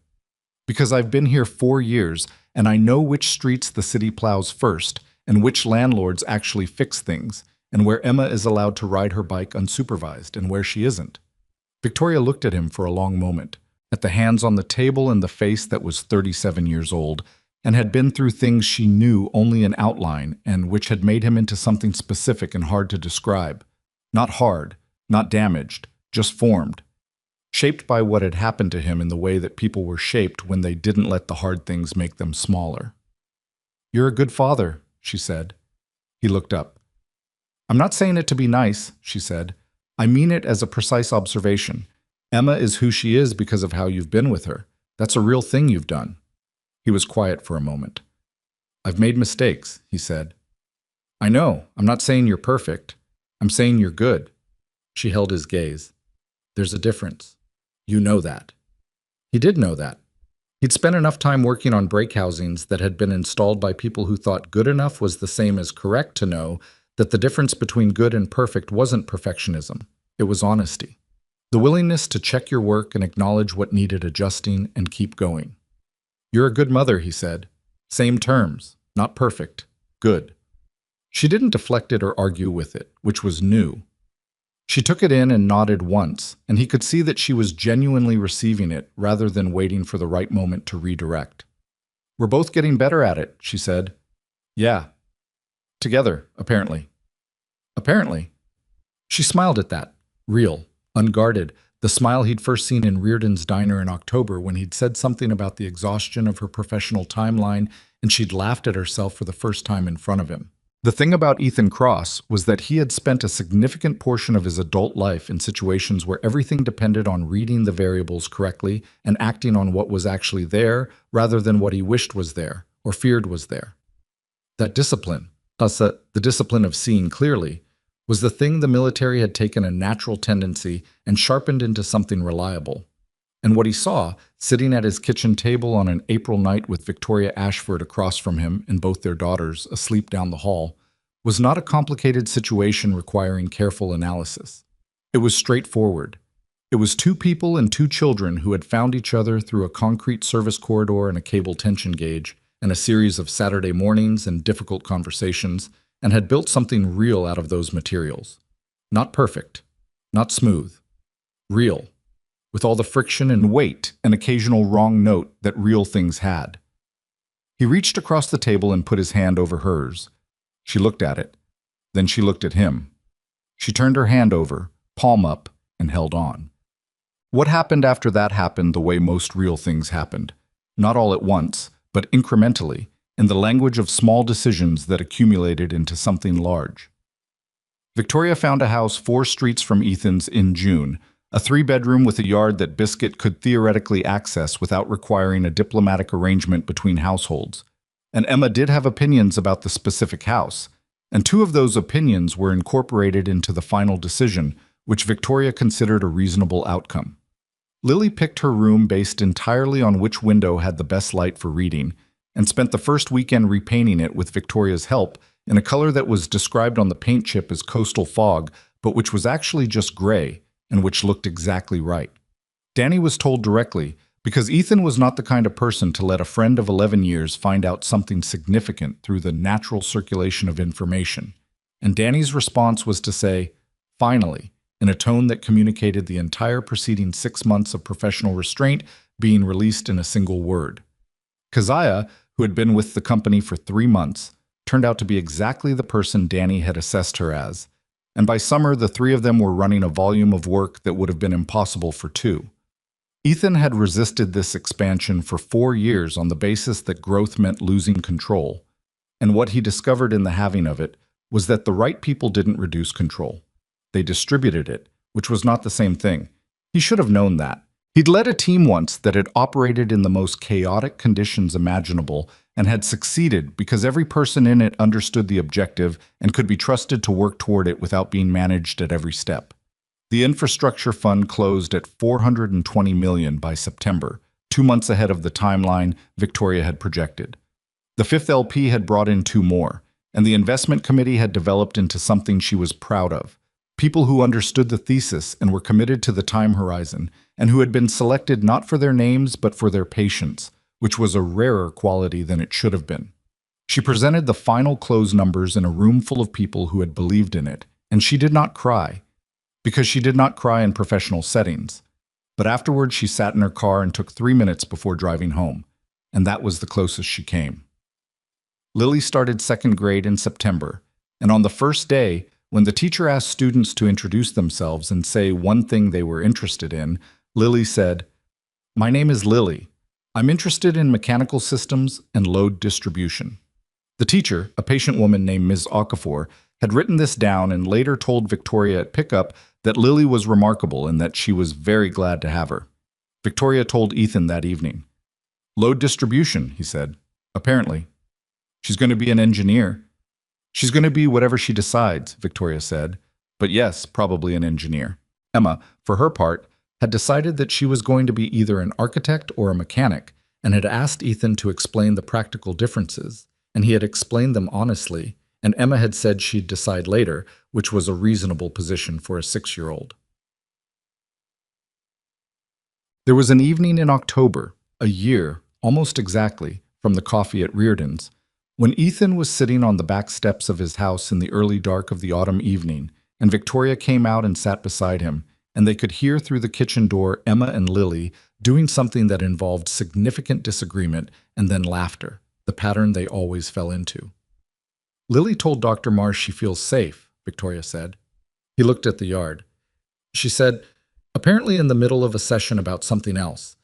Because I've been here 4 years, and I know which streets the city plows first, and which landlords actually fix things, and where Emma is allowed to ride her bike unsupervised, and where she isn't." Victoria looked at him for a long moment, at the hands on the table and the face that was 37 years old, and had been through things she knew only in outline and which had made him into something specific and hard to describe. Not hard, not damaged, just formed. Shaped by what had happened to him in the way that people were shaped when they didn't let the hard things make them smaller. "You're a good father," she said. He looked up. "I'm not saying it to be nice," she said. "I mean it as a precise observation. Emma is who she is because of how you've been with her. That's a real thing you've done." He was quiet for a moment. "I've made mistakes," he said. "I know. I'm not saying you're perfect. I'm saying you're good." She held his gaze. "There's a difference. You know that." He did know that. He'd spent enough time working on break housings that had been installed by people who thought good enough was the same as correct to know
That the difference between good and perfect wasn't perfectionism, it was honesty. The willingness to check your work and acknowledge what needed adjusting and keep going. "You're a good mother," he said. Same terms, not perfect, good. She didn't deflect it or argue with it, which was new. She took it in and nodded once, and he could see that she was genuinely receiving it rather than waiting for the right moment to redirect. "We're both getting better at it," she said. "Yeah. Together, apparently." "Apparently." She smiled at that. Real, unguarded, the smile he'd first seen in Reardon's diner in October when he'd said something about the exhaustion of her professional timeline and she'd laughed at herself for the first time in front of him. The thing about Ethan Cross was that he had spent a significant portion of his adult life in situations where everything depended on reading the variables correctly and acting on what was actually there rather than what he wished was there or feared was there. That discipline, the discipline of seeing clearly, was the thing the military had taken a natural tendency and sharpened into something reliable. And what he saw, sitting at his kitchen table on an April night with Victoria Ashford across from him and both their daughters asleep down the hall, was not a complicated situation requiring careful analysis. It was straightforward. It was two people and two children who had found each other through a concrete service corridor and a cable tension gauge, and a series of Saturday mornings and difficult conversations, and had built something real out of those materials. Not perfect, not smooth, real, with all the friction and weight and occasional wrong note that real things had. He reached across the table and put his hand over hers. She looked at it. Then she looked at him. She turned her hand over, palm up, and held on. What happened after that happened the way most real things happened. Not all at once, but incrementally, in the language of small decisions that accumulated into something large. Victoria found a house 4 streets from Ethan's in June, a 3-bedroom with a yard that Biscuit could theoretically access without requiring a diplomatic arrangement between households. And Emma did have opinions about the specific house, and 2 of those opinions were incorporated into the final decision, which Victoria considered a reasonable outcome. Lily picked her room based entirely on which window had the best light for reading, and spent the first weekend repainting it with Victoria's help in a color that was described on the paint chip as coastal fog, but which was actually just gray, and which looked exactly right. Danny was told directly, because Ethan was not the kind of person to let a friend of 11 years find out something significant through the natural circulation of information. And Danny's response was to say, "Finally," in a tone that communicated the entire preceding 6 months of professional restraint being released in a single word. Keziah, who had been with the company for 3 months, turned out to be exactly the person Danny had assessed her as, and by summer the 3 of them were running a volume of work that would have been impossible for 2. Ethan had resisted this expansion for 4 years on the basis that growth meant losing control, and what he discovered in the having of it was that the right people didn't reduce control. They distributed it, which was not the same thing. He should have known that. He'd led a team once that had operated in the most chaotic conditions imaginable and had succeeded because every person in it understood the objective and could be trusted to work toward it without being managed at every step. The infrastructure fund closed at $420 million by September, 2 months ahead of the timeline Victoria had projected. The 5th LP had brought in 2 more, and the investment committee had developed into something she was proud of. People who understood the thesis and were committed to the time horizon, and who had been selected not for their names but for their patience, which was a rarer quality than it should have been. She presented the final close numbers in a room full of people who had believed in it, and she did not cry, because she did not cry in professional settings. But afterwards she sat in her car and took 3 minutes before driving home, and that was the closest she came. Lily started 2nd grade in September, and on the first day, when the teacher asked students to introduce themselves and say one thing they were interested in, Lily said, "My name is Lily. I'm interested in mechanical systems and load distribution." The teacher, a patient woman named Ms. Okafor, had written this down and later told Victoria at pickup that Lily was remarkable and that she was very glad to have her. Victoria told Ethan that evening. "Load distribution," he said. "Apparently. She's going to be an engineer." "She's going to be whatever she decides," Victoria said. "But yes, probably an engineer." Emma, for her part, had decided that she was going to be either an architect or a mechanic, and had asked Ethan to explain the practical differences, and he had explained them honestly, and Emma had said she'd decide later, which was a reasonable position for a 6-year-old. There was an evening in October, a year, almost exactly, from the coffee at Reardon's, when Ethan was sitting on the back steps of his house in the early dark of the autumn evening, and Victoria came out and sat beside him, and they could hear through the kitchen door Emma and Lily doing something that involved significant disagreement and then laughter, the pattern they always fell into. Lily told Dr. Marsh she feels safe, Victoria said. He looked at the yard. She said, apparently in the middle of a session about something else,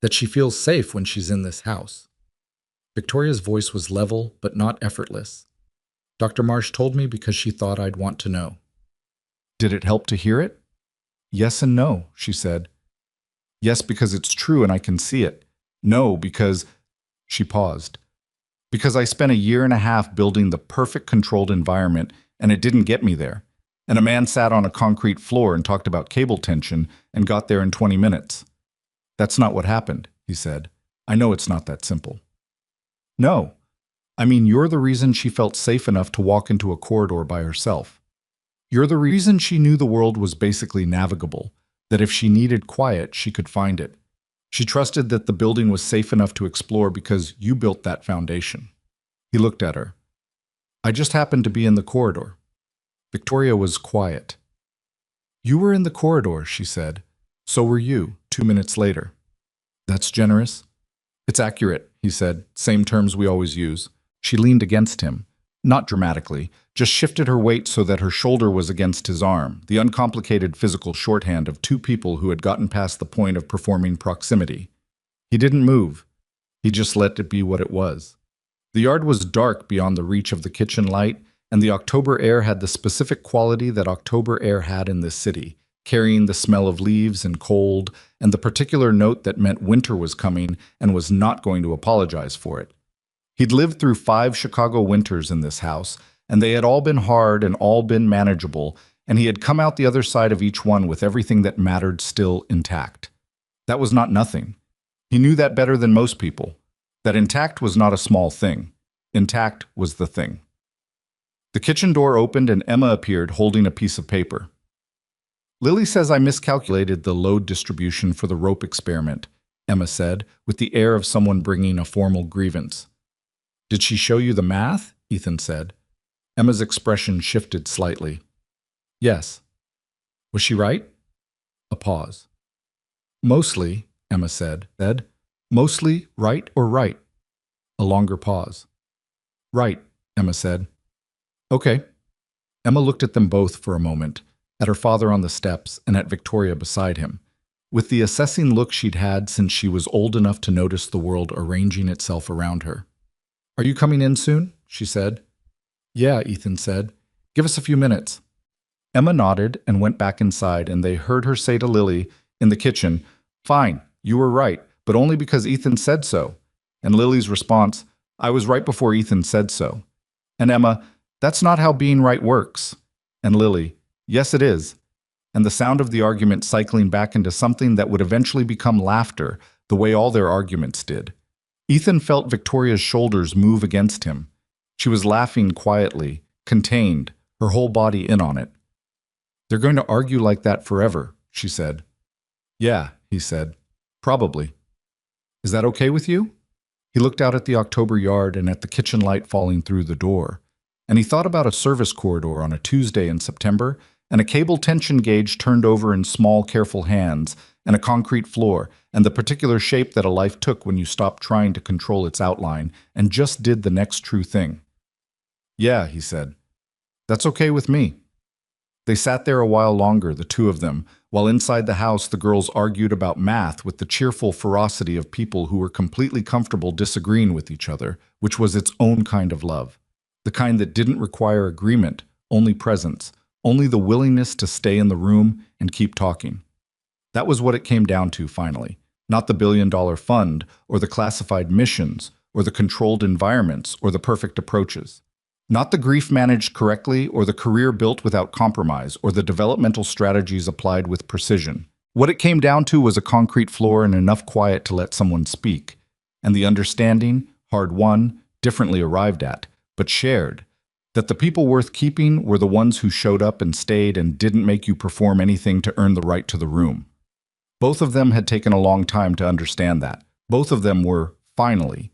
that she feels safe when she's in this house. Victoria's voice was level but not effortless. Dr. Marsh told me because she thought I'd want to know.
Did it help to hear it? Yes and no, she said. Yes, because it's true and I can see it. No, because... She paused. Because I spent a year and a half building the perfect controlled environment and it didn't get me there. And a man sat on a concrete floor and talked about cable tension and got there in 20 minutes. That's not what happened, he said. I know it's not that simple. No. I mean, you're the reason she felt safe enough to walk into a corridor by herself. You're the reason she knew the world was basically navigable, that if she needed quiet, she could find it. She trusted that the building was safe enough to explore because you built that foundation. He looked at her. I just happened to be in the corridor. Victoria was quiet. You were in the corridor, she said. So were you, 2 minutes later. That's generous. It's accurate, he said, same terms we always use. She leaned against him, not dramatically, just shifted her weight so that her shoulder was against his arm, the uncomplicated physical shorthand of two people who had gotten past the point of performing proximity. He didn't move. He just let it be what it was. The yard was dark beyond the reach of the kitchen light, and the October air had the specific quality that October air had in this city, carrying the smell of leaves and cold, and the particular note that meant winter was coming and was not going to apologize for it. He'd lived through 5 Chicago winters in this house, and they had all been hard and all been manageable, and he had come out the other side of each one with everything that mattered still intact. That was not nothing. He knew that better than most people, that intact was not a small thing. Intact was the thing. The kitchen door opened and Emma appeared holding a piece of paper. Lily says I miscalculated the load distribution for the rope experiment, Emma said, with the air of someone bringing a formal grievance. Did she show you the math? Ethan said. Emma's expression shifted slightly. Yes. Was she right? A pause. Mostly, Emma said. Mostly right or right? A longer pause. Right, Emma said. Okay. Emma looked at them both for a moment, at her father on the steps and at Victoria beside him, with the assessing look she'd had since she was old enough to notice the world arranging itself around her. Are you coming in soon? She said. Yeah, Ethan said. Give us a few minutes. Emma nodded and went back inside, and they heard her say to Lily, in the kitchen, Fine, you were right, but only because Ethan said so. And Lily's response, I was right before Ethan said so. And Emma, that's not how being right works. And Lily, yes it is. And the sound of the argument cycling back into something that would eventually become laughter, the way all their arguments did. Ethan felt Victoria's shoulders move against him. She was laughing quietly, contained, her whole body in on it. They're going to argue like that forever, she said. Yeah, he said. Probably. Is that okay with you? He looked out at the October yard and at the kitchen light falling through the door. And he thought about a service corridor on a Tuesday in September, and a cable tension gauge turned over in small, careful hands, and a concrete floor, and the particular shape that a life took when you stopped trying to control its outline and just did the next true thing. Yeah, he said. That's okay with me. They sat there a while longer, the two of them, while inside the house the girls argued about math with the cheerful ferocity of people who were completely comfortable disagreeing with each other, which was its own kind of love. The kind that didn't require agreement, only presence, only the willingness to stay in the room and keep talking. That was what it came down to finally, not the billion-dollar fund or the classified missions or the controlled environments or the perfect approaches. Not the grief managed correctly or the career built without compromise or the developmental strategies applied with precision. What it came down to was a concrete floor and enough quiet to let someone speak, and the understanding, hard won, differently arrived at, but shared, That the people worth keeping were the ones who showed up and stayed and didn't make you perform anything to earn the right to the room. Both of them had taken a long time to understand that. Both of them were, finally,